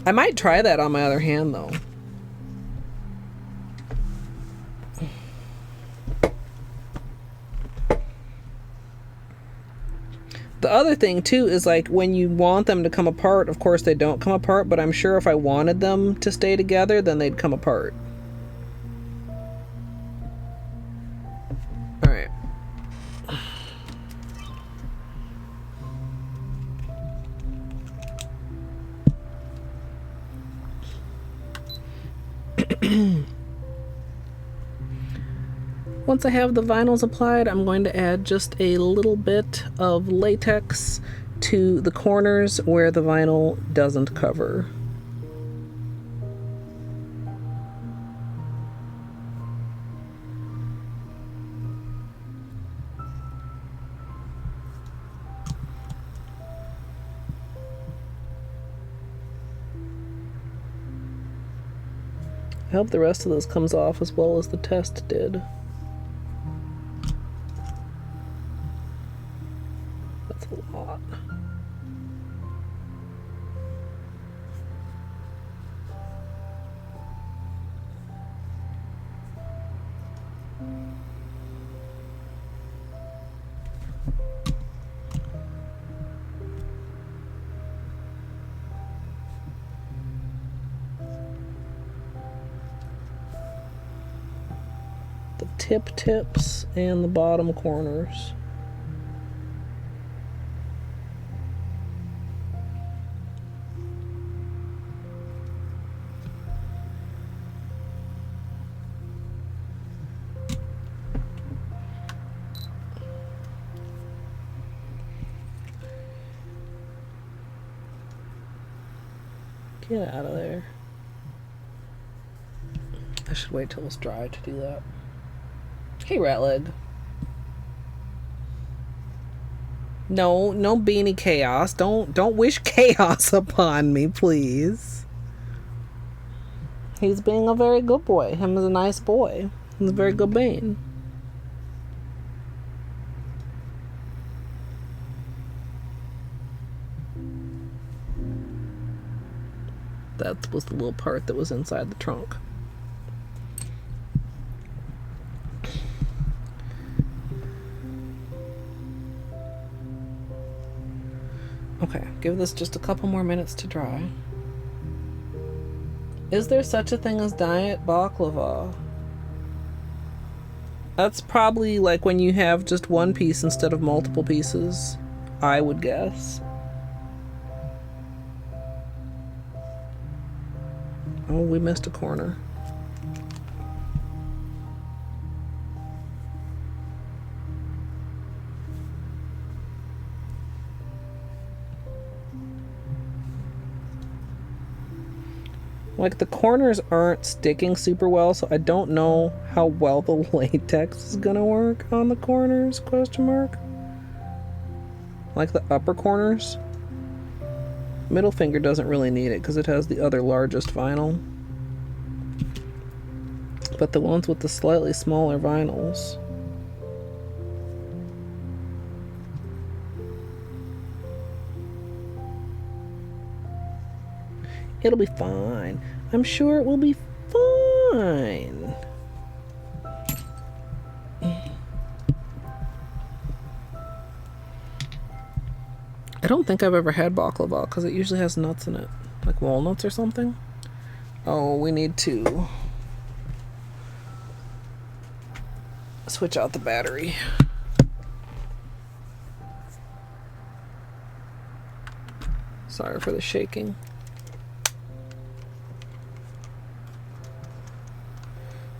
[SPEAKER 1] I might try that on my other hand, though. The other thing, too, is like when you want them to come apart, of course they don't come apart, but I'm sure if I wanted them to stay together, then they'd come apart. Alright. Once I have the vinyls applied, I'm going to add just a little bit of latex to the corners where the vinyl doesn't cover. I hope the rest of this comes off as well as the test did. That's a lot. Tips and the bottom corners. Get out of there. I should wait till it's dry to do that. Hey, Ratleg. No beanie chaos. Don't wish chaos upon me, please. He's being a very good boy. Him is a nice boy. He's a very good bean. That was the little part that was inside the trunk. Okay, give this just a couple more minutes to dry. Is there such a thing as diet baklava? That's probably like when you have just one piece instead of multiple pieces, I would guess. Oh, we missed a corner. Like, the corners aren't sticking super well, so I don't know how well the latex is gonna work on the corners, question mark. Like the upper corners. Middle finger doesn't really need it because it has the other largest vinyl. But the ones with the slightly smaller vinyls. It'll be fine. I'm sure it will be fine. I don't think I've ever had baklava because it usually has nuts in it. Like walnuts or something. Oh, we need to switch out the battery. Sorry for the shaking.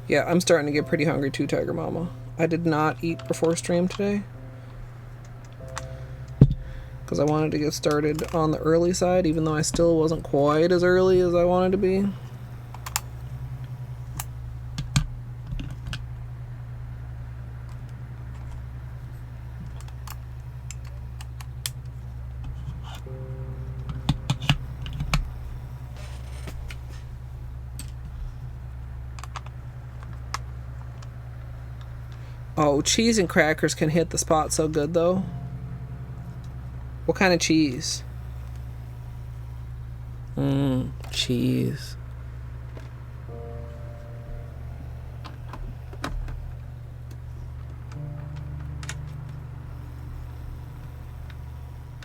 [SPEAKER 1] Yeah, I'm starting to get pretty hungry too, Tiger Mama. I did not eat before stream today because I wanted to get started on the early side, even though I still wasn't quite as early as I wanted to be. Oh, cheese and crackers can hit the spot so good, though. What kind of cheese? Cheese.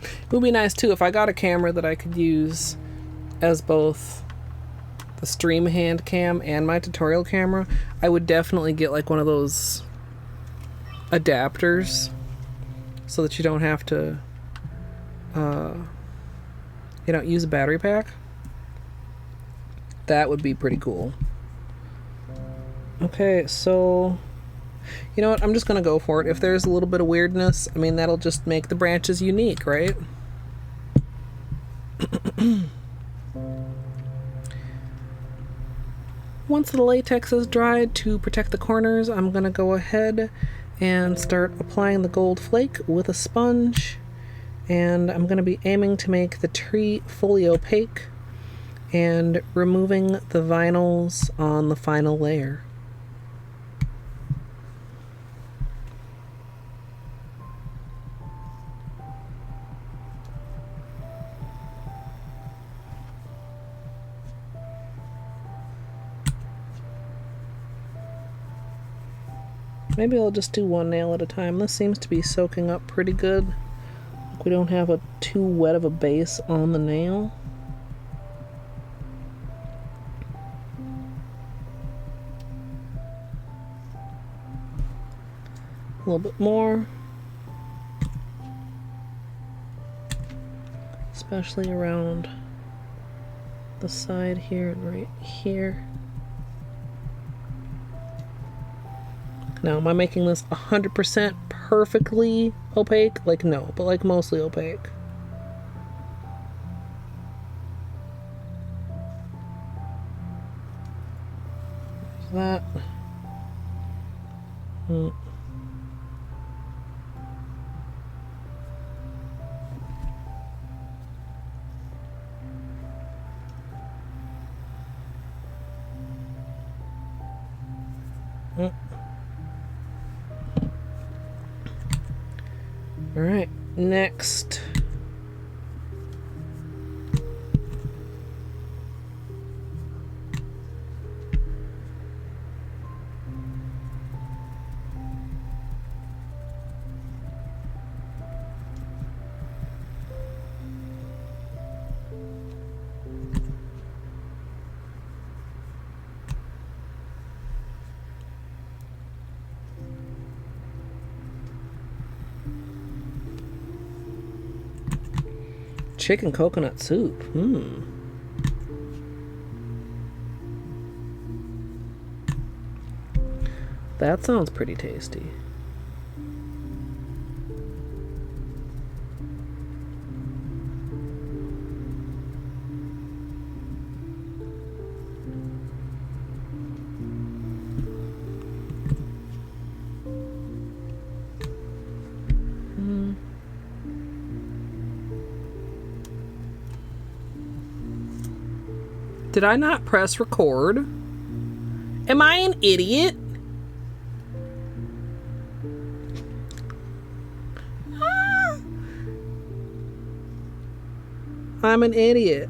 [SPEAKER 1] It would be nice, too, if I got a camera that I could use as both the stream hand cam and my tutorial camera. I would definitely get, like, one of those adapters so that you don't have to use a battery pack. That would be pretty cool. Okay, so you know what, I'm just gonna go for it. If there's a little bit of weirdness, I mean, that'll just make the branches unique, right? Once the latex is dried, to protect the corners, I'm gonna go ahead and start applying the gold flake with a sponge, and I'm going to be aiming to make the tree fully opaque, and removing the vinyls on the final layer. Maybe I'll just do one nail at a time. This seems to be soaking up pretty good. We don't have a too wet of a base on the nail. A little bit more. Especially around the side here and right here. Now, am I making this 100% perfectly opaque? Like, no, but like mostly opaque. There's that. All right, next. Chicken coconut soup. That sounds pretty tasty. Did I not press record? Am I an idiot? I'm an idiot.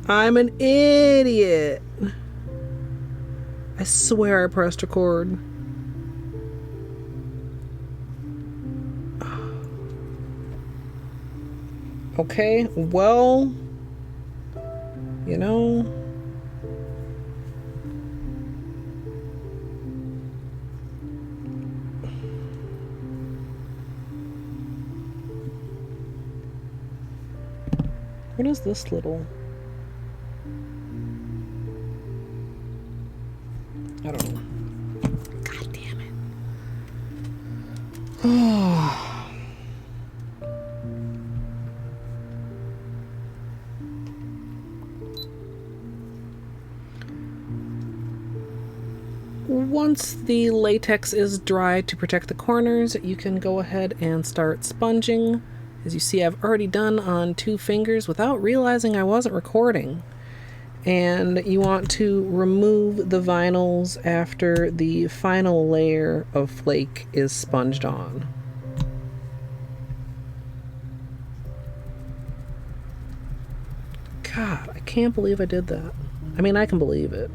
[SPEAKER 1] I'm an idiot. I swear I pressed record. Okay, well, you know, what is this little? I don't know. God damn it. Oh. Once the latex is dry to protect the corners, you can go ahead and start sponging. As you see, I've already done on 2 fingers without realizing I wasn't recording. And you want to remove the vinyls after the final layer of flake is sponged on. God, I can't believe I did that. I mean, I can believe it.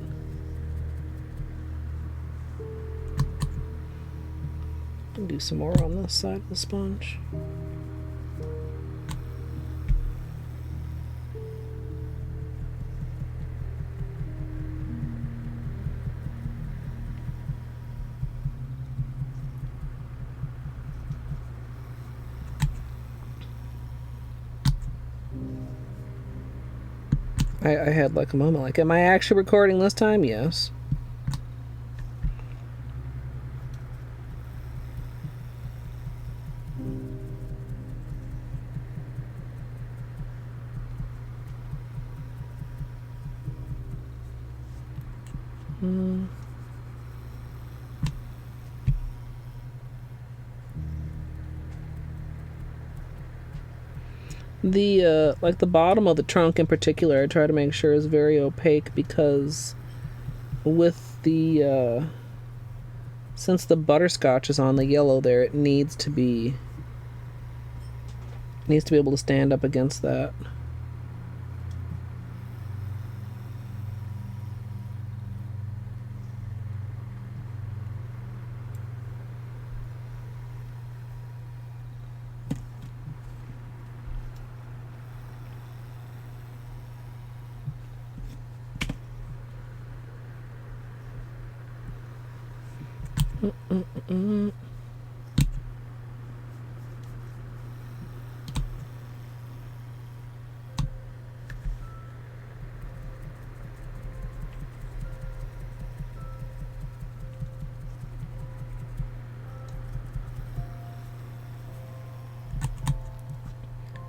[SPEAKER 1] Do some more on this side of the sponge. I had like a moment like, am I actually recording this time? Yes. The like the bottom of the trunk in particular, I try to make sure is very opaque because with the since the butterscotch is on the yellow there, it needs to be able to stand up against that.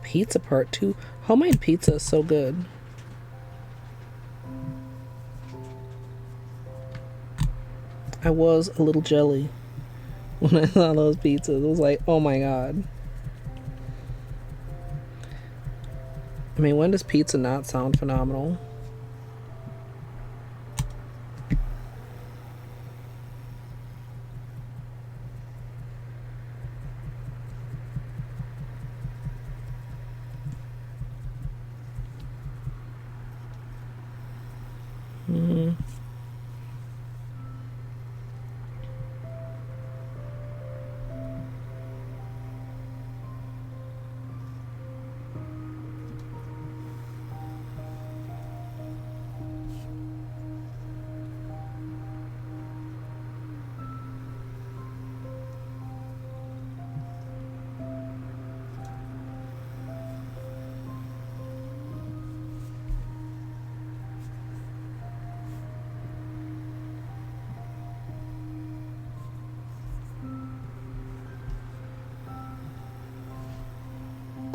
[SPEAKER 1] Pizza part 2. Homemade pizza is so good. I was a little jelly when I saw those pizzas. It was like, oh my god. I mean, when does pizza not sound phenomenal?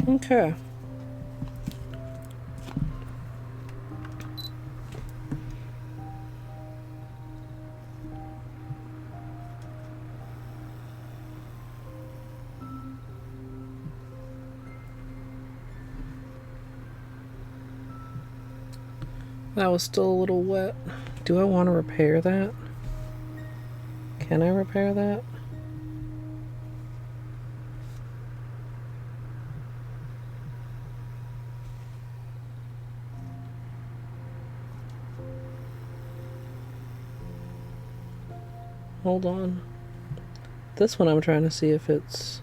[SPEAKER 1] Okay. That was still a little wet. Do I want to repair that? Can I repair that? Hold on. This one I'm trying to see if it's...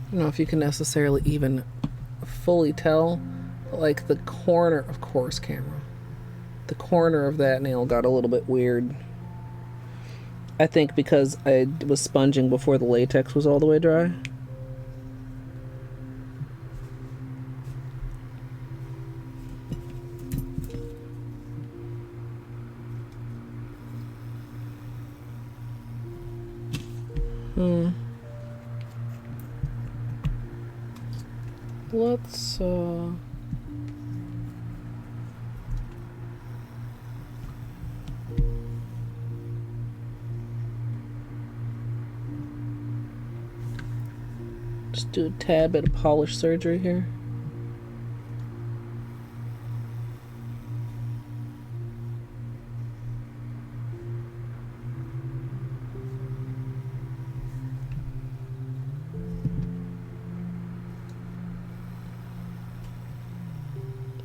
[SPEAKER 1] I don't know if you can necessarily even fully tell, but like the corner, of course, camera. The corner of that nail got a little bit weird. I think because I was sponging before the latex was all the way dry. Let's just do a tad bit of polish surgery here.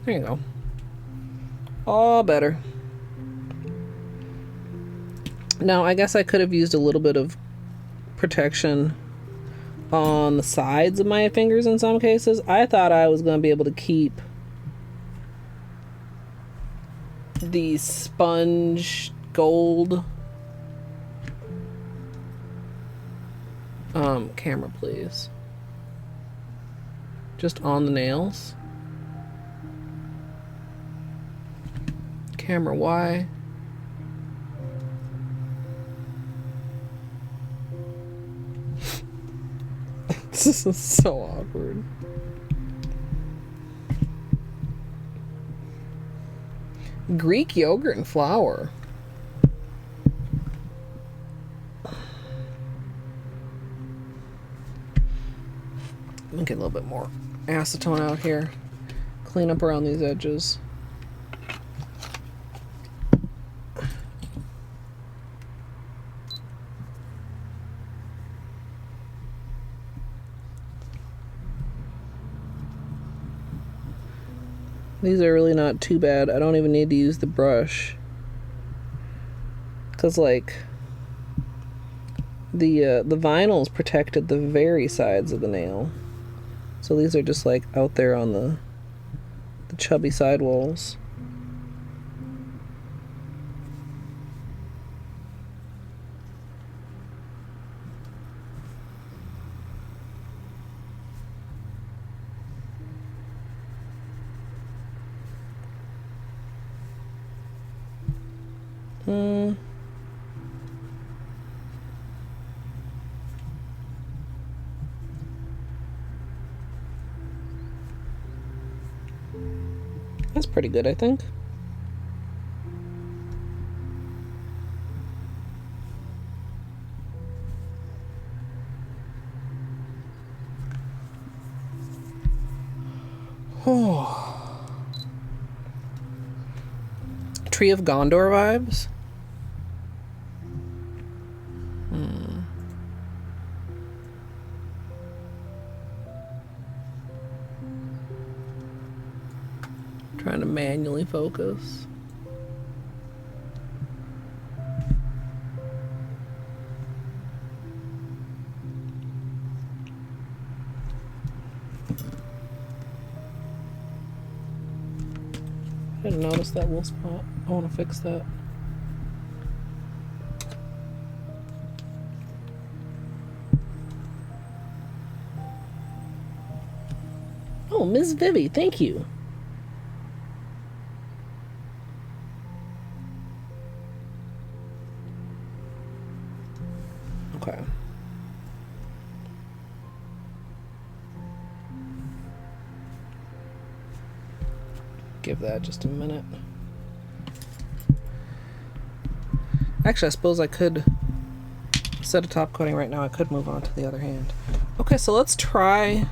[SPEAKER 1] There you go. All better. Now, I guess I could have used a little bit of protection on the sides of my fingers in some cases. I thought I was going to be able to keep the sponge gold. Camera, please. Just on the nails. Camera, why? This is so awkward. Greek yogurt and flour. Let me get a little bit more acetone out here. Clean up around these edges. These are really not too bad. I don't even need to use the brush. Because, like, the vinyl's protected the very sides of the nail. So these are just, like, out there on the chubby sidewalls. That's pretty good, I think. Oh. Tree of Gondor vibes. Trying to manually focus. I didn't notice that little spot. I want to fix that. Oh, Miss Vivi, thank you. Okay. Give that just a minute. Actually, I suppose I could, instead of top coating right now, I could move on to the other hand. Okay, so let's try.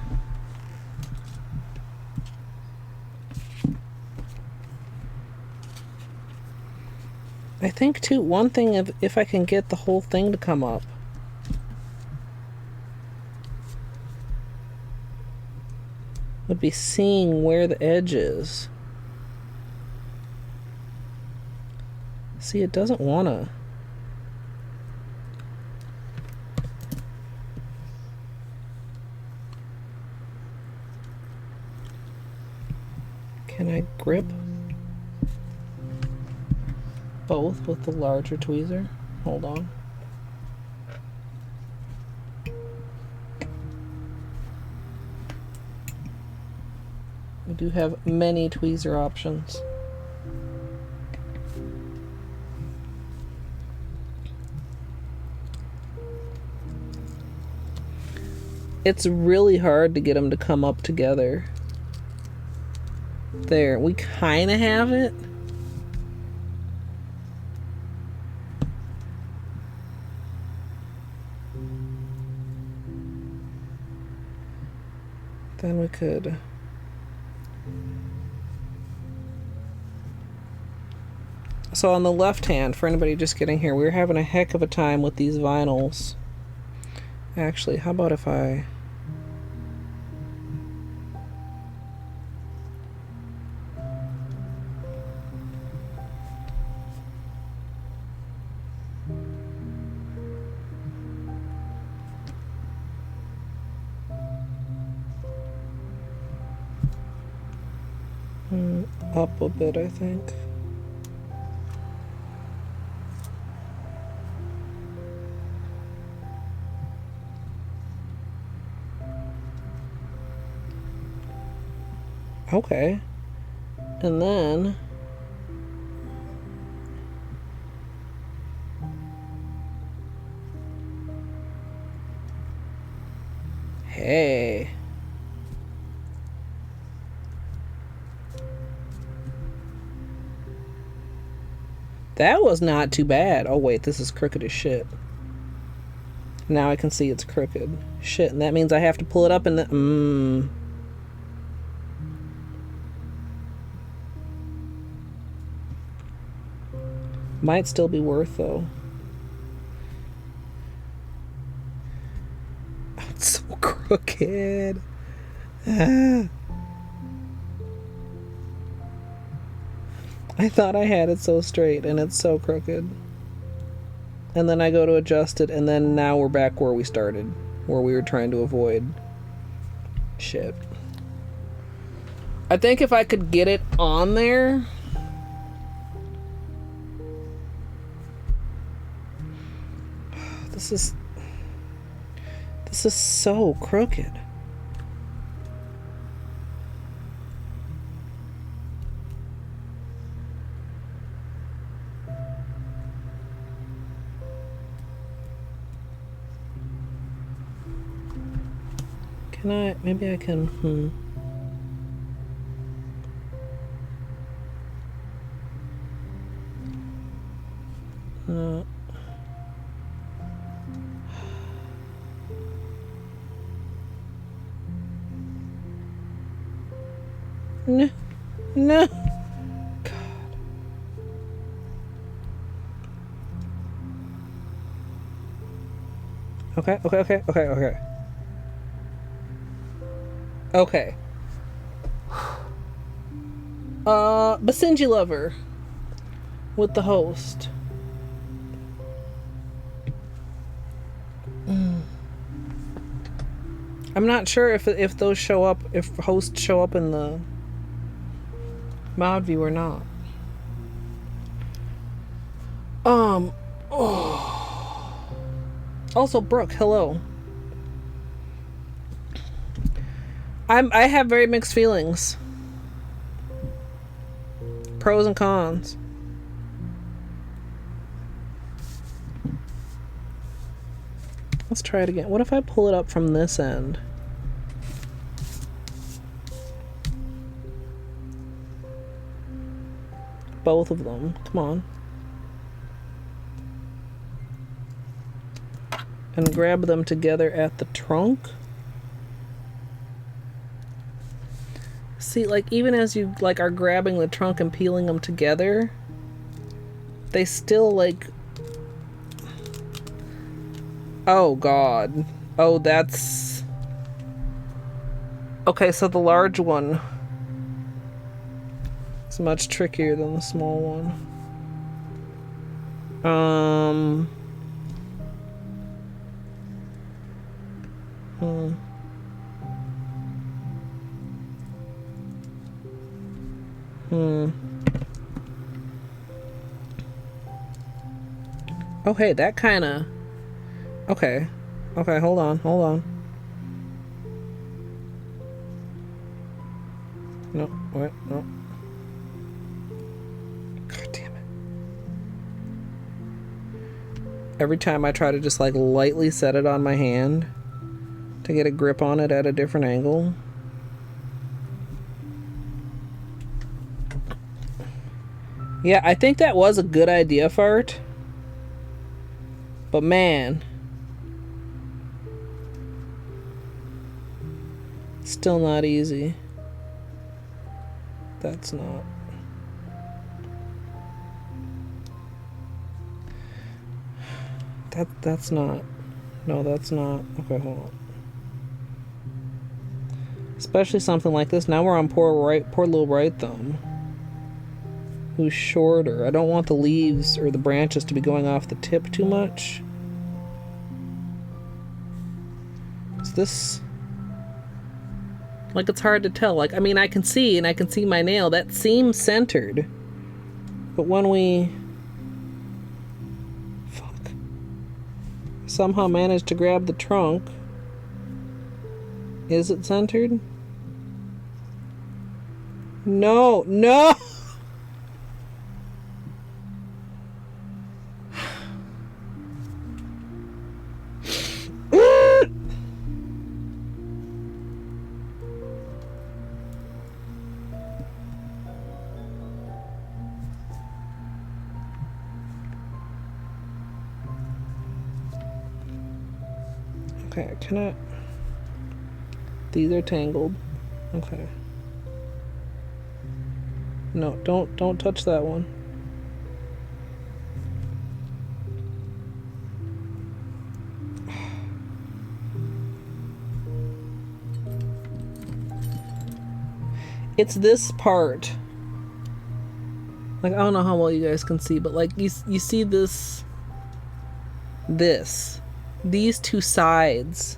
[SPEAKER 1] I think too, one thing, if I can get the whole thing to come up. Would be seeing where the edge is. See, it doesn't wanna. Can I grip both with the larger tweezer? Hold on. We do have many tweezer options. It's really hard to get them to come up together. There, we kind of have it. Then we could. So on the left hand, for anybody just getting here, we're having a heck of a time with these vinyls. Actually, how about if I... up a bit, I think. Okay. And then hey. That was not too bad. Oh wait, this is crooked as shit. Now I can see it's crooked. Shit, and that means I have to pull it up and then... Might still be worth, though. Oh, it's so crooked. Ah. I thought I had it so straight, and it's so crooked. And then I go to adjust it, and then now we're back where we started, where we were trying to avoid shit. I think if I could get it on there... This is so crooked. Can I, maybe I can, No. No. God. Okay. Okay. Basenji Lover with the host. I'm not sure if those show up, if hosts show up in the mod view or not. Also, Brooke, hello. I have very mixed feelings. Pros and cons. Let's try it again. What if I pull it up from this end? Both of them. Come on. And grab them together at the trunk. See, like, even as you, like, are grabbing the trunk and peeling them together, they still, like... Oh, God. Oh, that's... Okay, so the large one is much trickier than the small one. Oh, hey, that kind of... Okay. Okay, hold on. No, wait, no. God damn it. Every time I try to just, like, lightly set it on my hand to get a grip on it at a different angle... Yeah, I think that was a good idea, Fart. But man, still not easy. That's not. That's not. No, that's not. Okay, hold on. Especially something like this. Now we're on poor little right thumb, who's shorter. I don't want the leaves or the branches to be going off the tip too much. Is this... Like, it's hard to tell. Like, I mean, I can see my nail. That seems centered. But when we... Fuck. Somehow managed to grab the trunk. Is it centered? No! Okay, can I... These are tangled. Okay. No, don't touch that one. It's this part. Like, I don't know how well you guys can see, but like you see this, these two sides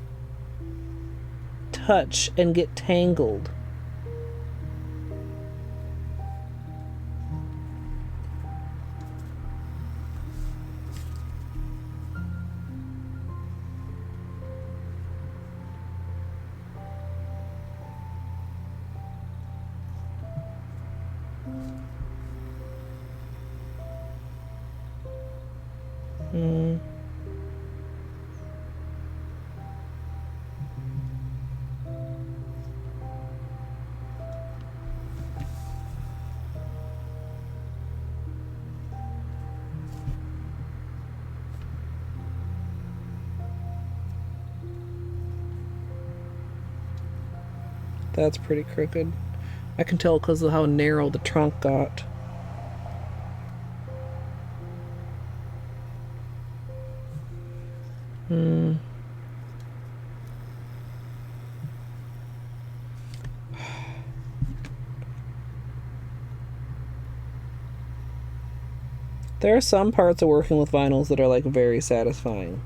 [SPEAKER 1] touch and get tangled. That's pretty crooked. I can tell because of how narrow the trunk got. There are some parts of working with vinyls that are like very satisfying.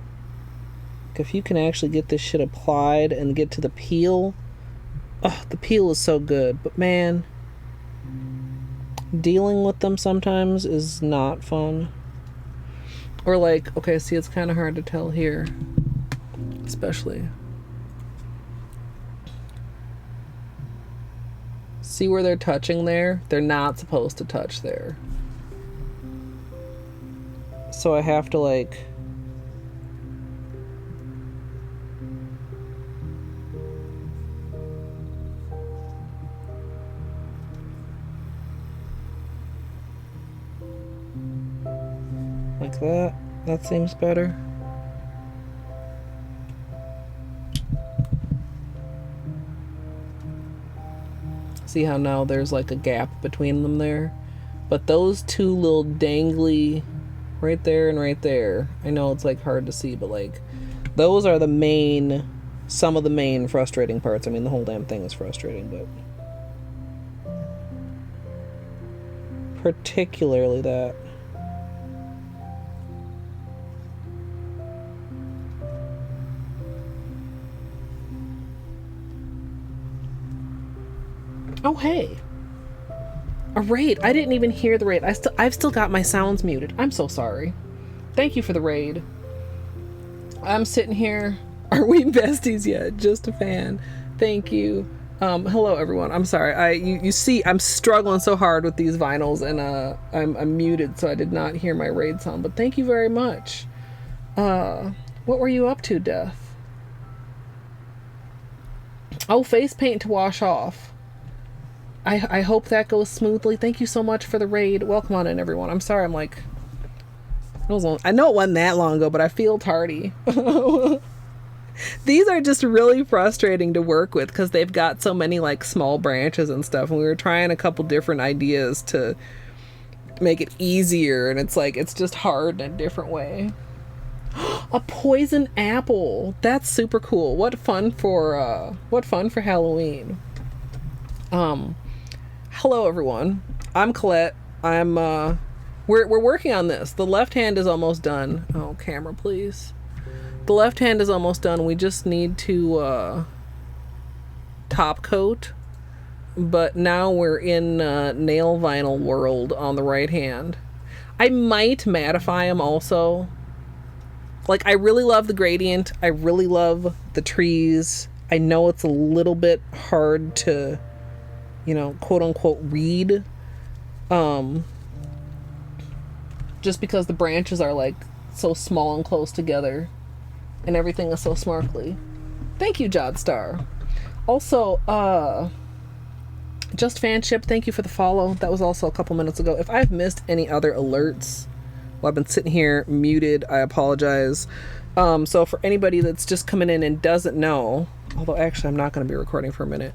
[SPEAKER 1] If you can actually get this shit applied and get to the peel, oh, the peel is so good. But man, dealing with them sometimes is not fun. Or like, okay, see, it's kind of hard to tell here, especially. See where they're touching there? They're not supposed to touch there. So I have to like... like that. That seems better. See how now there's like a gap between them there? But those two little dangly right there and right there, I know it's like hard to see, but like those are the main, some of the main frustrating parts. I mean, the whole damn thing is frustrating, but particularly that. Oh, hey. A raid. I didn't even hear the raid. I've still got my sounds muted. I'm so sorry. Thank you for the raid. I'm sitting here. Are we besties yet? Just a fan. Thank you. Hello everyone. I'm sorry. You see I'm struggling so hard with these vinyls and I'm muted, so I did not hear my raid sound, but thank you very much. What were you up to, Death? Oh, face paint to wash off. I hope that goes smoothly. Thank you so much for the raid. Welcome on in, everyone. I'm sorry I'm like... I know it wasn't that long ago, but I feel tardy. These are just really frustrating to work with because they've got so many like small branches and stuff, and we were trying a couple different ideas to make it easier, and it's like it's just hard in a different way. A poison apple. That's super cool. What fun for Halloween. Hello everyone. I'm Colette. We're working on this. The left hand is almost done. Oh, camera please. The left hand is almost done. We just need to top coat. But now we're in nail vinyl world on the right hand. I might mattify them also. Like, I really love the gradient. I really love the trees. I know it's a little bit hard to, you know, quote unquote read. Just because the branches are like so small and close together and everything is so sparkly. Thank you, Jodstar. Also, Just Fanship, thank you for the follow. That was also a couple minutes ago. If I've missed any other alerts while I've been sitting here muted, I apologize. So for anybody that's just coming in and doesn't know, although actually I'm not going to be recording for a minute,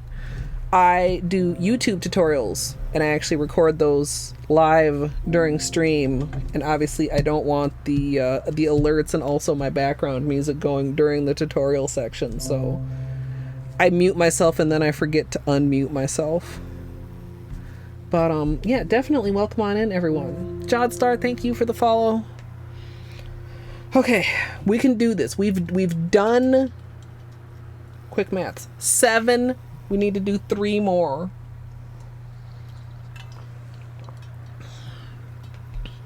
[SPEAKER 1] I do YouTube tutorials and I actually record those live during stream, and obviously I don't want the alerts and also my background music going during the tutorial section, so I mute myself and then I forget to unmute myself. But yeah, definitely welcome on in, everyone. Jodstar, thank you for the follow. Okay, we can do this. We've done, quick maths, 7. We need to do 3 more.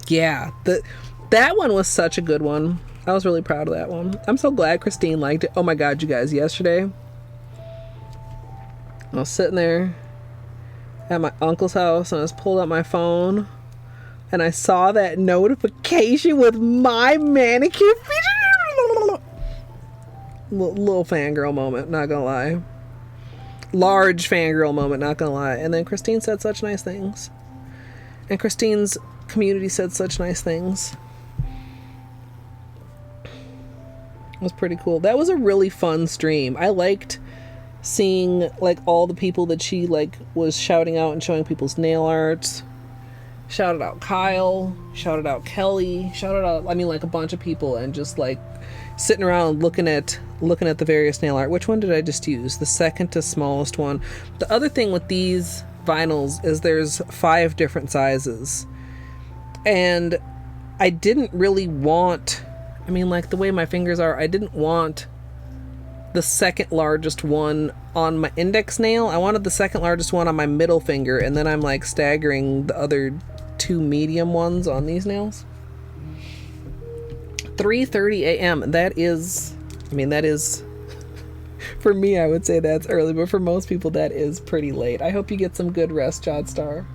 [SPEAKER 1] Yeah, that one was such a good one. I was really proud of that one. I'm so glad Cristine liked it. Oh my god, you guys, yesterday I was sitting there at my uncle's house and I just pulled out my phone and I saw that notification with my manicure feature. Little fangirl moment, not gonna lie. Large fangirl moment, not gonna lie. And then Cristine said such nice things. And Cristine's community said such nice things. It was pretty cool. That was a really fun stream. I liked seeing like all the people that she like was shouting out and showing people's nail arts. Shouted out Kyle, shouted out Kelly, shouted out, I mean, like a bunch of people, and just like sitting around looking at the various nail art. Which one did I just use? The second to smallest one. The other thing with these vinyls is there's 5 different sizes, and I didn't really want, I mean, like the way my fingers are, I didn't want the second largest one on my index nail. I wanted the second largest one on my middle finger, and then I'm like staggering the other 2 medium ones on these nails. 3:30 a.m. That is, I mean, that is, for me, I would say that's early, but for most people, that is pretty late. I hope you get some good rest, Jodstar.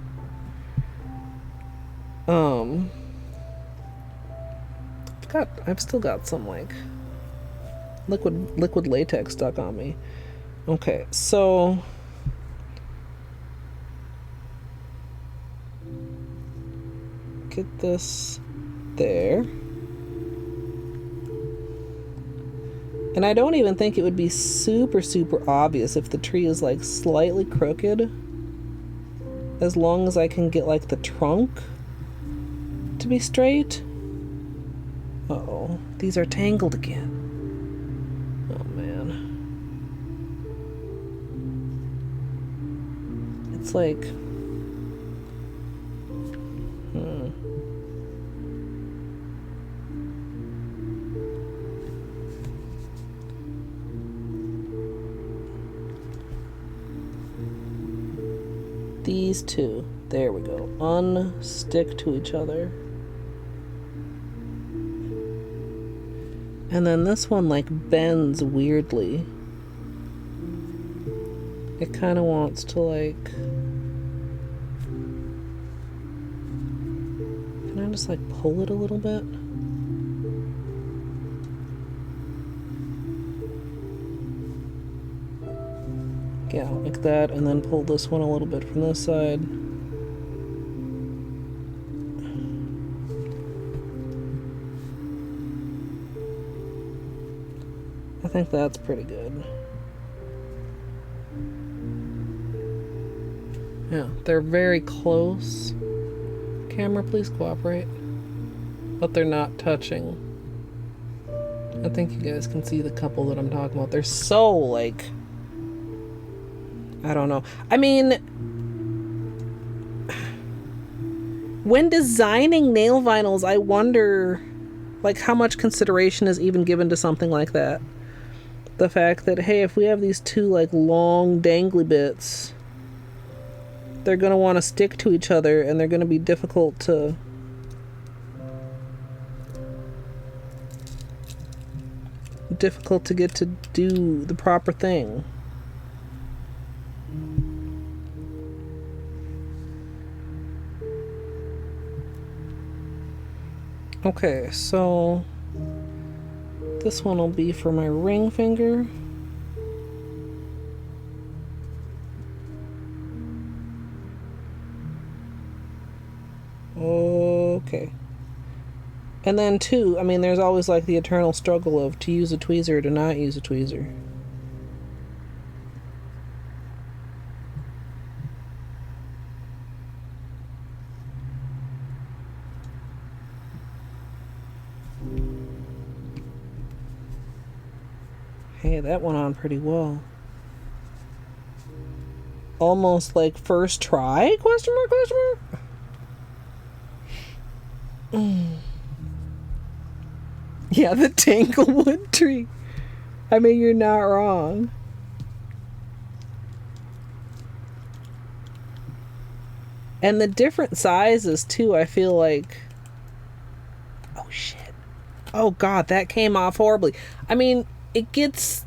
[SPEAKER 1] I've still got some like liquid latex stuck on me. Okay, so get this there. And I don't even think it would be super obvious if the tree is like slightly crooked, as long as I can get like the trunk to be straight. Uh-oh, these are tangled again. Oh man. It's like, these 2, there we go, unstick to each other. And then this one like bends weirdly. It kind of wants to like, can I just like pull it a little bit? Yeah, like that, and then pull this one a little bit from this side. I think that's pretty good. Yeah, they're very close. Camera, please cooperate. But they're not touching. I think you guys can see the couple that I'm talking about. They're so, like, I don't know. I mean, when designing nail vinyls, I wonder, like, how much consideration is even given to something like that. The fact that, hey, if we have these 2, like, long, dangly bits, they're going to want to stick to each other, and they're going to be difficult to get to do the proper thing. Okay, so this one will be for my ring finger. Okay. And then too, I mean, there's always like the eternal struggle of to use a tweezer or to not use a tweezer. Hey, that went on pretty well. Almost like first try? Question mark, question mark? Yeah, the tanglewood tree. I mean, you're not wrong. And the different sizes, too, I feel like... Oh, shit. Oh, God, that came off horribly. I mean, it gets...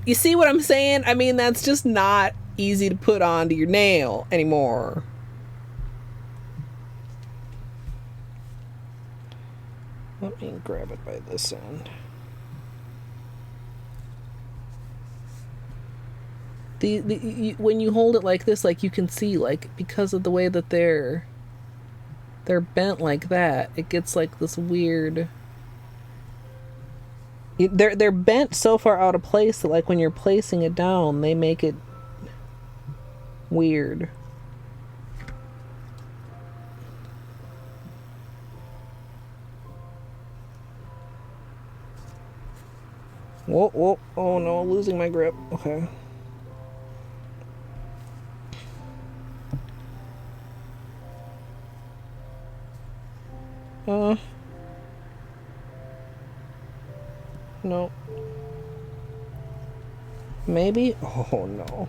[SPEAKER 1] You see what I'm saying? I mean, that's just not easy to put onto your nail anymore. Let me grab it by this end. When you hold it like this, like you can see, like because of the way that they're bent like that, it gets like this weird. They're bent so far out of place that like when you're placing it down, they make it weird. Whoa, whoa, oh no, losing my grip. Okay. No. Maybe? Oh no.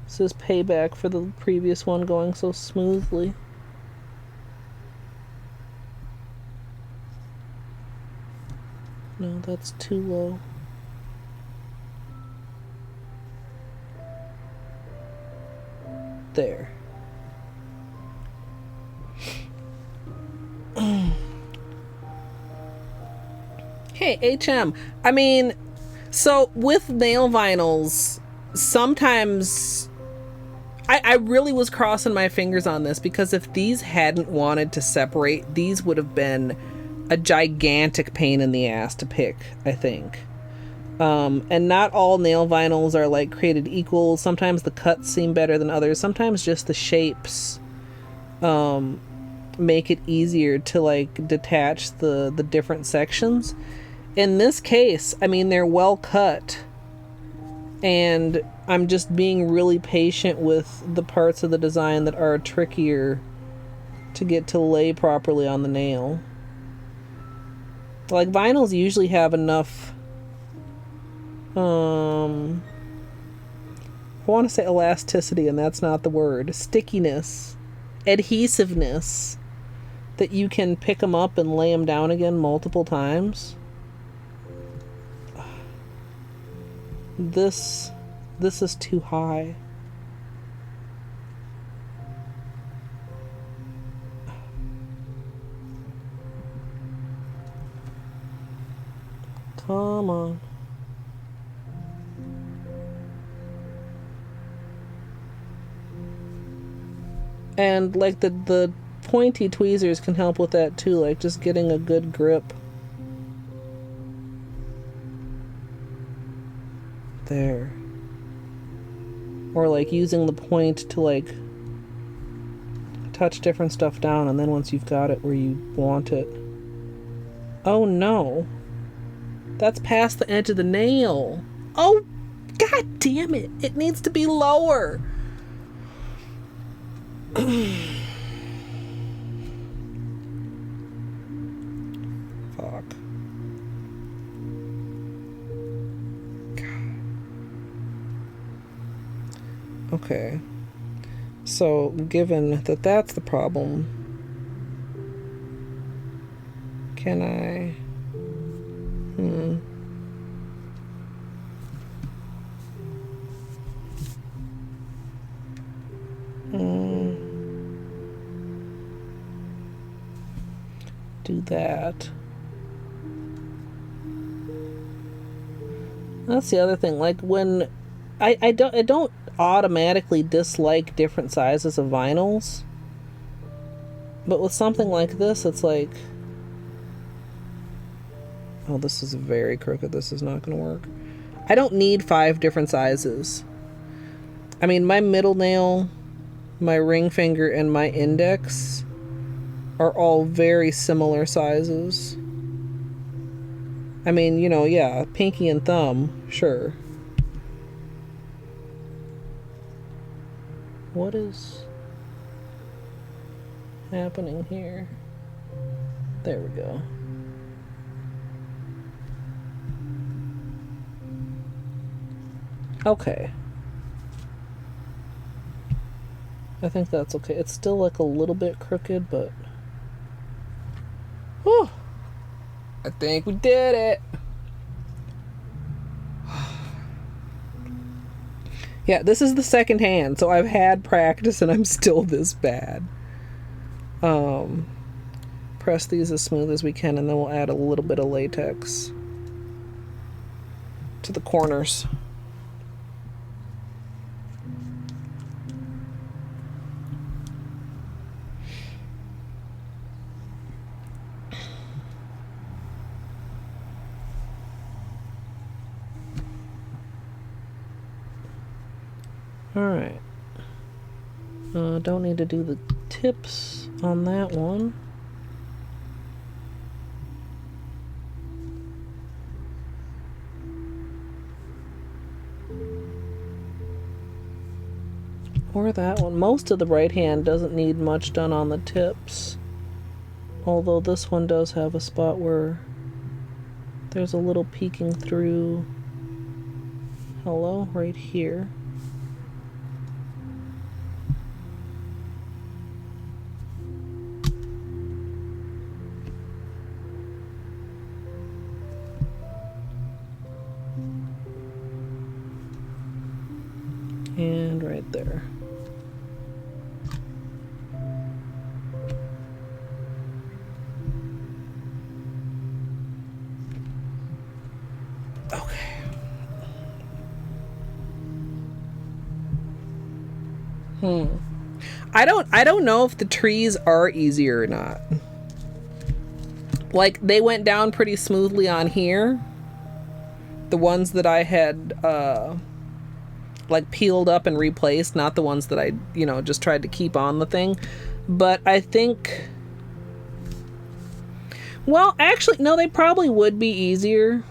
[SPEAKER 1] This is payback for the previous one going so smoothly. No, that's too low. There. Hey, HM. I mean, so with nail vinyls, sometimes I really was crossing my fingers on this because if these hadn't wanted to separate, these would have been a gigantic pain in the ass to pick, I think. And not all nail vinyls are like created equal. Sometimes the cuts seem better than others. Sometimes just the shapes make it easier to like detach the different sections. In this case, I mean, they're well cut, and I'm just being really patient with the parts of the design that are trickier to get to lay properly on the nail. Like vinyls usually have enough I want to say elasticity, and that's not the word. Stickiness, adhesiveness, that you can pick them up and lay them down again multiple times. This is too high. Come on. And like the pointy tweezers can help with that too, like just getting a good grip. There. Or like using the point to like touch different stuff down, and then once you've got it where you want it. Oh no. That's past the edge of the nail. Oh, god damn it. It needs to be lower. Fuck. Okay. So, given that that's the problem, can I... do that. That's the other thing. Like when I don't automatically dislike different sizes of vinyls. But with something like this, it's like, oh, this is very crooked. This is not going to work. I don't need 5 different sizes. I mean, my middle nail, my ring finger, and my index are all very similar sizes. I mean, you know, yeah, pinky and thumb, sure. What is happening here? There we go. Okay. I think that's okay. It's still like a little bit crooked, but... Whew. I think we did it. Yeah, this is the second hand, so I've had practice and I'm still this bad. Press these as smooth as we can, and then we'll add a little bit of latex to the corners. Alright. Don't need to do the tips on that one. Or that one. Most of the right hand doesn't need much done on the tips. Although this one does have a spot where there's a little peeking through. Hello, right here. And right there. Okay. I don't know if the trees are easier or not. Like, they went down pretty smoothly on here. The ones that I had like peeled up and replaced, not the ones that I, you know, just tried to keep on the thing. But I think, well, actually, no, they probably would be easier.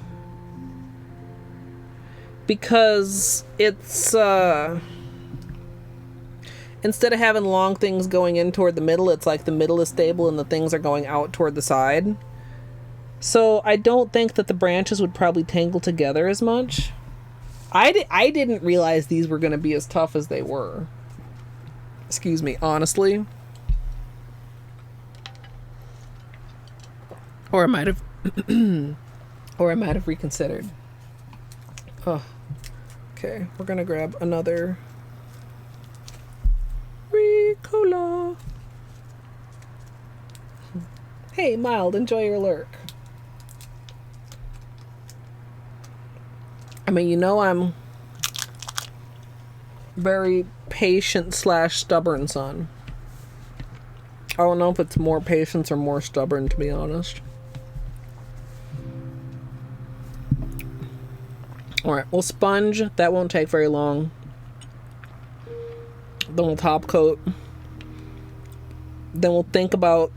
[SPEAKER 1] Because it's, instead of having long things going in toward the middle, it's like the middle is stable and the things are going out toward the side. So I don't think that the branches would probably tangle together as much. I didn't realize these were going to be as tough as they were. Excuse me, honestly. Or I might have reconsidered. Oh. Okay, we're going to grab another Ricola. Hey, Mild, enjoy your lurk. I mean, you know, I'm very patient / stubborn, son. I don't know if it's more patience or more stubborn, to be honest. Alright, we'll sponge. That won't take very long. Then we'll top coat. Then we'll think about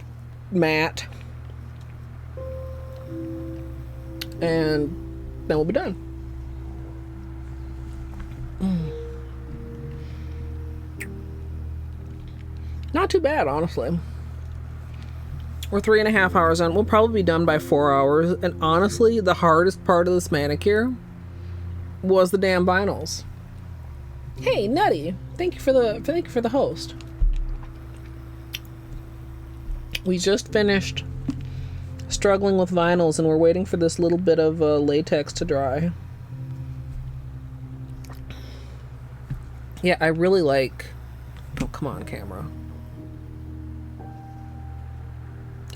[SPEAKER 1] matte. And then we'll be done. Not too bad, honestly. We're 3.5 hours in. We'll probably be done by 4 hours. And honestly, the hardest part of this manicure was the damn vinyls. Hey, Nutty! Thank you for the host. We just finished struggling with vinyls, and we're waiting for this little bit of latex to dry. Yeah, I really like... Oh, come on, camera.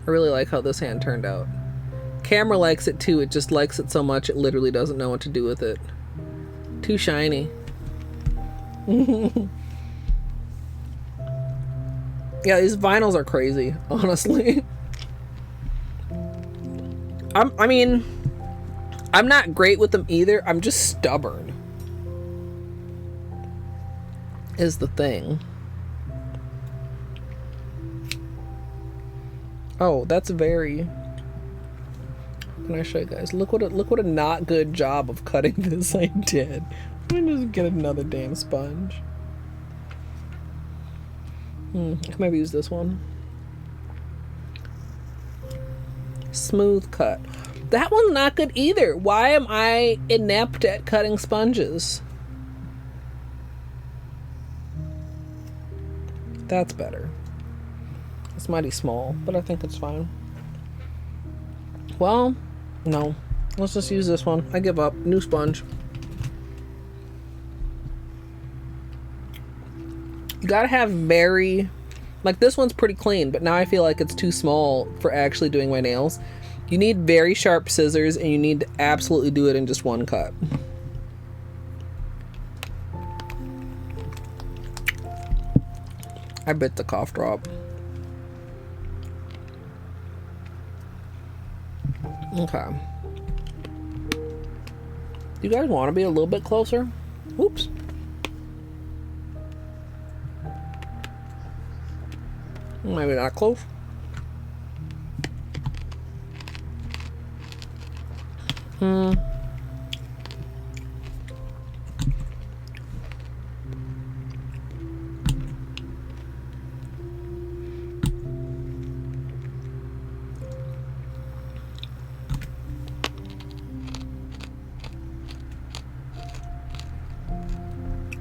[SPEAKER 1] I really like how this hand turned out. Camera likes it too. It just likes it so much it literally doesn't know what to do with it. Too shiny. Yeah, these vinyls are crazy, honestly. I mean, I'm not great with them either. I'm just stubborn. Is the thing. Oh, that's very... Can I show you guys? Look what a not good job of cutting this I did. Let me just get another damn sponge. I can maybe use this one. Smooth cut. That one's not good either. Why am I inept at cutting sponges? That's better. It's mighty small, but I think it's fine. Well, no. Let's just use this one. I give up. New sponge. You gotta have very... Like, this one's pretty clean, but now I feel like it's too small for actually doing my nails. You need very sharp scissors, and you need to absolutely do it in just one cut. I bit the cough drop. Okay. You guys want to be a little bit closer? Oops. Maybe not close.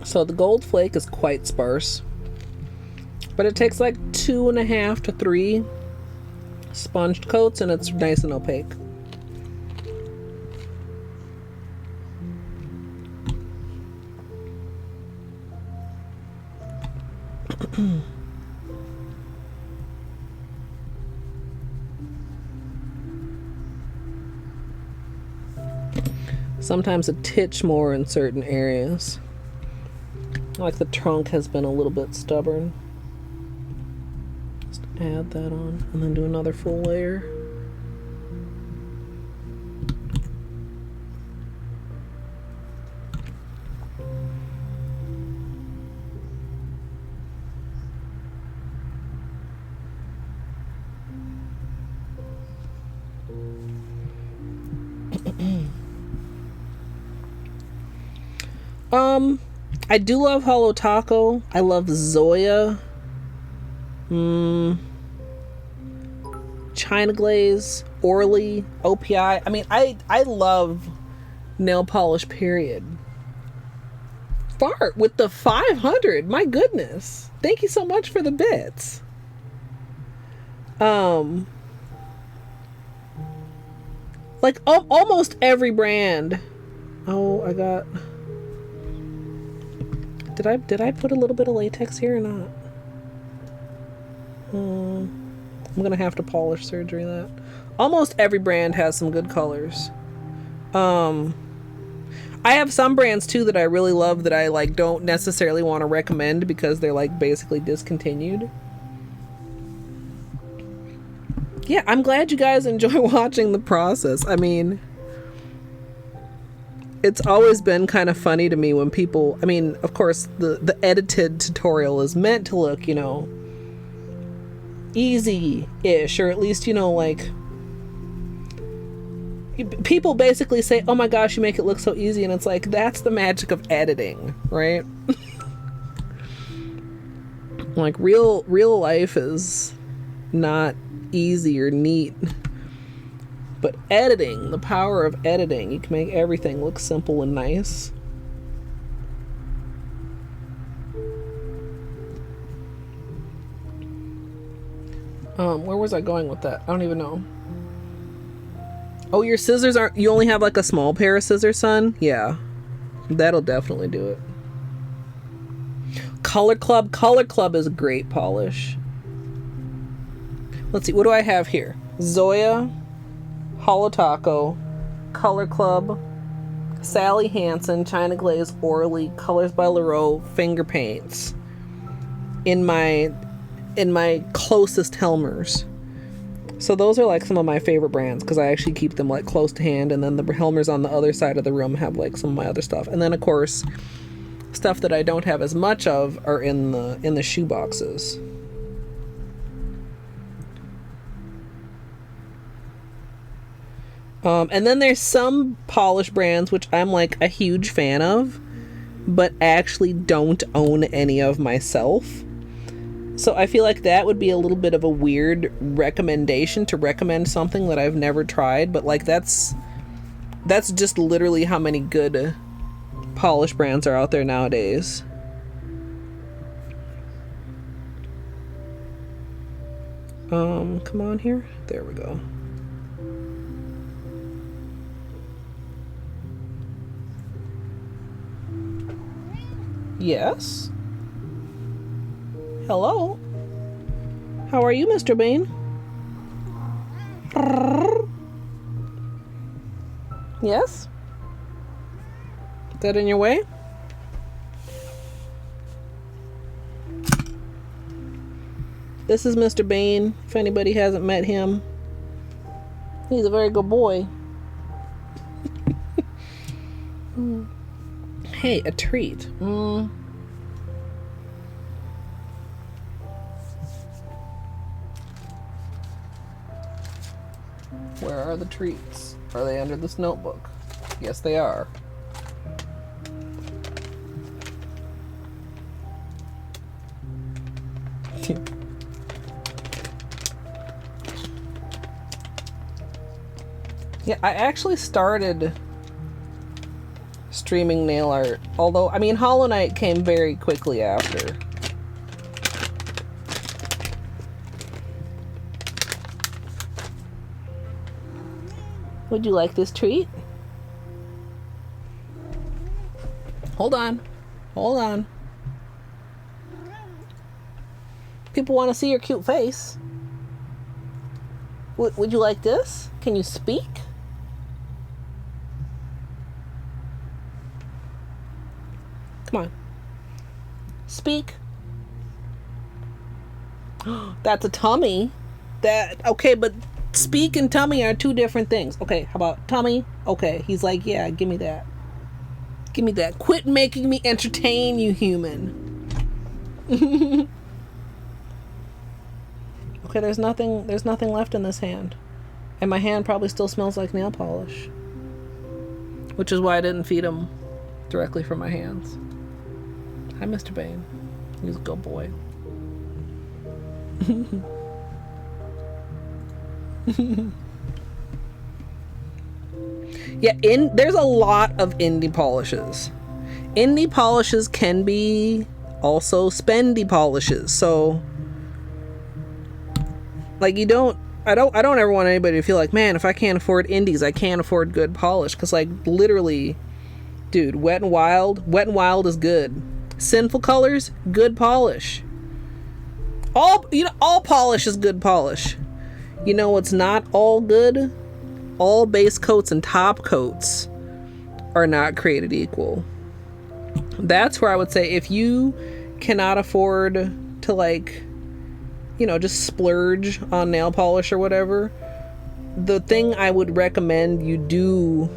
[SPEAKER 1] So the gold flake is quite sparse, but it takes like 2.5 to 3 sponged coats and it's nice and opaque. Sometimes a titch more in certain areas. Like the trunk has been a little bit stubborn. Just add that on and then do another full layer. I do love Holo Taco. I love Zoya. China Glaze, Orly, OPI. I mean, I love nail polish, period. Fart with the 500. My goodness. Thank you so much for the bits. Like almost every brand. Oh, I got... Did I put a little bit of latex here or not? I'm gonna have to polish surgery that. Almost every brand has some good colors. I have some brands too that I really love that I like don't necessarily want to recommend because they're like basically discontinued. Yeah, I'm glad you guys enjoy watching the process. I mean, it's always been kind of funny to me when people, I mean, of course, the edited tutorial is meant to look, you know, easy-ish, or at least, you know, like, people basically say, oh my gosh, you make it look so easy, and it's like, that's the magic of editing, right? Like, real life is not easy or neat. But editing, the power of editing, you can make everything look simple and nice. Where was I going with that? I don't even know. Oh, your scissors aren't, you only have like a small pair of scissors, son? Yeah. That'll definitely do it. Color Club is a great polish. Let's see, what do I have here? Zoya, Holo Taco, Color Club, Sally Hansen, China Glaze, Orly, Colors by Leroux, finger paints in my closest Helmers. So those are like some of my favorite brands because I actually keep them like close to hand, and then the Helmers on the other side of the room have like some of my other stuff. And then of course stuff that I don't have as much of are in the shoe boxes. And then there's some polish brands which I'm like a huge fan of, but actually don't own any of myself. So I feel like that would be a little bit of a weird recommendation to recommend something that I've never tried, but like that's just literally how many good polish brands are out there nowadays. Come on here. There we go. Yes. Hello. How are you, Mr. Bean? Yes? Is that in your way? This is Mr. Bean, if anybody hasn't met him. He's a very good boy. Hey, a treat. Where are the treats? Are they under this notebook? Yes, they are. Yeah, I actually started streaming nail art, although, I mean, Hollow Knight came very quickly after. Would you like this treat? Hold on. Hold on. People want to see your cute face. Would you like this? Can you speak? Come on. Speak. That's a tummy. Okay, but speak and tummy are two different things. Okay, how about tummy? Okay, he's like, yeah, give me that. Give me that. Quit making me entertain you, human. Okay, there's nothing left in this hand. And my hand probably still smells like nail polish. Which is why I didn't feed him directly from my hands. Hi, Mr. Bane. He's a good boy. Yeah, there's a lot of indie polishes. Indie polishes can be also spendy polishes. So like I don't ever want anybody to feel like, man, if I can't afford indies, I can't afford good polish, cuz like literally, dude, Wet and Wild is good. Sinful Colors, good polish. All polish is good polish. You know what's not all good? All base coats and top coats are not created equal. That's where I would say if you cannot afford to like, just splurge on nail polish or whatever, the thing I would recommend you do,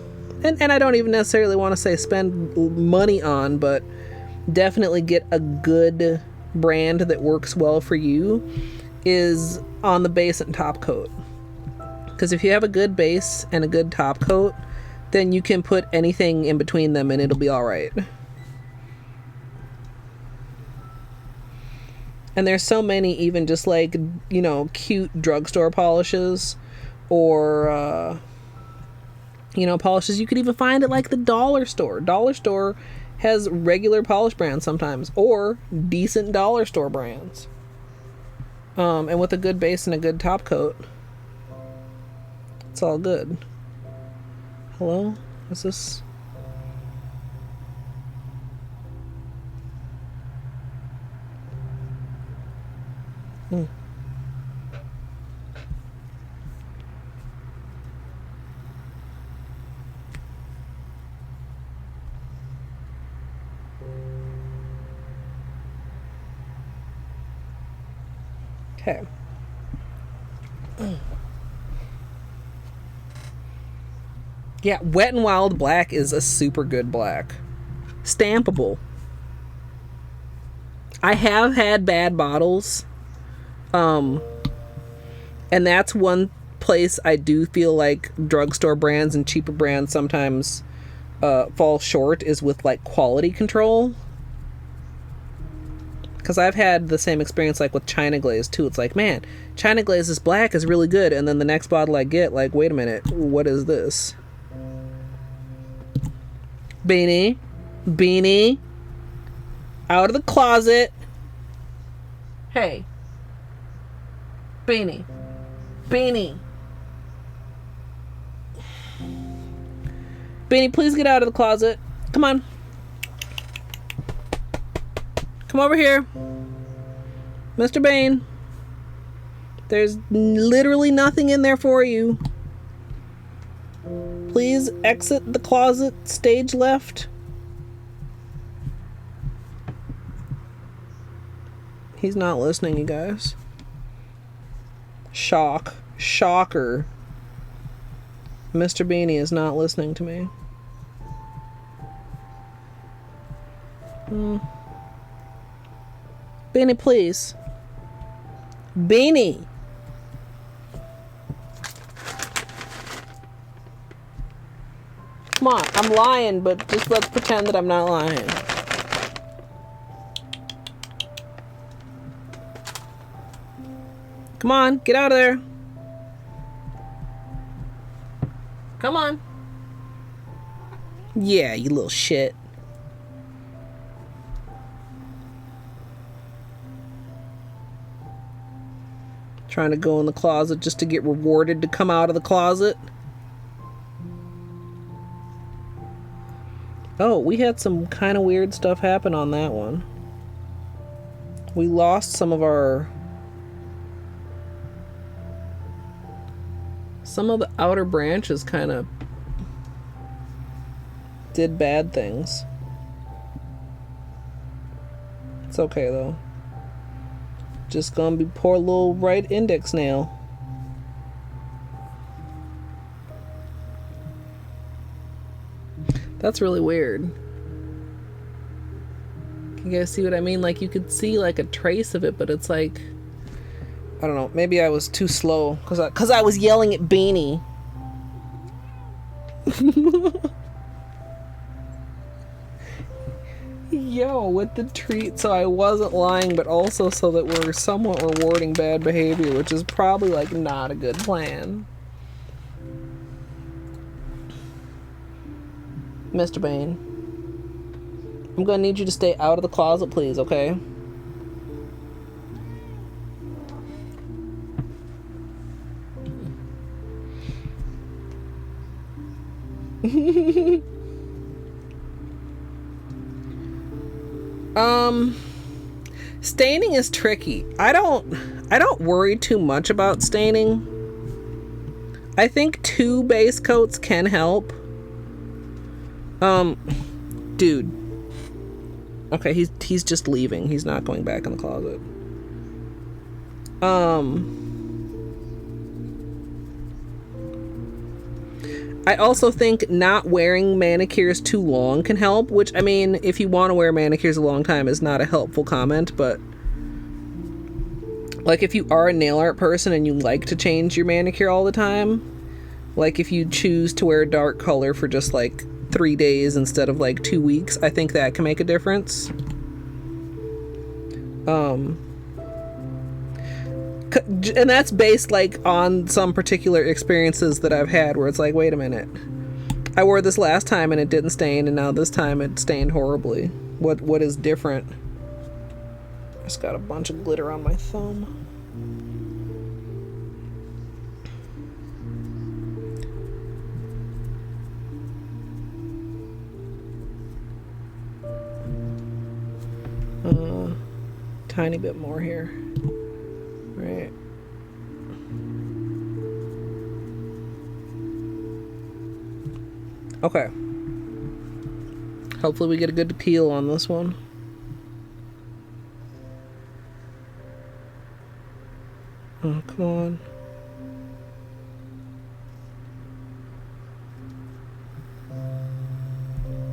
[SPEAKER 1] and I don't even necessarily want to say spend money on, but definitely get a good brand that works well for you, is on the base and top coat. Because if you have a good base and a good top coat, then you can put anything in between them and it'll be all right. And there's so many, even just like, cute drugstore polishes or, polishes you could even find at like the dollar store. Dollar store has regular polish brands sometimes, or decent dollar store brands. And with a good base and a good top coat, it's all good. Hello? Is this... Okay. Yeah, Wet and Wild Black is a super good black. Stampable. I have had bad bottles. And that's one place I do feel like drugstore brands and cheaper brands sometimes fall short, is with like quality control. Because I've had the same experience like with China Glaze too. It's like, man, China Glaze's black is really good, and then the next bottle I get, like, wait a minute, what is this? Beanie, out of the closet. Hey, Beanie. Beanie, please get out of the closet. Come on. Come over here. Mr. Bane. There's literally nothing in there for you. Please exit the closet, stage left. He's not listening, you guys. Shocker. Mr. Beanie is not listening to me. Beanie, please. Beanie. Come on, I'm lying, but just let's pretend that I'm not lying. Come on, get out of there. Come on. Yeah, you little shit. Trying to go in the closet just to get rewarded to come out of the closet. Oh, we had some kind of weird stuff happen on that one. We lost some of our... Some of the outer branches kind of did bad things. It's okay though. Just gonna be poor little right index nail. That's really weird. Can you guys see what I mean? Like, you could see like a trace of it, but it's like, I don't know, maybe I was too slow because I was yelling at Beanie. Yo, with the treat, so I wasn't lying, but also so that we're somewhat rewarding bad behavior, which is probably like not a good plan. Mr. Bane, I'm gonna need you to stay out of the closet, please, okay? Staining is tricky. I don't worry too much about staining. I think 2 base coats can help. Dude. Okay, he's just leaving. He's not going back in the closet. I also think not wearing manicures too long can help, which, I mean, if you want to wear manicures a long time is not a helpful comment, but like if you are a nail art person and you like to change your manicure all the time, like if you choose to wear a dark color for just like 3 days instead of like 2 weeks, I think that can make a difference. And that's based like on some particular experiences that I've had where it's like, wait a minute, I wore this last time and it didn't stain, and now this time it stained horribly. What is different? I just got a bunch of glitter on my thumb. Tiny bit more here. Right. Okay. Hopefully we get a good peel on this one. Oh, come on.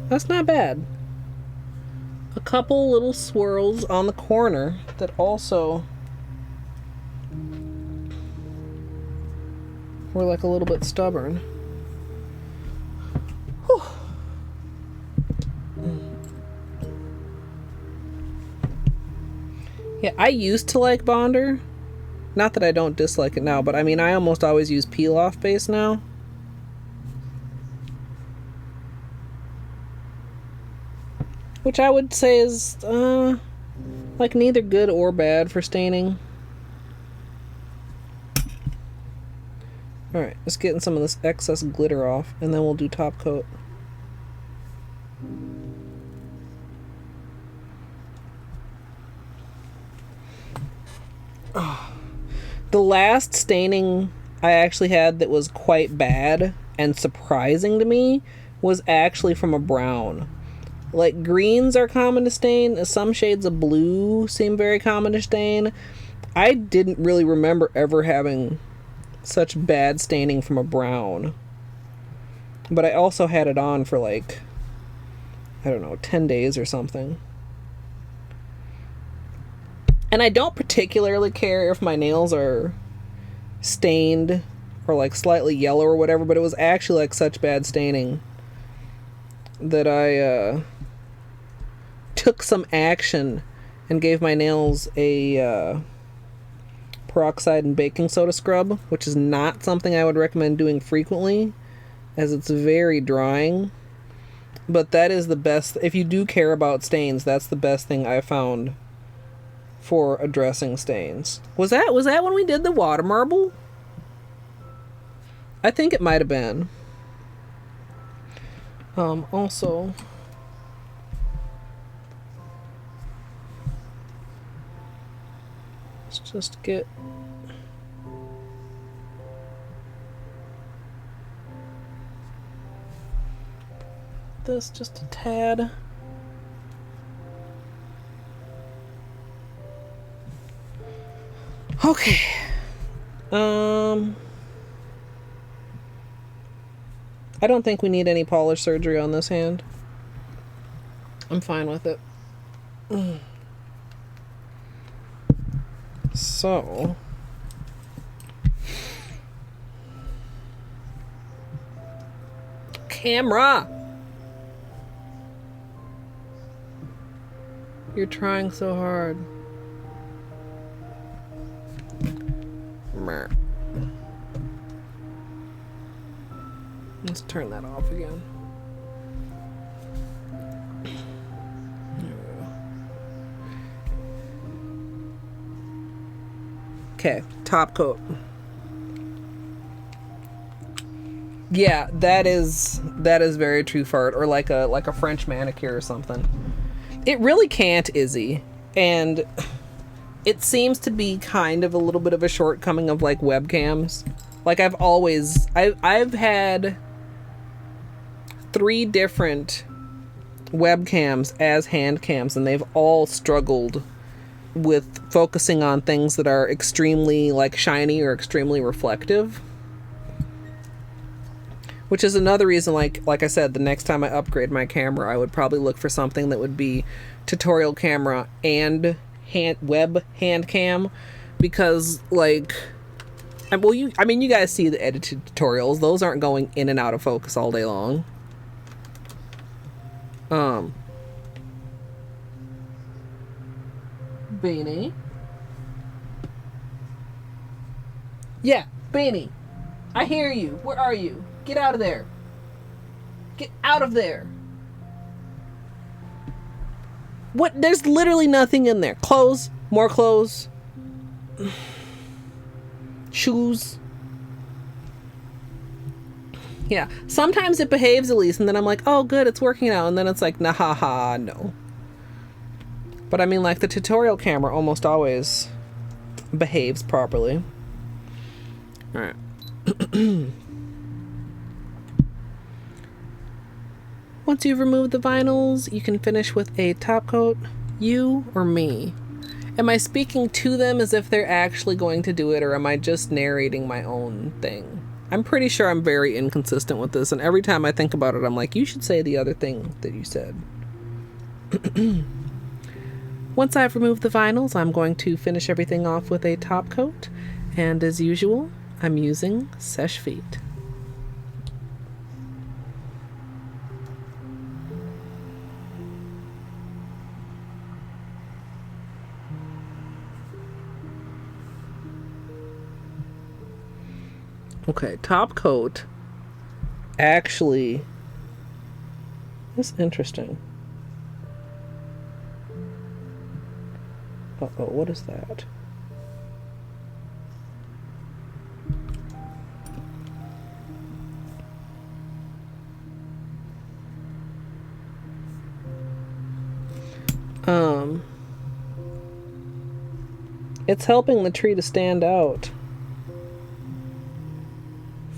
[SPEAKER 1] That's not bad. A couple little swirls on the corner that also were like a little bit stubborn. Whew. Yeah, I used to like Bonder. Not that I don't dislike it now, but I mean, I almost always use peel-off base now. Which I would say is, like neither good or bad for staining. Alright, just getting some of this excess glitter off, and then we'll do top coat. Oh. The last staining I actually had that was quite bad and surprising to me was actually from a brown. Like, greens are common to stain. Some shades of blue seem very common to stain. I didn't really remember ever having such bad staining from a brown. But I also had it on for like, I don't know, 10 days or something. And I don't particularly care if my nails are stained or like slightly yellow or whatever, but it was actually like such bad staining that I took some action and gave my nails a peroxide and baking soda scrub, which is not something I would recommend doing frequently as it's very drying. But that is the best. If you do care about stains, that's the best thing I found for addressing stains. Was that when we did the water marble? I think it might have been. Also, let's just get this just a tad. Okay. I don't think we need any polish surgery on this hand. I'm fine with it. So, camera! You're trying so hard. Let's turn that off again. Okay, top coat. Yeah, that is very true fart, or like a French manicure or something. It really can't, Izzy, and it seems to be kind of a little bit of a shortcoming of like webcams. Like I've had 3 different webcams as hand cams, and they've all struggled with focusing on things that are extremely like shiny or extremely reflective. Which is another reason, like I said, the next time I upgrade my camera, I would probably look for something that would be tutorial camera and web hand cam, because like, well, you guys see the edited tutorials; those aren't going in and out of focus all day long. Beanie. Yeah, Beanie. I hear you. Where are you? Get out of there. Get out of there. What? There's literally nothing in there. Clothes. More clothes. Shoes. Yeah. Sometimes it behaves at least, and then I'm like, oh, good, it's working out. And then it's like, nah, ha, ha, no. But I mean, like, the tutorial camera almost always behaves properly. Alright. Once you've removed the vinyls, you can finish with a top coat. You or me? Am I speaking to them as if they're actually going to do it, or am I just narrating my own thing? I'm pretty sure I'm very inconsistent with this, and every time I think about it, I'm like, you should say the other thing that you said. Once I've removed the vinyls, I'm going to finish everything off with a top coat, and as usual, I'm using Seche Vite. Okay, top coat actually is interesting. Uh-oh, what is that? It's helping the tree to stand out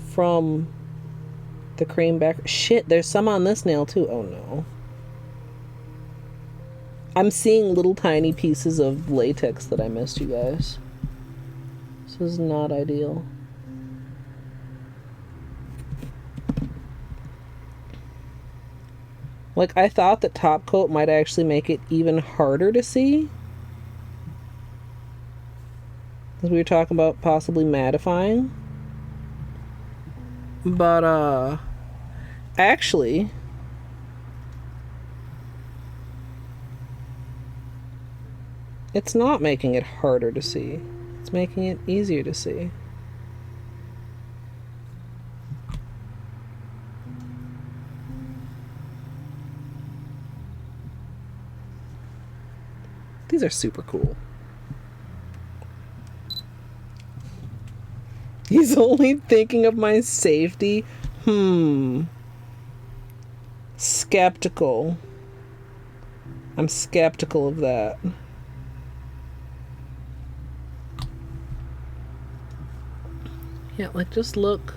[SPEAKER 1] from the cream back. Shit, there's some on this nail too. Oh no. I'm seeing little tiny pieces of latex that I missed, you guys. This is not ideal. Like, I thought that top coat might actually make it even harder to see. Because we were talking about possibly mattifying. But, actually, it's not making it harder to see. It's making it easier to see. These are super cool. He's only thinking of my safety. Skeptical. I'm skeptical of that. Yeah, like, just look.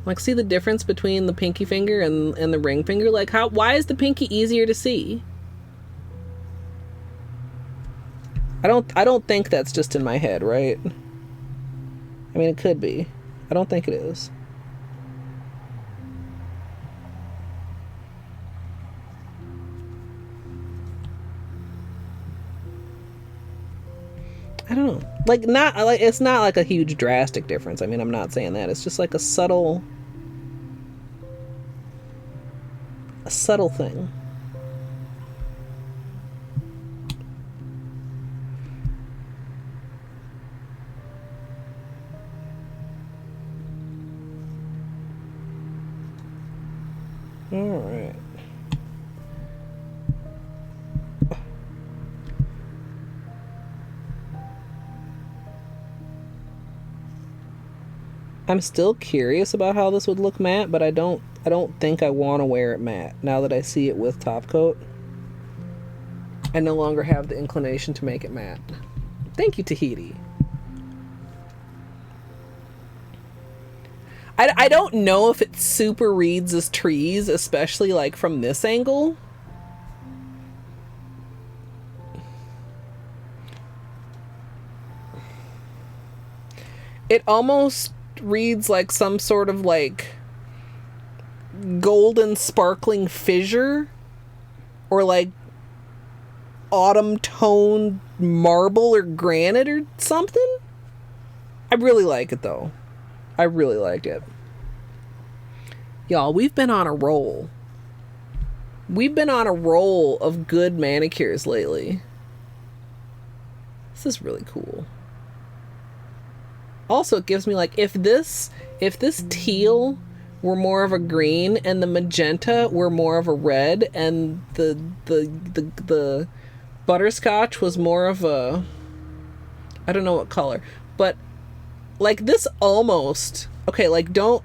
[SPEAKER 1] Like, see the difference between the pinky finger and the ring finger? Like, why is the pinky easier to see? I don't think that's just in my head, right? I mean, it could be. I don't think it is. I don't know. Like, not like, it's not like a huge drastic difference. I mean, I'm not saying that. It's just like a subtle thing. All right. I'm still curious about how this would look matte, but I don't think I want to wear it matte now that I see it with top coat. I no longer have the inclination to make it matte. Thank you, Tahiti. I don't know if it super reads as trees, especially like from this angle. It almost reads like some sort of like golden sparkling fissure, or like autumn toned marble or granite or something. I really like it though. I really like it. Y'all, we've been on a roll. We've been on a roll of good manicures lately. This is really cool. Also, it gives me like, if this teal were more of a green and the magenta were more of a red and the butterscotch was more of a, I don't know what color, but like this almost, okay, like don't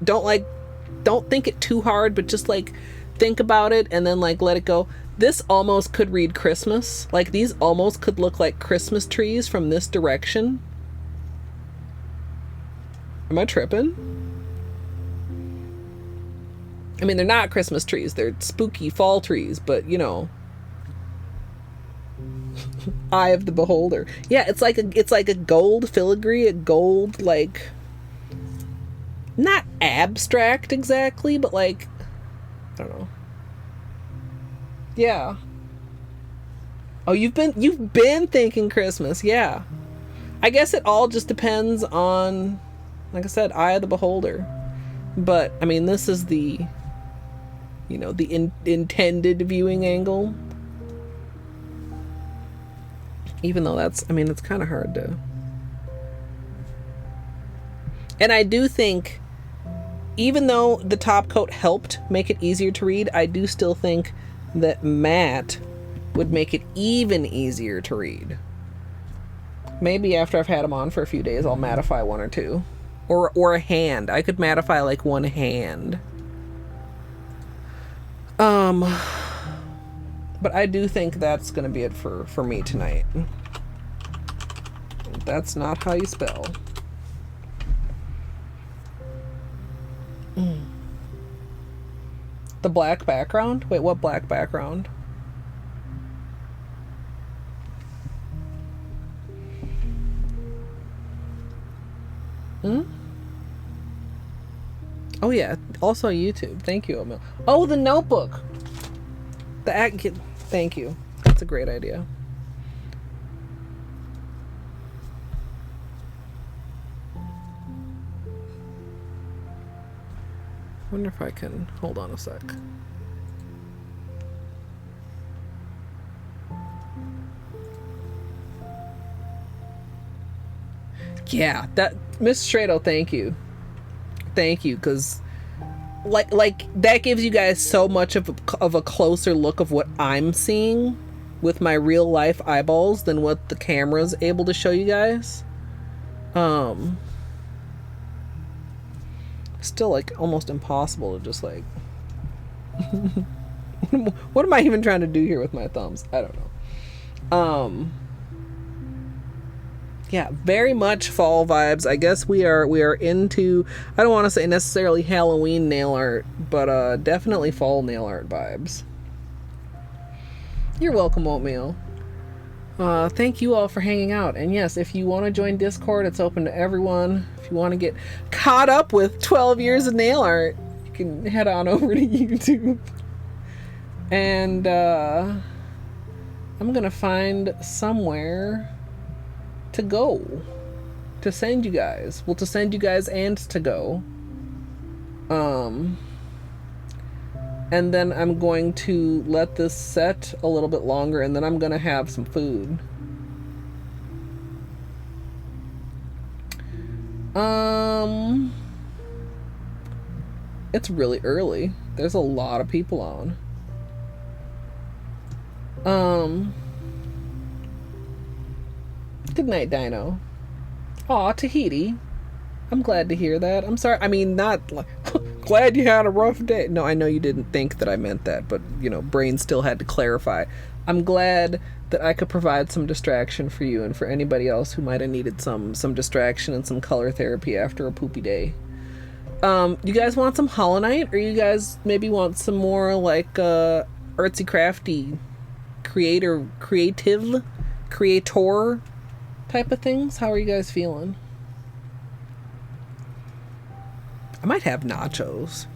[SPEAKER 1] think it too hard, but just like think about it and then like let it go. This almost could read Christmas. Like, these almost could look like Christmas trees from this direction. Am I tripping? I mean, they're not Christmas trees. They're spooky fall trees, but you know. Eye of the beholder. Yeah, it's like a gold filigree, a gold, like, not abstract exactly, but like, I don't know. Yeah. Oh, you've been thinking Christmas. Yeah. I guess it all just depends on, like I said, eye of the beholder. But I mean, this is the, you know, the intended viewing angle. Even though that's, I mean, it's kind of hard to. And I do think, even though the top coat helped make it easier to read, I do still think that matte would make it even easier to read. Maybe after I've had them on for a few days, I'll mattify one or two. Or a hand. I could mattify like one hand. But I do think that's going to be it for me tonight. That's not how you spell. The black background? Wait, what black background? Oh yeah, also YouTube. Thank you, Emil. Oh, the notebook. Thank you. That's a great idea. Wonder if I can hold on a sec. Yeah, that Miss Strado, thank you, because like that gives you guys so much of a closer look of what I'm seeing with my real life eyeballs than what the camera's able to show you guys. Still like almost impossible to just like what am I even trying to do here with my thumbs? I don't know. Yeah, very much fall vibes. I guess we are into, I don't want to say necessarily Halloween nail art, but definitely fall nail art vibes. You're welcome, Oatmeal. Thank you all for hanging out. And yes, if you want to join Discord, it's open to everyone. If you want to get caught up with 12 years of nail art, you can head on over to YouTube. And I'm gonna find somewhere to go to send you guys. Well, to send you guys and to go. And then I'm going to let this set a little bit longer, and then I'm gonna have some food. It's really early. There's a lot of people on. Good night, Dino. Aw, Tahiti. I'm glad to hear that. I'm sorry. I mean, not like, glad you had a rough day. No, I know you didn't think that I meant that, but, you know, brain still had to clarify. I'm glad that I could provide some distraction for you and for anybody else who might have needed some distraction and some color therapy after a poopy day. You guys want some Hollow Knight, or you guys maybe want some more like artsy crafty creator type of things? How are you guys feeling? I might have nachos.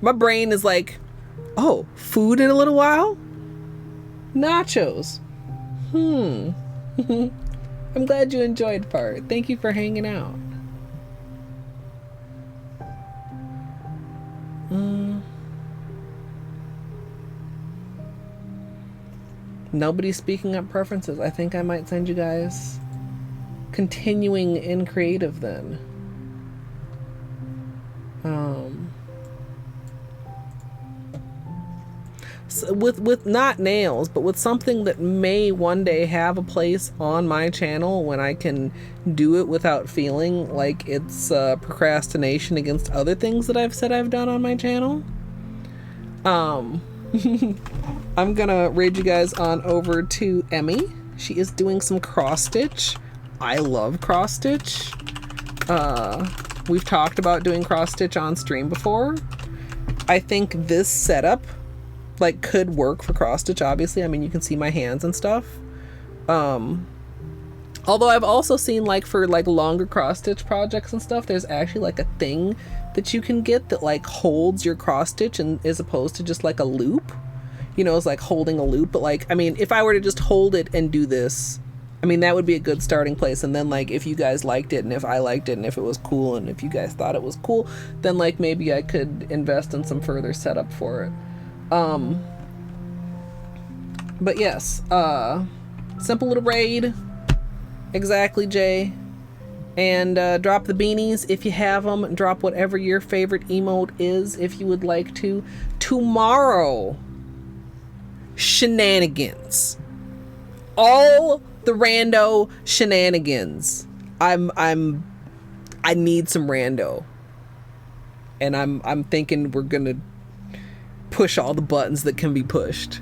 [SPEAKER 1] My brain is like, oh, food in a little while? Nachos. I'm glad you enjoyed part. Thank you for hanging out. Nobody's speaking up preferences. I think I might send you guys continuing in creative then. So with not nails, but with something that may one day have a place on my channel when I can do it without feeling like it's procrastination against other things that I've said I've done on my channel. I'm gonna raid you guys on over to Emmy. She is doing some cross stitch. I love cross stitch. We've talked about doing cross stitch on stream before. I think this setup like could work for cross stitch, obviously. I mean, you can see my hands and stuff. Although I've also seen like for like longer cross stitch projects and stuff, there's actually like a thing that you can get that like holds your cross stitch and as opposed to just like a loop, you know, it's like holding a loop. But like, I mean, if I were to just hold it and do this, I mean, that would be a good starting place. And then like, if you guys liked it and if I liked it and if it was cool and if you guys thought it was cool, then like maybe I could invest in some further setup for it. But yes, simple little raid. Exactly, Jay. And drop the beanies if you have them. Drop whatever your favorite emote is if you would like to. Tomorrow, shenanigans. All the rando shenanigans. I need some rando. And I'm thinking we're gonna push all the buttons that can be pushed.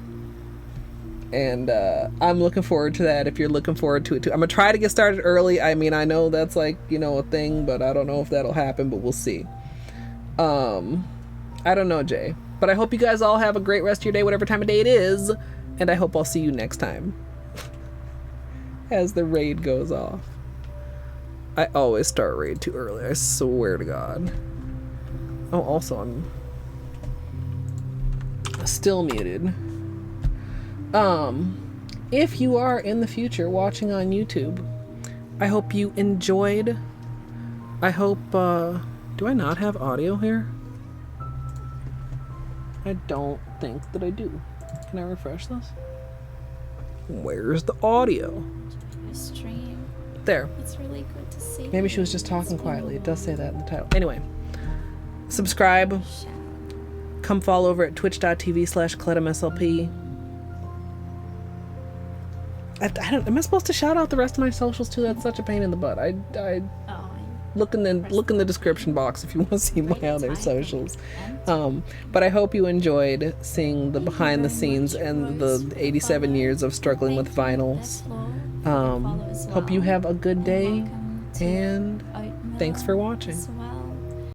[SPEAKER 1] And I'm looking forward to that if you're looking forward to it too. I'm gonna try to get started early. I mean, I know that's like, you know, a thing, but I don't know if that'll happen, but we'll see. I don't know, Jay, but I hope you guys all have a great rest of your day, whatever time of day it is, and I hope I'll see you next time. As the raid goes off. I always start raid too early, I swear to God. Oh, also I'm still muted. If you are in the future watching on YouTube, I hope you enjoyed. I hope, do I not have audio here? I don't think that I do. Can I refresh this? Where's the audio?
[SPEAKER 3] Stream.
[SPEAKER 1] There.
[SPEAKER 3] It's really good to see.
[SPEAKER 1] Maybe she was just talking quietly. It does say that in the title. Anyway, subscribe. Come follow over at twitch.tv/ColetteMSLP. Am I supposed to shout out the rest of my socials too? That's such a pain in the butt. Look in the description box if you want to see my other socials. But I hope you enjoyed seeing the behind the scenes and the 87 years of struggling with vinyls. Hope you have a good day, and thanks for watching.